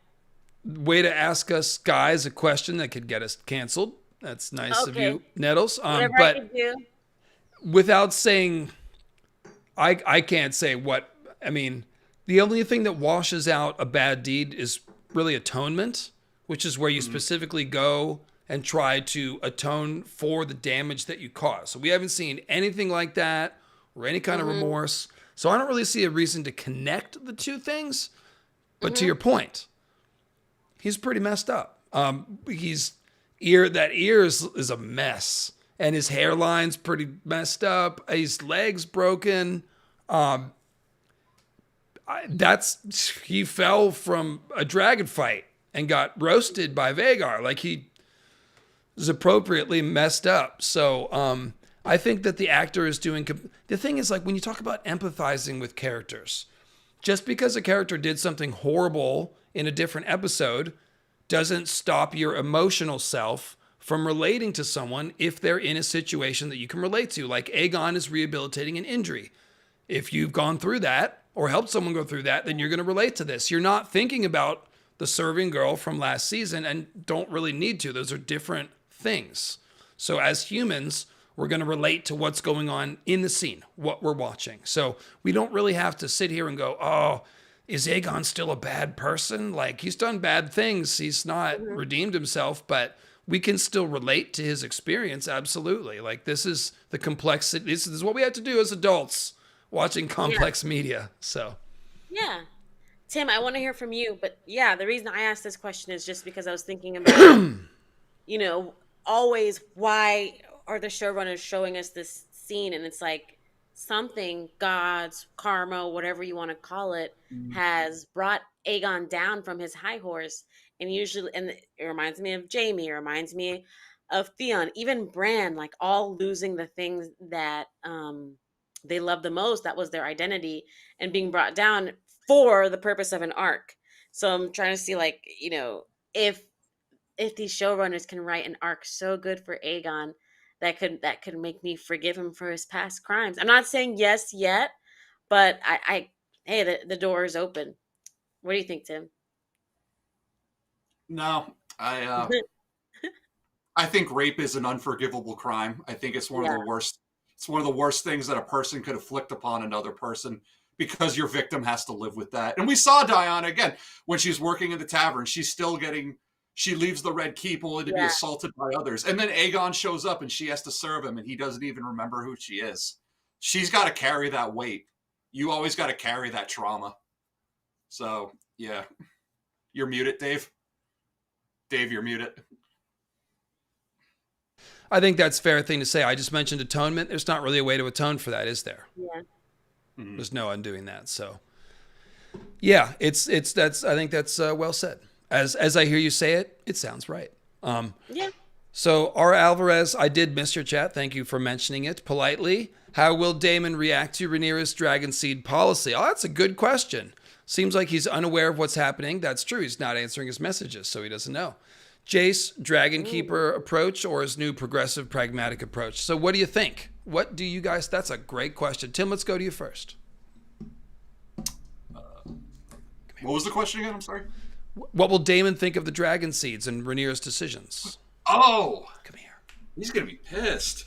way to ask us guys a question that could get us canceled. That's nice of Okay, you, Nettles. whatever I But can do. without saying, I can't say what, I mean, the only thing that washes out a bad deed is really atonement, which is where you specifically go and try to atone for the damage that you caused. So we haven't seen anything like that or any kind of remorse. So I don't really see a reason to connect the two things. But to your point, he's pretty messed up. That ear is a mess, and his hairline's pretty messed up. His legs broken. He fell from a dragon fight and got roasted by Vagar. Like, he was appropriately messed up. So I think that the actor is doing. The thing is, like, when you talk about empathizing with characters, just because a character did something horrible in a different episode doesn't stop your emotional self from relating to someone if they're in a situation that you can relate to. Like, Aegon is rehabilitating an injury. If you've gone through that or helped someone go through that, then you're going to relate to this. You're not thinking about the serving girl from last season, and don't really need to. Those are different things. So as humans, we're going to relate to what's going on in the scene, what we're watching. So we don't really have to sit here and go, oh, is Aegon still a bad person? Like, he's done bad things. He's not redeemed himself, but we can still relate to his experience. Absolutely. Like, this is the complexity. This is what we have to do as adults watching complex media. So, Yeah. Tim, I want to hear from you. But yeah, the reason I asked this question is just because I was thinking about, always why are the showrunners showing us this scene? And it's like something, God's karma, whatever you want to call it, has brought Aegon down from his high horse. And it reminds me of Jaime, it reminds me of Theon, even Bran, like all losing the things that they love the most, that was their identity, and being brought down for the purpose of an arc. So I'm trying to see, like, if these showrunners can write an arc so good for Aegon that could make me forgive him for his past crimes. I'm not saying yes yet, but I hey, the door is open. What do you think, Tim? No, I think rape is an unforgivable crime. I think it's one of Yeah. the worst. It's one of the worst things that a person could afflict upon another person, because your victim has to live with that. And we saw Diana again when she's working in the tavern. She leaves the Red Keep only to be assaulted by others. And then Aegon shows up and she has to serve him, and he doesn't even remember who she is. She's got to carry that weight. You always got to carry that trauma. So, yeah. You're muted, Dave. Dave, you're muted. I think that's a fair thing to say. I just mentioned atonement. There's not really a way to atone for that, is there? Yeah. There's no undoing that. So, yeah, I think that's well said. As I hear you say it, it sounds right. Yeah. So, R. Alvarez, I did miss your chat. Thank you for mentioning it politely. How will Daemon react to Rhaenyra's dragon seed policy? Oh, that's a good question. Seems like he's unaware of what's happening. That's true. He's not answering his messages, so he doesn't know. Jace, Dragon Keeper approach or his new progressive pragmatic approach? So what do you think? What do you guys... That's a great question. Tim, let's go to you first. What was the question again? I'm sorry. What will Daemon think of the dragon seeds and Rhaenyra's decisions? Oh, Come here. he's gonna be pissed.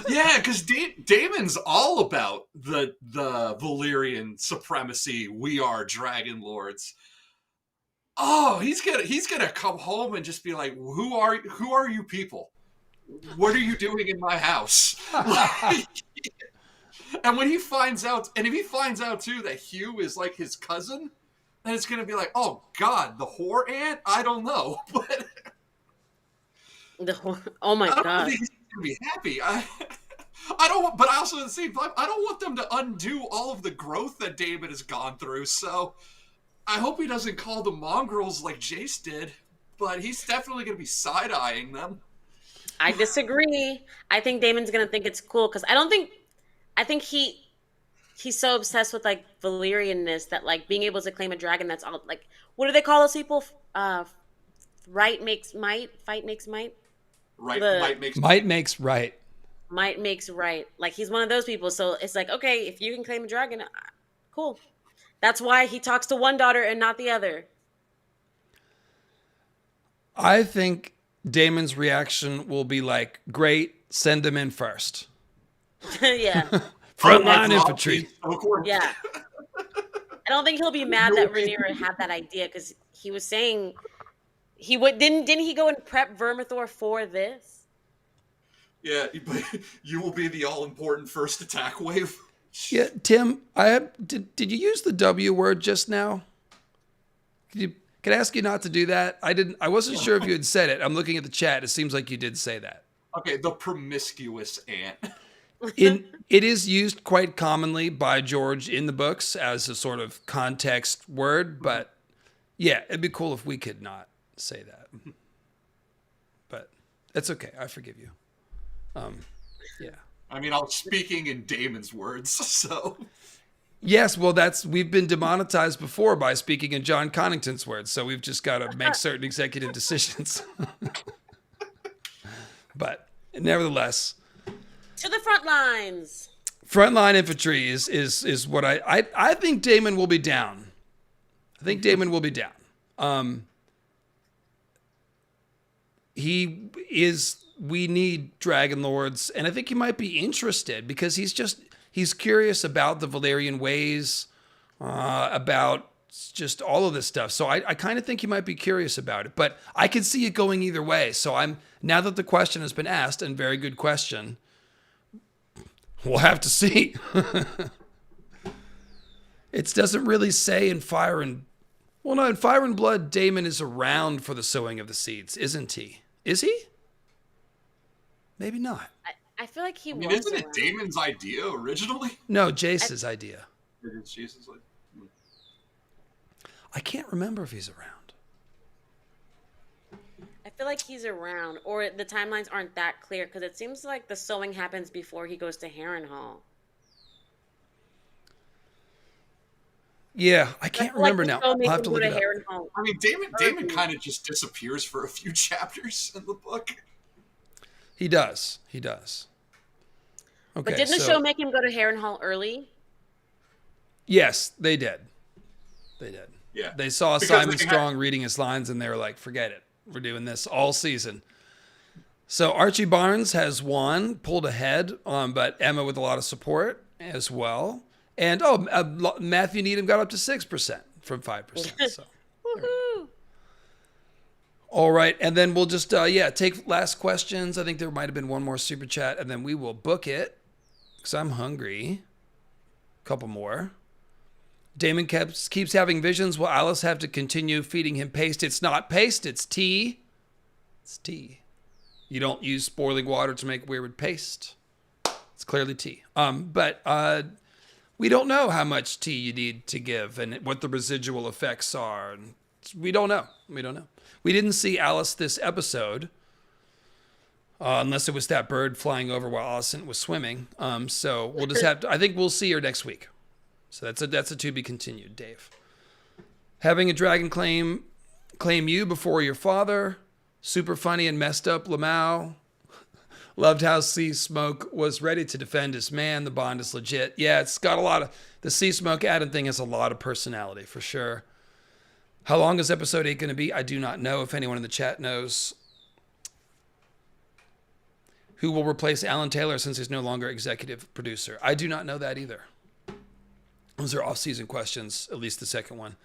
Yeah, because Daemon's all about the Valyrian supremacy. We are dragon lords. Oh, he's gonna come home and just be like, who are you people? What are you doing in my house? And when he finds out, and if he finds out too that Hugh is like his cousin, then it's gonna be like, oh God, the whore aunt? I don't know, but Oh my I don't God. think he's gonna be happy. I don't, but also at the same time, I don't want them to undo all of the growth that Daemon has gone through. So I hope he doesn't call the mongrels like Jace did, but he's definitely gonna be side-eyeing them. I disagree. I think Damon's gonna think it's cool because I think he's so obsessed with like Valyrianness that like being able to claim a dragon that's all like what do they call those people? Right makes might, fight makes might. Right, The Might makes right. might makes right. Like he's one of those people. So it's like, okay, if you can claim a dragon, cool. That's why he talks to one daughter and not the other. I think Damon's reaction will be like, great, send them in first. Yeah. Frontline infantry. Yeah. I don't think he'll be mad that Rhaenyra had that idea because he was saying he would didn't he go and prep Vermithor for this? Yeah, but you will be the all-important first attack wave. Yeah, Tim, did you use the W word just now? Can I ask you not to do that? I wasn't sure if you had said it. I'm looking at the chat. It seems like you did say that. Okay, the promiscuous ant. It is used quite commonly by George in the books as a sort of context word, but yeah, it'd be cool if we could not say that. But it's okay. I forgive you. Yeah. I mean, I was speaking in Damon's words, so. Yes, well, we've been demonetized before by speaking in John Connington's words, so we've just got to make certain executive decisions. But nevertheless, To the front lines. frontline infantry is what I think Damon will be down. I think Damon will be down. We need Dragon Lords, and I think he might be interested because he's curious about the Valyrian ways, about just all of this stuff. So I kind of think he might be curious about it, but I can see it going either way. So now that the question has been asked, and very good question, we'll have to see. It doesn't really say in Fire and Blood, Daemon is around for the sowing of the seeds, isn't he? Is he? Maybe not. I feel like he was. Isn't it around. Damon's idea originally? No, Jace's idea. It's Jesus' like. I can't remember if he's around. I feel like he's around, or the timelines aren't that clear because it seems like the sowing happens before he goes to Harrenhal. Yeah, I can't remember now. I'll have to look it up. I mean, Daemon kind of just disappears for a few chapters in the book. He does. Okay, But didn't the show make him go to Harrenhal early? Yes, they did. Yeah. They saw Because Simon they Strong reading his lines and they were like, forget it. We're doing this all season. So Archie Barnes has won, pulled ahead, but Emma with a lot of support as well. And Matthew Needham got up to 6% from 5%. So. Woohoo! All right, and then we'll just take last questions. I think there might have been one more super chat, and then we will book it because I'm hungry. A couple more. Damon keeps having visions. Will Alice have to continue feeding him paste? It's not paste, it's tea. It's tea. You don't use boiling water to make weird paste. It's clearly tea. But we don't know how much tea you need to give and what the residual effects are. We don't know. We didn't see Alice this episode, unless it was that bird flying over while Alicent was swimming. So we'll just have to. I think we'll see her next week. So that's a to be continued, Dave. Having a dragon claim you before your father. Super funny and messed up, Lamau. Loved how Sea Smoke was ready to defend his man. The bond is legit. Yeah, it's got a lot of. The Sea Smoke Adam thing has a lot of personality for sure. How long is episode 8 going to be? I do not know. If anyone in the chat knows. Who will replace Alan Taylor since he's no longer executive producer? I do not know that either. Those are off-season questions, at least the second one.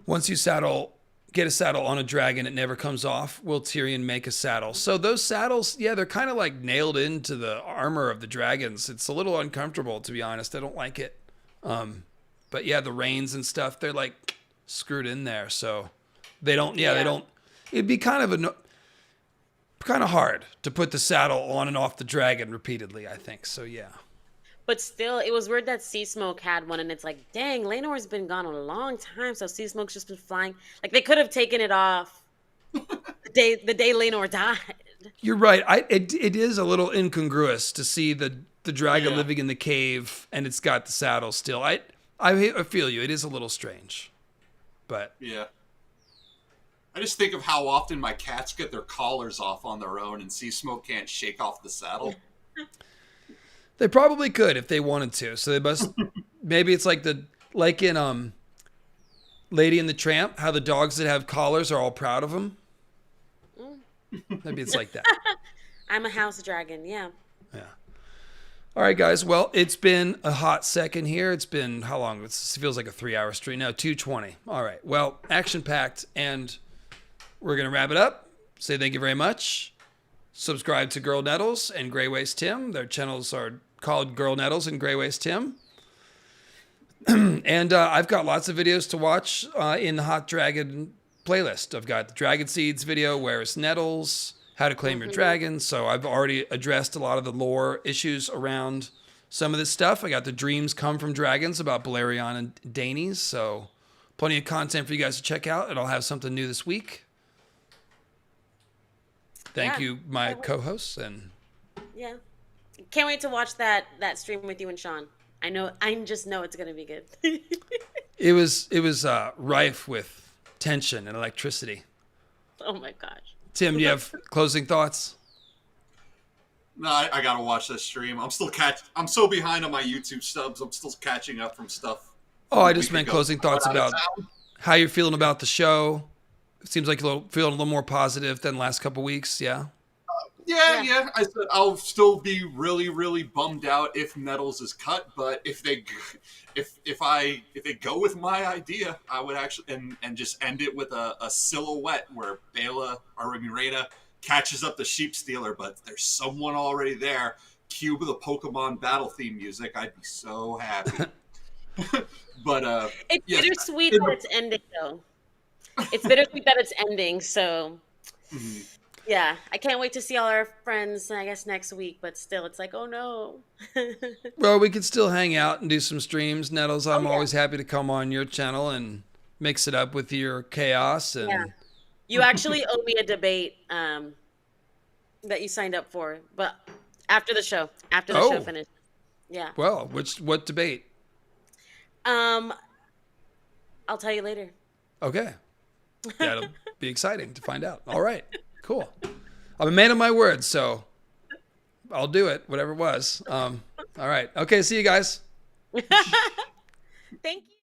Once you get a saddle on a dragon, it never comes off. Will Tyrion make a saddle? So those saddles, yeah, they're kind of like nailed into the armor of the dragons. It's a little uncomfortable, to be honest. I don't like it. But yeah, the reins and stuff, they're like screwed in there. So they don't, they don't. It'd be kind of hard to put the saddle on and off the dragon repeatedly, I think. So yeah. But still, it was weird that Sea Smoke had one, and it's like, dang, Laenor's been gone a long time, so Sea Smoke's just been flying. Like, they could have taken it off the day Laenor died. You're right. It is a little incongruous to see the dragon Yeah. living in the cave and it's got the saddle still. I feel you. It is a little strange, but Yeah. I just think of how often my cats get their collars off on their own and Sea Smoke can't shake off the saddle. they probably could if they wanted to. So they must. Maybe it's like in Lady and the Tramp, how the dogs that have collars are all proud of them. Maybe it's like that. I'm a house dragon. Yeah. Yeah. All right, guys. Well, it's been a hot second here. It's been how long? It feels like a 3-hour stream now. 2:20. All right. Well, action packed, and we're gonna wrap it up. Say thank you very much. Subscribe to Girl Nettles and Grey Waist Tim. Their channels are called Girl Nettles and Grey Waist Tim. And I've got lots of videos to watch in the Hot Dragon playlist. I've got the Dragon Seeds video, Where is Nettles, How to Claim Your Dragon. So I've already addressed a lot of the lore issues around some of this stuff. I got the Dreams Come from Dragons about Balerion and Danes. So plenty of content for you guys to check out. And I'll have something new this week. Thank you, my co-hosts. And Yeah. Can't wait to watch that stream with you and Sean. I just know it's gonna be good. it was rife with tension and electricity. Oh my gosh. Tim, do you have closing thoughts? No, I gotta watch this stream. I'm so behind on my YouTube subs. I'm still catching up from stuff. Oh, I just meant closing thoughts about how you're feeling about the show. It seems like you're feeling a little more positive than the last couple weeks. Yeah. Yeah. I said I'll still be really, really bummed out if Nettles is cut, but if they go with my idea, I would actually and just end it with a silhouette where Rhaena catches up the sheep stealer, but there's someone already there. Cue the Pokemon battle theme music. I'd be so happy. But it's bittersweet that it's ending though. It's bittersweet that it's ending, so yeah, I can't wait to see all our friends, I guess, next week, but still, it's like, oh no. Well, we could still hang out and do some streams. Nettles, I'm always happy to come on your channel and mix it up with your chaos. And Yeah. You actually owe me a debate that you signed up for, but after the show finished. Yeah. Well, what debate? I'll tell you later. Okay. That'll be exciting to find out. All right. Cool. I'm a man of my word, so I'll do it, whatever it was. All right. Okay, see you guys. Thank you.